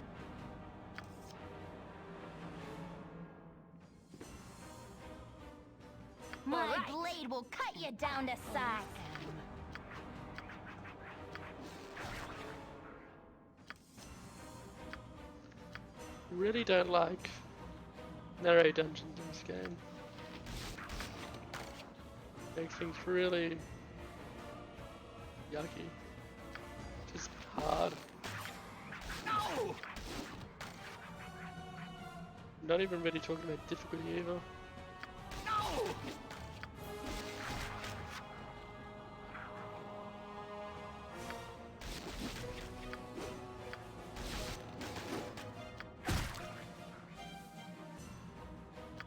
My blade will cut you down to size. Really don't like narrow dungeons in this game. Makes things really yucky. Just hard. No! Not even really talking about difficulty either. No!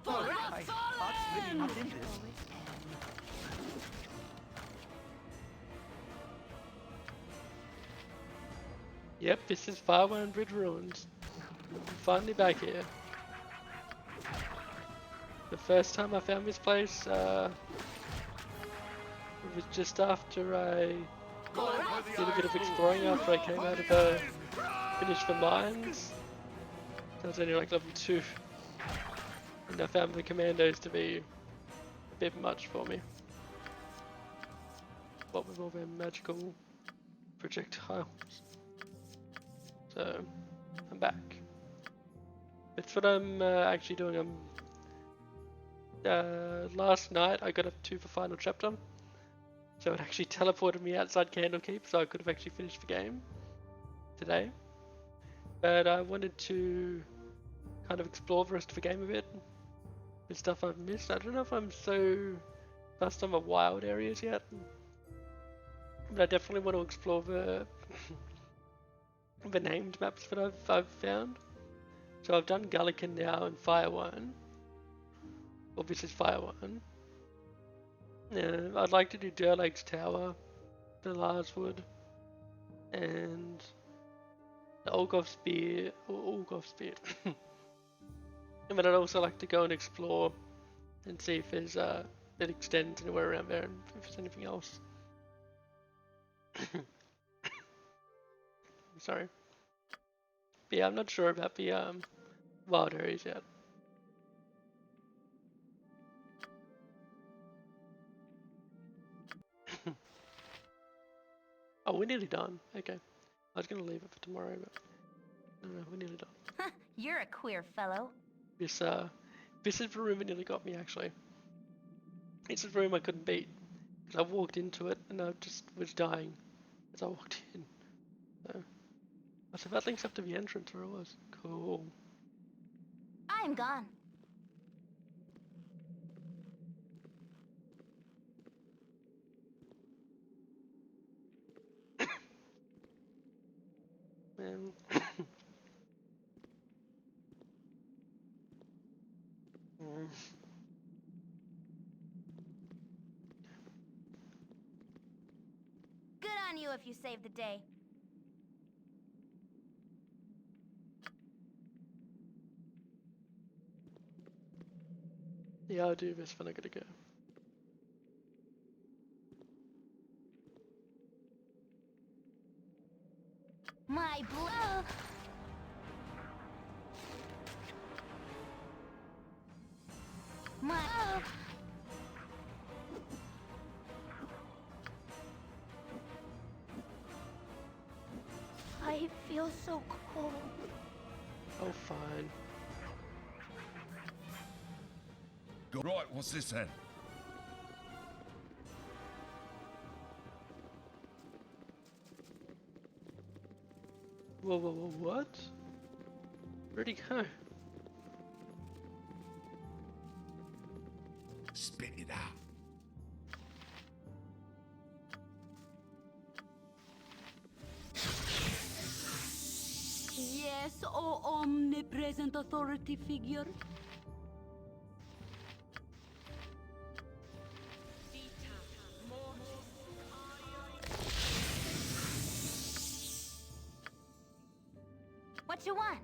My heart's really not in this. Yep, this is Fireworm Bridge Ruins. I'm finally back here. The first time I found this place, it was just after I did a bit of exploring after I came out of finished the mines. So I was only like level 2. And I found the commandos to be a bit much for me. What with all their magical projectiles. So, I'm back. That's what I'm actually doing. Last night I got up to the final chapter. So it actually teleported me outside Candlekeep, so I could have actually finished the game today. But I wanted to kind of explore the rest of the game a bit. The stuff I've missed. I don't know if I'm so fussed on the wild areas yet. But I definitely want to explore the the named maps that I've found. So I've done Gullikin now and Fireworm. Well, this is Fireworm. I'd like to do Durlake's Tower, the Larswood, and the Olgoth Spear, or Olgoth Spear. But I'd also like to go and explore and see if there's it extends anywhere around there and if there's anything else. Sorry. But yeah, I'm not sure about the wild areas yet. Oh, we're nearly done. Okay. I was gonna leave it for tomorrow, but no, we're nearly done. You're a queer fellow. This is the room that nearly got me actually. This is the room I couldn't beat. Because I walked into it and I just was dying as I walked in. So that links up to the entrance where it was. Cool. I'm gone. Man. Good on you if you saved the day. Yeah, I'll do this when I gotta go. My blood. My. I feel so cold. Oh, fine. Right, what's this then? Whoa, what? Where'd he go? Spit it out. Yes, oh omnipresent authority figure. you want?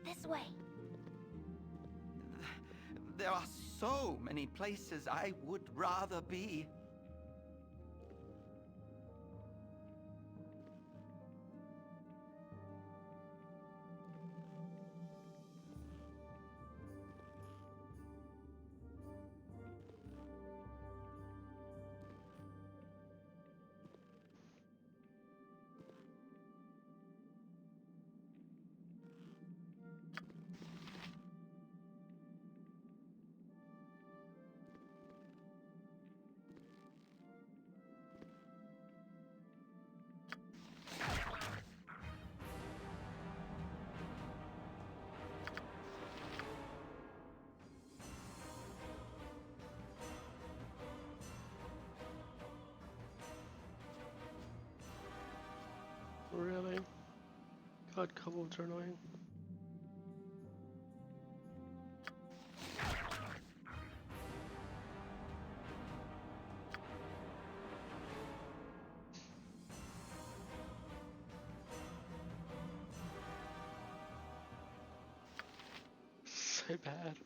This way. There are so many places I would rather be. Really? God, kobolds are annoying. So bad.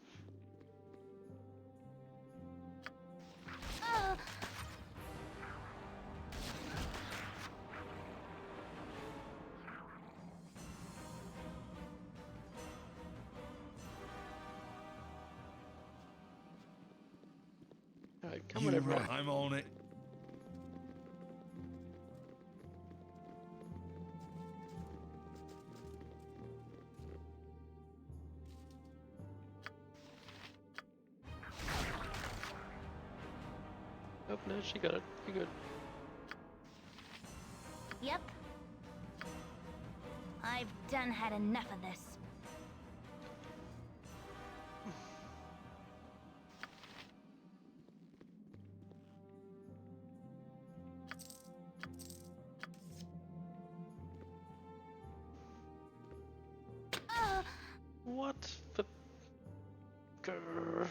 Alright, come on everyone. I'm on it. Oh no, she got it. You're good. Yep. I've done had enough of this. What the... Grr.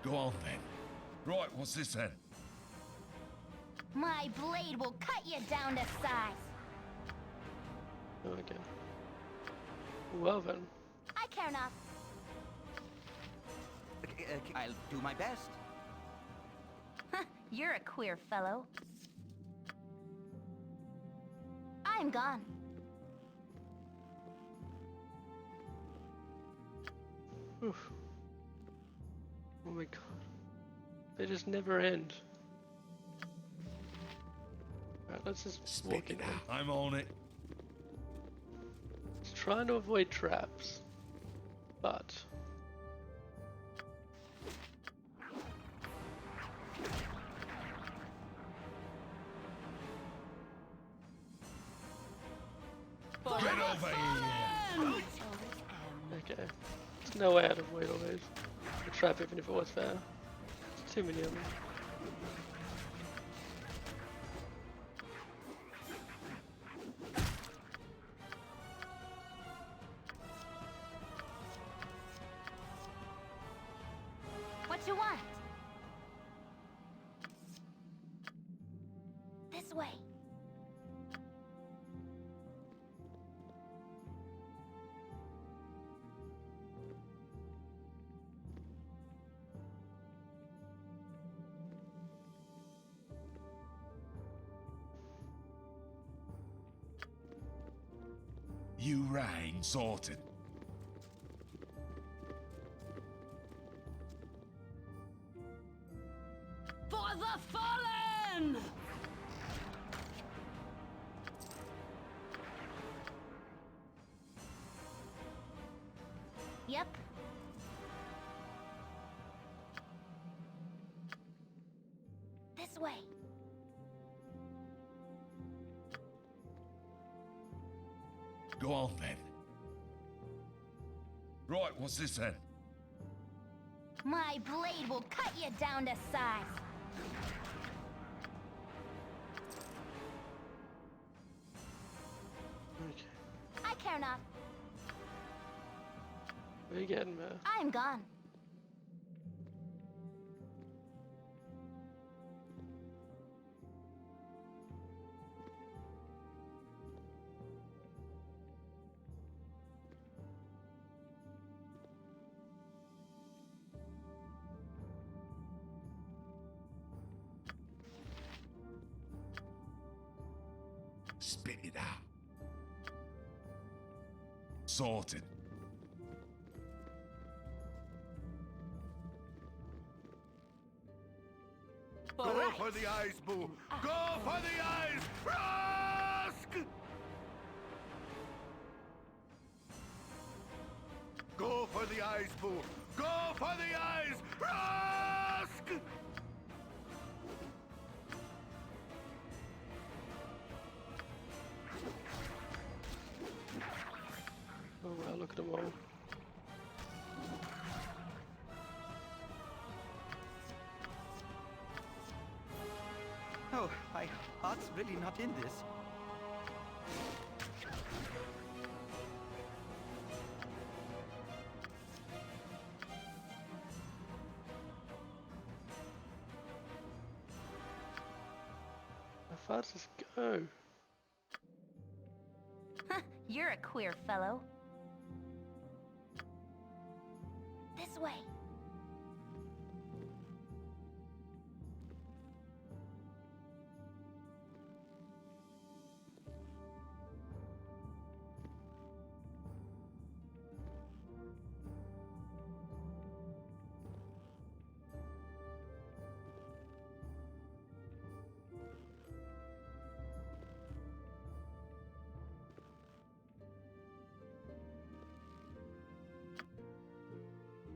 Go on then. Right, what's this then? My blade will cut you down to size. Okay. Well then. I care not. I'll do my best. You're a queer fellow. I'm gone. Oof. Oh my god. They just never end. Alright, let's just walk in. I'm on it. It's trying to avoid traps. But... Get over here. Okay. There's no way I'd avoid all those. The trap, even if it was fair. Too many of them. What you want? This way. You rang, sorted. For the fallen! Yep. This way. Go on then. Right, what's this then? My blade will cut you down to size. or not. We're getting there. I'm gone. Spit it out. Sorted. Go for the eyes, Boo! Go for the eyes! Rask! Go for the eyes, Boo! Go for the eyes! Rask! Oh wow, look at them all. Oh, my heart's really not in this. How far does this go? You're a queer fellow. This way.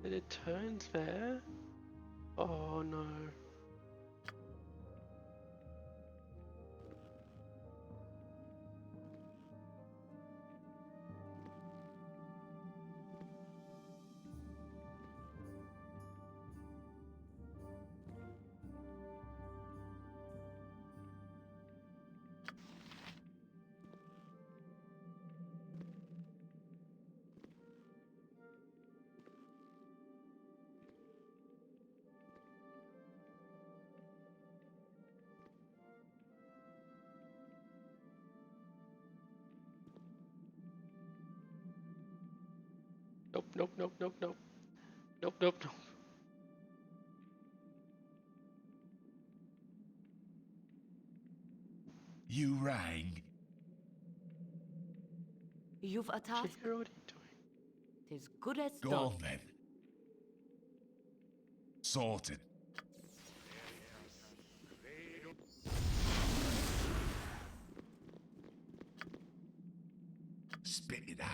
And it turns there? Oh no. Nope, nope, nope, nope, nope. Nope, nope, nope. You rang. You've a task Chihiro, what are you doing? as good as Go done. on then. Sorted. Spit it out.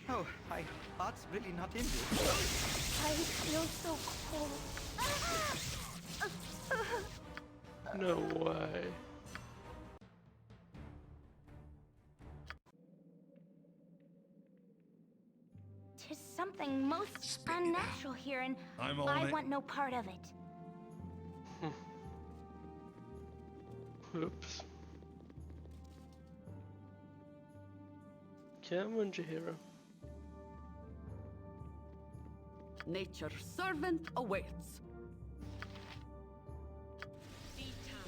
Oh, my heart's really not in this. I feel so cold. No way. Tis something most Spit it out. unnatural here, and I'm on I it. want no part of it. Oops. Come on, Chihiro. Nature's servant awaits.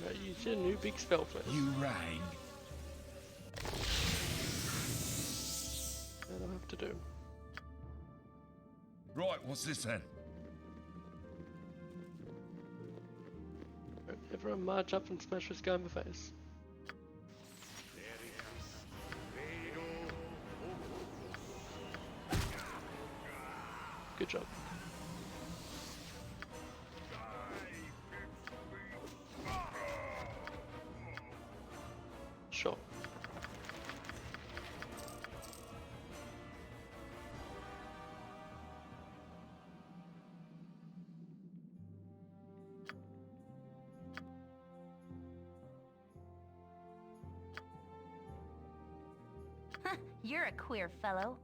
Right, use your new big spell first. You rang. That'll have to do. Right, what's this then? Right, everyone march up and smash this guy in the face. Good job. Sure. You're a queer fellow.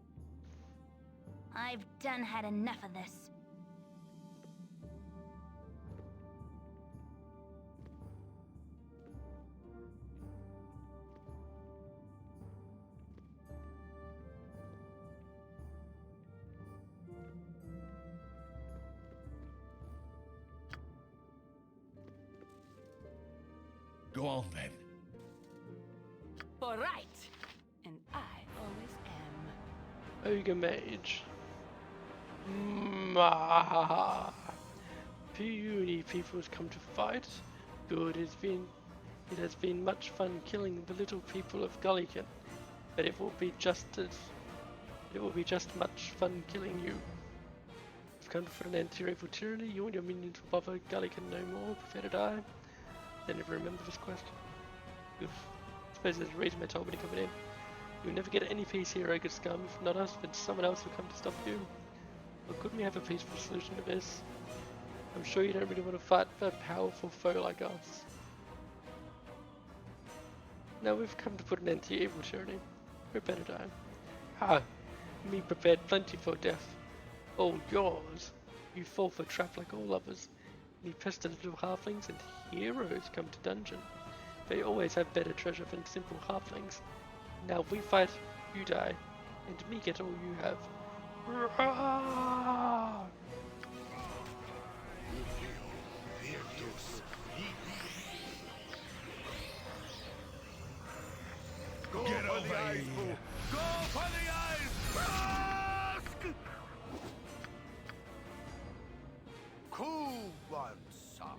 I've done had enough of this. Go on then. All right. And I always am. Ogre Mage. Mwahaha. Puny people has come to fight. Good it has been much fun killing the little people of Gulliken, but it will be just much fun killing you. I've come to put an end to your evil tyranny. You and your minions will bother Gulliken no more. Prefer to die. They never remember this quest. Oof. I suppose there's a reason they told me to come in. You'll never get any peace here, Ogre Scum. If not us, then someone else will come to stop you. Or couldn't we have a peaceful solution to this? I'm sure you don't really want to fight a powerful foe like us. Now we've come to put an end to your evil tyranny. Prepare to die. Ha! Me prepared plenty for death. All yours. You fall for trap like all others. Me pestilent little halflings and heroes come to dungeon. They always have better treasure than simple halflings. Now we fight, you die, and me get all you have. Roar! Get over here. Go for the eyes! Brask! Kuwansa.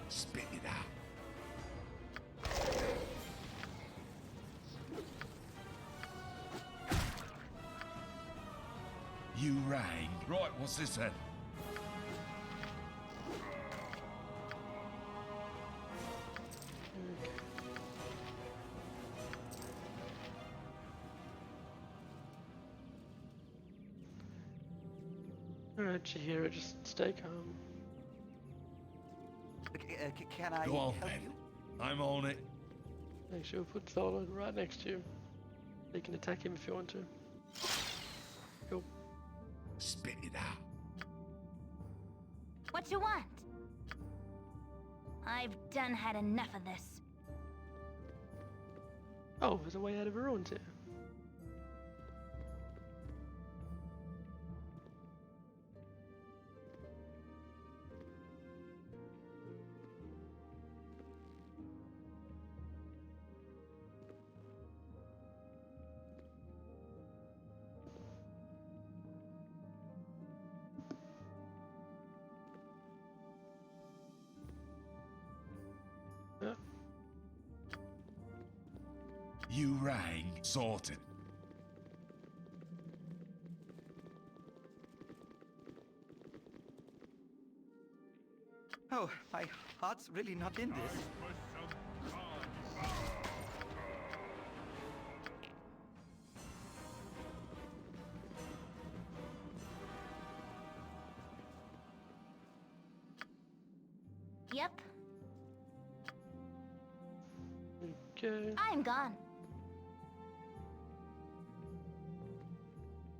Spit it out. You rang. Right, what's this then? Alright, Chihiro, just stay calm. Can I Go on help then. you? I'm on it. Make sure we put Zola right next to you. You can attack him if you want to. Cool. Spit it out. What you want? I've done had enough of this. Oh, there's a way out of her ruins here. You rang. Sorted. Oh, my heart's really not in this. Yep, Okay. I'm gone.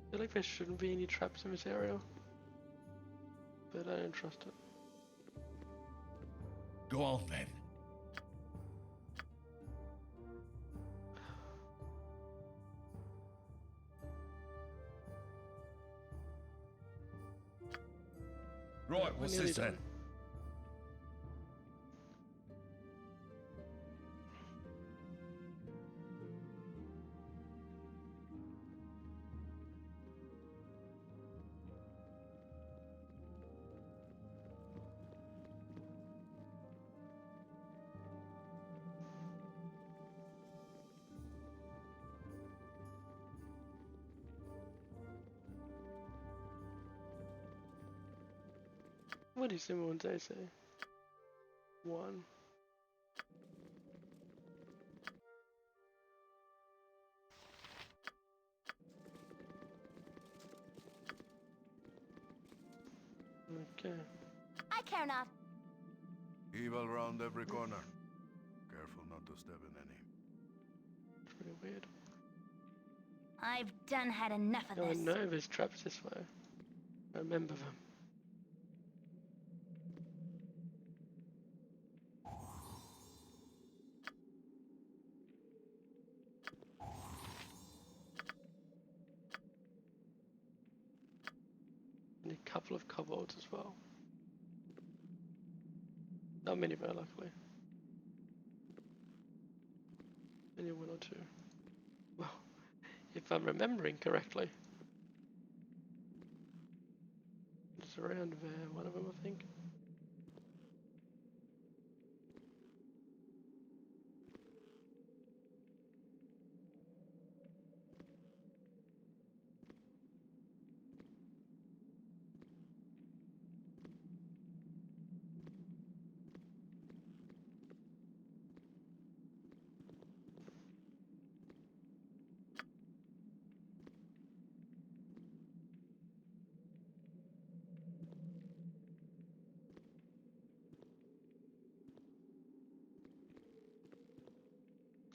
I feel like there shouldn't be any traps in this area. But I don't trust it. Go on then. Right, what's nearly this then? done. What do Simons I say? One. Okay. I care not. Evil round every corner. Careful not to step in any. It's really weird. I've done had enough of Oh, I this. know there's traps this way. I remember them. And a couple of kobolds as well. Not many though, luckily. Only one or two. Well, if I'm remembering correctly. It's around there, one of them I think.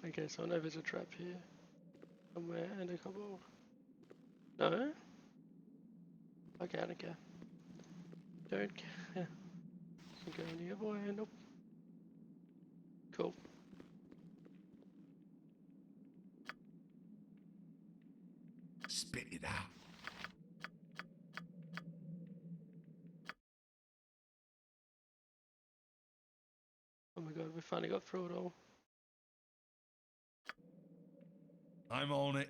Okay, so I know there's a trap here. Somewhere, and a kobold. No? Okay, I don't care. Don't care. I'm going here, boy. Nope. Cool. Spit it out. Oh my god, we finally got through it all. I'm on it.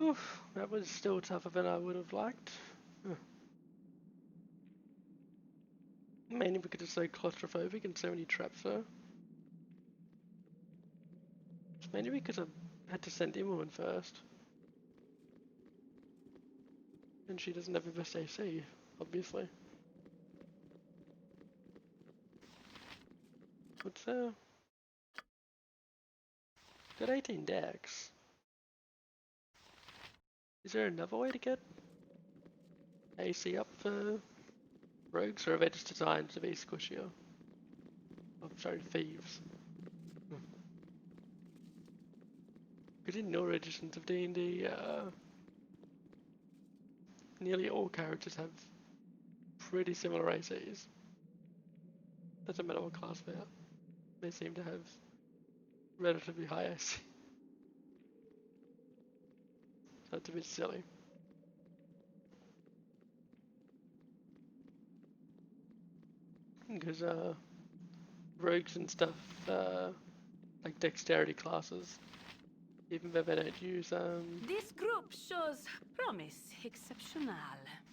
Oof, that was still tougher than I would have liked. Mainly because it's so claustrophobic and so many traps though. It's mainly because I had to send Emma in first. And she doesn't have the best AC, obviously. What's got 18 decks. Is there another way to get AC up for rogues, or are they just designed to be squishier? Oh, sorry, thieves. Because in newer editions of D&D, nearly all characters have pretty similar ACs. Doesn't matter what class they are. They seem to have relatively high AC. So it's a bit silly. Because rogues and stuff, like dexterity classes, even though they don't use This group shows promise exceptional.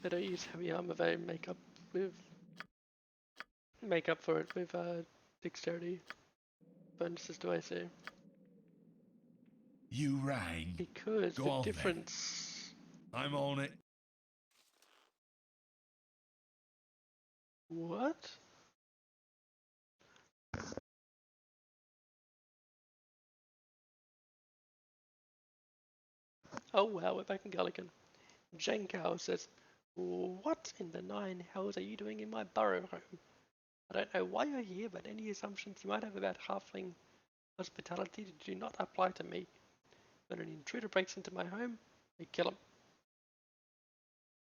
they don't use heavy armor, they make up for it with dexterity bonuses to AC. You rang. Because Go the on, difference. then. I'm on it. What? Oh wow, we're back in Gulligan. Jenkow says, "What in the nine hells are you doing in my burrow home? I don't know why you're here, but any assumptions you might have about halfling hospitality do not apply to me. When an intruder breaks into my home, I kill him.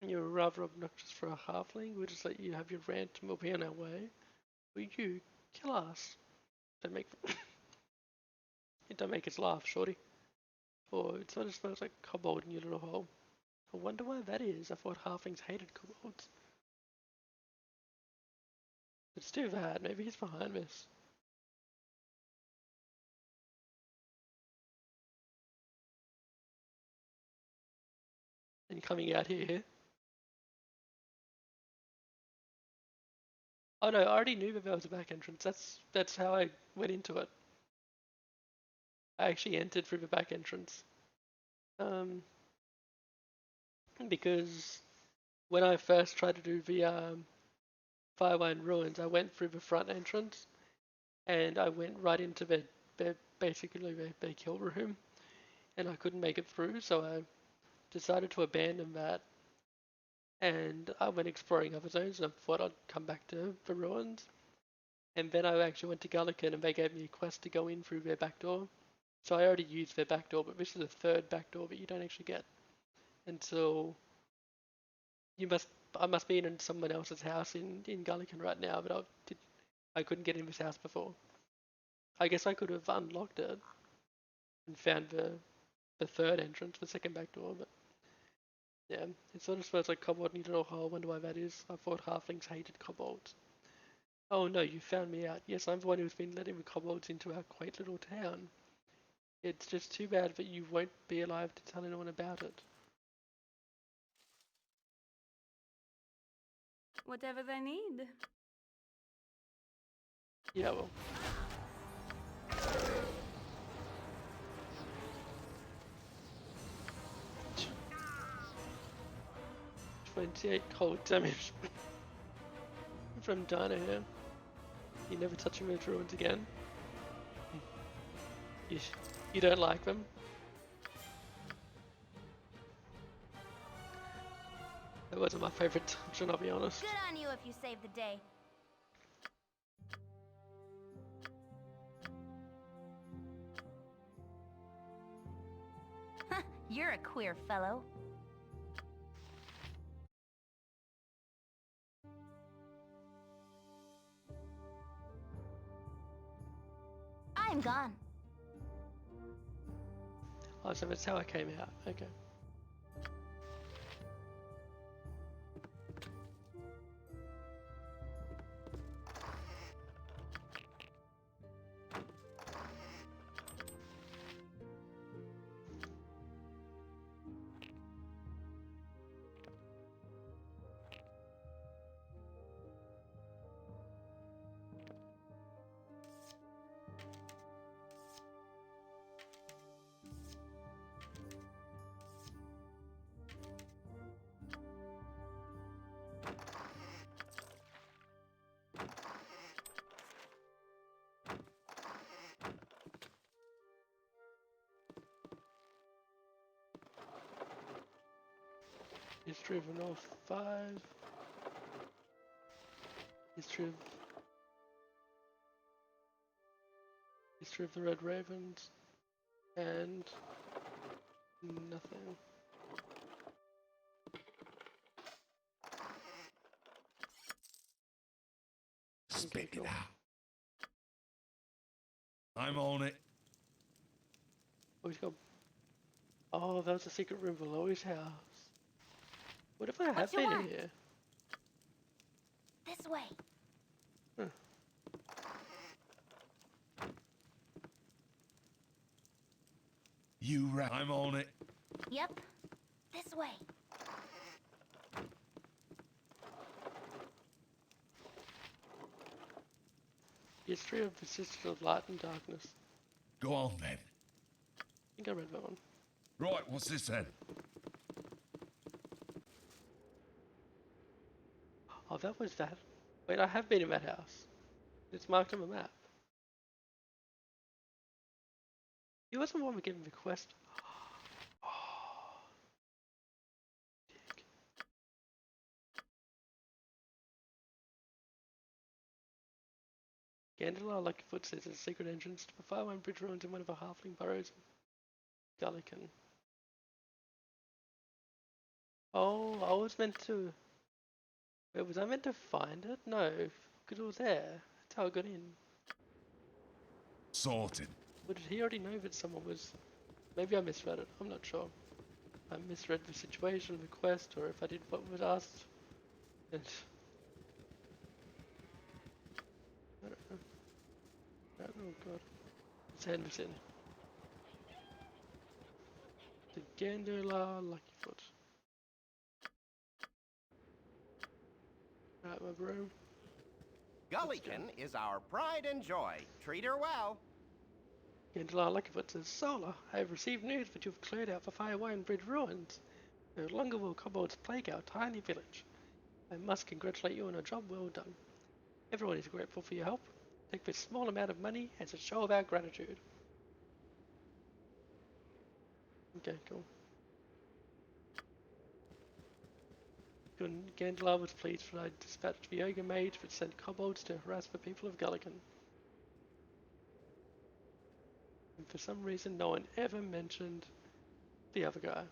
You're rather obnoxious for a halfling. We'll just let you have your rant and we'll be on our way. Will you kill us? Don't make don't make us laugh, shorty. Or it sort of smells like kobold in your little hole. I wonder why that is. I thought halflings hated kobolds. It's too bad. Maybe he's behind this. And coming out here. Oh no, I already knew that there was a back entrance. That's how I went into it. I actually entered through the back entrance. Because when I first tried to do the Firewine Ruins, I went through the front entrance, and I went right into basically their kill room, and I couldn't make it through, so I decided to abandon that, and I went exploring other zones, and I thought I'd come back to the ruins, And then I actually went to Gullican and they gave me a quest to go in through their back door. So I already used their back door, but this is the third back door that you don't actually get. And so I must be in someone else's house in Gullican right now, but I couldn't get in this house before. I guess I could have unlocked it and found the third entrance, the second back door, but yeah, it sort of smells like cobalt in your little hole. I wonder why that is. I thought halflings hated kobolds. Oh no, you found me out. Yes, I'm the one who's been letting the kobolds into our quaint little town. It's just too bad that you won't be alive to tell anyone about it. Whatever they need. Yeah, well. 28 cold damage from Dino here. You never touching those ruins again. You don't like them? That wasn't my favourite dungeon, I'll be honest. Good on you if you saved the day. You're a queer fellow. I'm gone. Oh, so that's how I came out. Okay. History of the North 5. History of the Red Ravens. And nothing. Spit it out. I'm on it. Oh, he's got... Oh, that was the secret room below his house. What if I have been in here? This way. Huh. You right. I'm on it. Yep. This way. History of the Sisters of Light and Darkness. Go on then. I think I read that one. Right, what's this then? Oh, that was that. Wait, I have been in that house. It's marked on the map. He wasn't the one giving the quest. Oh. Dick. Gandalf Luckyfoot says there's a secret entrance to the Fire One Bridge ruins in one of the halfling burrows in Gullican. Oh, I was meant to... Wait, was I meant to find it? No, because it was there. That's how I got in. Sorted. But did he already know that someone was... Maybe I misread it, I'm not sure. I misread the situation, the quest, or if I did what was asked. And... I don't know. Oh god. It's Henderson. The Gandalf Luckyfoot. Right, my bro. Gullican is our pride and joy. Treat her well. Gandalf Luckyfoot says, Solar, I have received news that you've cleared out the Firewine Bridge ruins. No longer will kobolds plague our tiny village. I must congratulate you on a job well done. Everyone is grateful for your help. Take this small amount of money as a show of our gratitude. Okay, cool. Gandalf was pleased for I dispatched the Yoga Mage but sent kobolds to harass the people of Gulligan. And for some reason no one ever mentioned the other guy.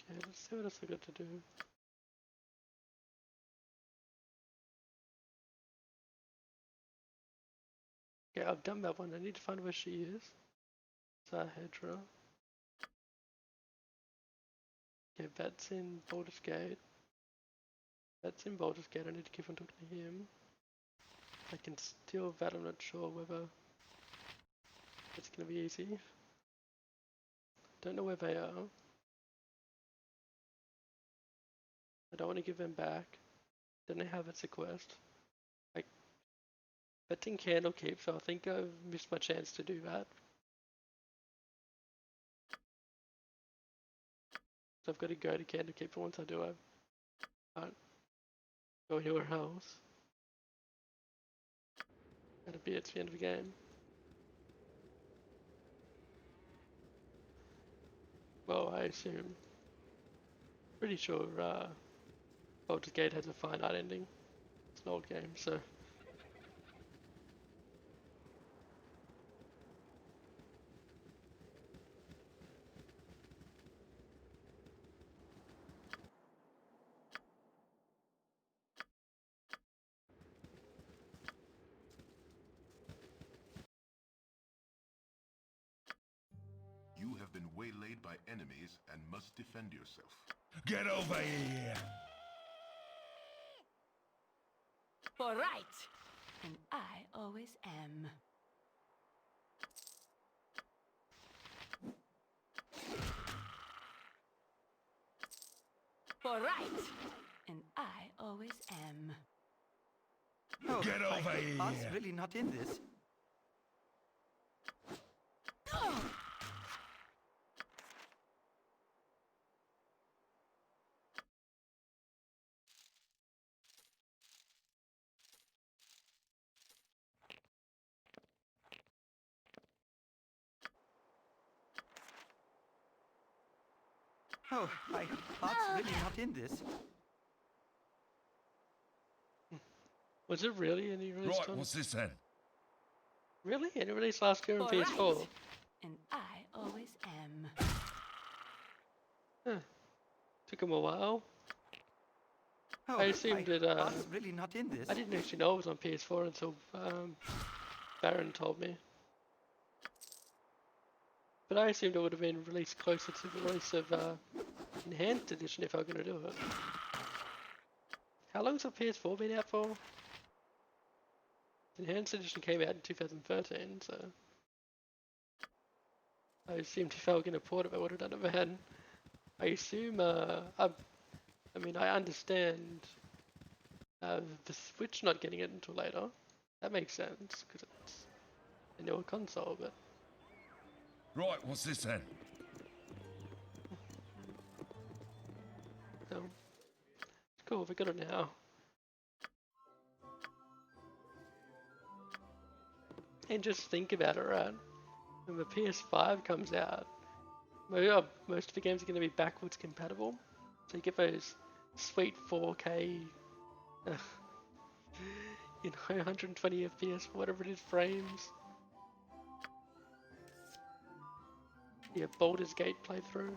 Okay, let's see what else I got to do. Okay, I've done that one. I need to find where she is. Sahedra. Okay, that's in Baldur's Gate. That's in Baldur's Gate. I need to keep on talking to him. I can steal that. I'm not sure whether it's going to be easy. Don't know where they are. I don't want to give them back. Don't know how that's a quest. That's in Candlekeep, so I think I've missed my chance to do that. So I've got to go to Candlekeep, but once I do, I can't go anywhere else. That'll be it's the end of the game. Well, I assume. Pretty sure Baldur's Gate has a finite ending. It's an old game, so. You have been waylaid by enemies and must defend yourself. Get over here! For right! And I always am. For right! And I always am. Oh, Get over my heart's here. really not in this. Oh, my heart's really not in this. Was it really any release Right, time? what's this then? Really? Any release last year on For PS4? right! And I always am. Huh. Took him a while. Oh, I assumed my that, heart's really not in this. I didn't actually know it was on PS4 until Baron told me. But I assumed it would have been released closer to the release of Enhanced Edition if I were going to do it. How long's the PS4 been out for? Enhanced Edition came out in 2013, so I assumed if I were going to port it, I would have done it then. I assume, I mean, I understand the Switch not getting it until later. That makes sense, because it's a newer console, but... Right, what's this then? No. Cool, we got it now. And just think about it, right? When the PS5 comes out, most of the games are going to be backwards compatible. So you get those sweet 4K, 120 FPS, whatever it is, frames. Yeah, Baldur's Gate playthrough.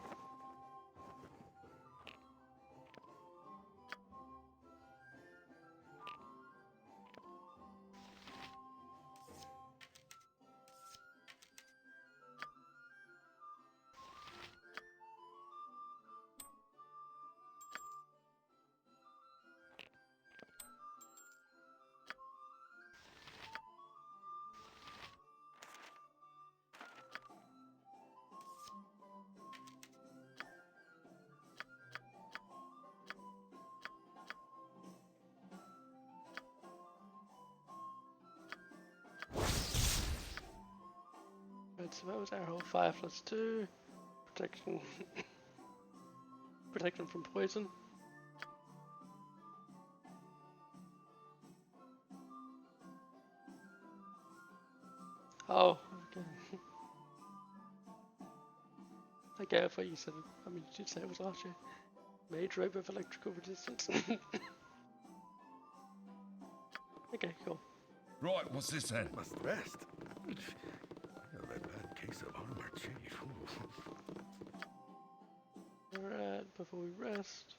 Right, so that was our whole 5+2 protection. Protect them from poison. Oh, okay. Okay, I thought you said, I mean, you did say it was Archer. Mage rope of electrical resistance. Okay, cool. Right, what's this then? Must rest. A bad case of armor, chief. Alright, before we rest.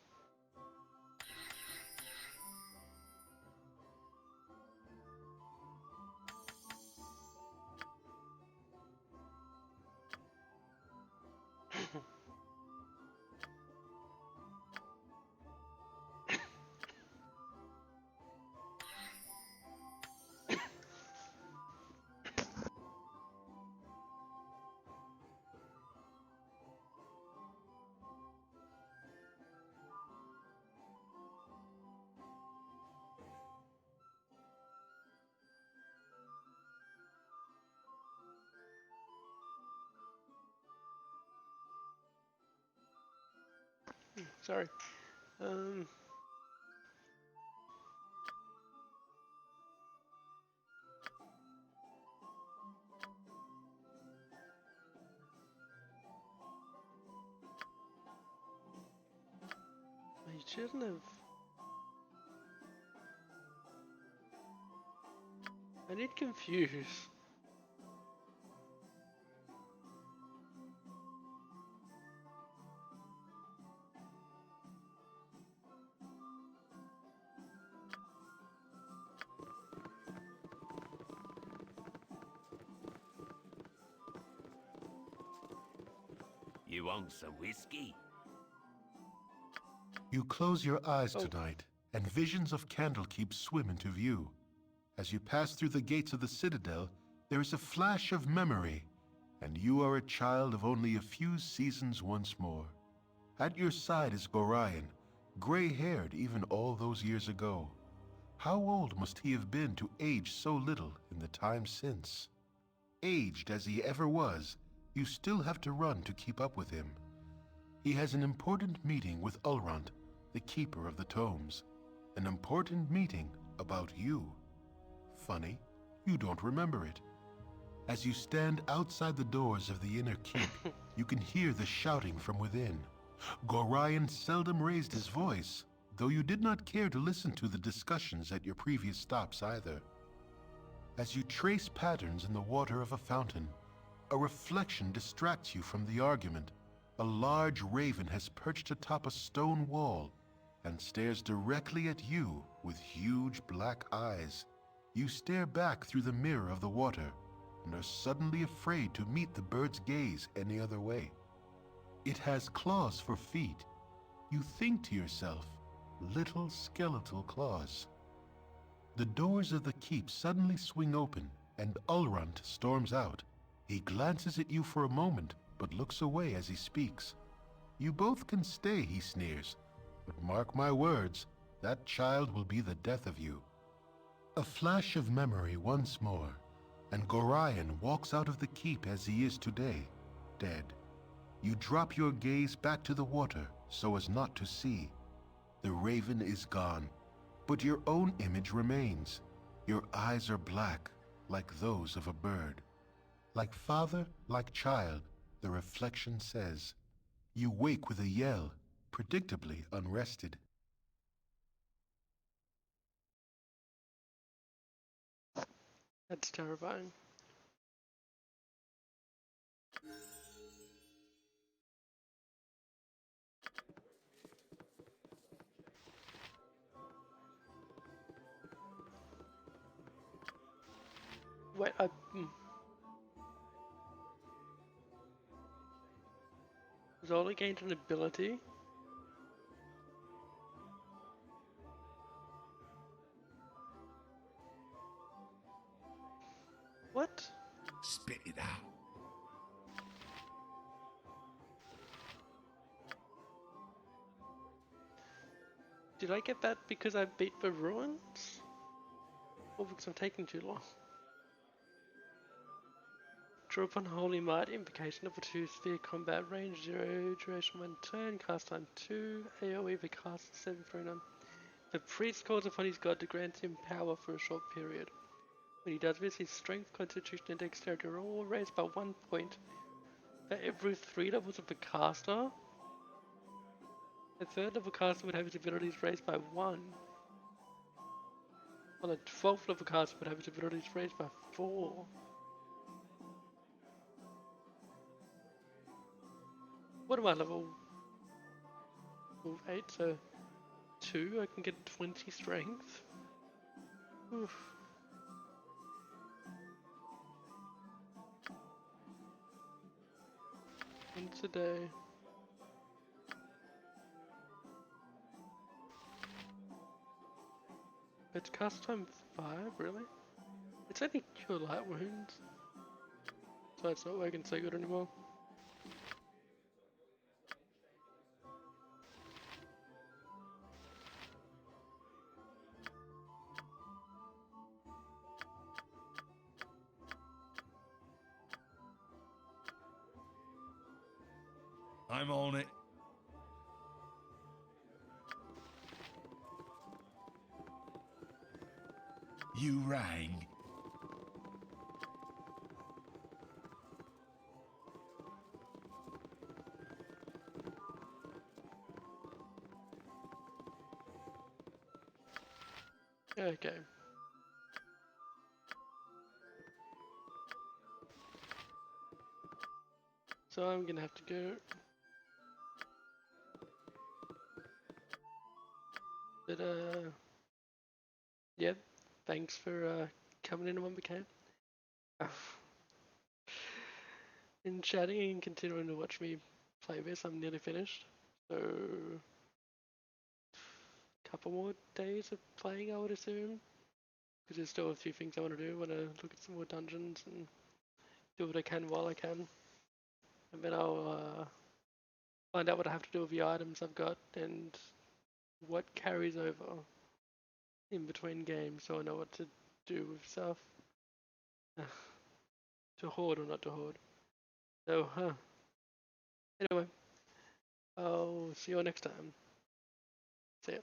Sorry. I shouldn't have. I need confuse. You want some whiskey? You close your eyes tonight, and visions of Candlekeep swim into view. As you pass through the gates of the Citadel, there is a flash of memory, and you are a child of only a few seasons once more. At your side is Gorion, gray-haired even all those years ago. How old must he have been to age so little in the time since? Aged as he ever was, you still have to run to keep up with him. He has an important meeting with Ulrond, the Keeper of the Tomes. An important meeting about you. Funny, you don't remember it. As you stand outside the doors of the inner keep, you can hear the shouting from within. Gorion seldom raised his voice, though you did not care to listen to the discussions at your previous stops either. As you trace patterns in the water of a fountain, a reflection distracts you from the argument. A large raven has perched atop a stone wall and stares directly at you with huge black eyes. You stare back through the mirror of the water and are suddenly afraid to meet the bird's gaze any other way. It has claws for feet. You think to yourself, little skeletal claws. The doors of the keep suddenly swing open and Ulrond storms out. He glances at you for a moment, but looks away as he speaks. You both can stay, he sneers, but mark my words, that child will be the death of you. A flash of memory once more, and Gorion walks out of the keep as he is today, dead. You drop your gaze back to the water so as not to see. The raven is gone, but your own image remains. Your eyes are black, like those of a bird. Like father, like child, the reflection says. You wake with a yell, predictably unrested. That's terrifying. Wait, Zola gained an ability. What? Spit it out. Did I get that because I beat the ruins? Or because I'm taking too long? Draw upon Holy Might, Invocation level 2, Sphere Combat, Range 0, Duration 1 turn, Cast time 2, AoE for cast 739. The priest calls upon his god to grant him power for a short period. When he does this, his strength, constitution, and dexterity are all raised by 1 point for every 3 levels of the caster. A 3rd level caster would have his abilities raised by 1. While a 12th level caster would have his abilities raised by 4. What am I level 8? So 2, I can get 20 strength. Oof. Once a day. It's cast time 5, really? It's only cure light wounds. So it's not working so good anymore. I'm on it. You rang. Okay. So I'm gonna have to go. But yeah, thanks for coming in when we can. And chatting and continuing to watch me play this. I'm nearly finished. So couple more days of playing, I would assume. Because there's still a few things I want to do. I want to look at some more dungeons and do what I can while I can. And then I'll find out what I have to do with the items I've got and what carries over in between games so I know what to do with stuff. To hoard or not to hoard. So, anyway, I'll see you all next time. See ya.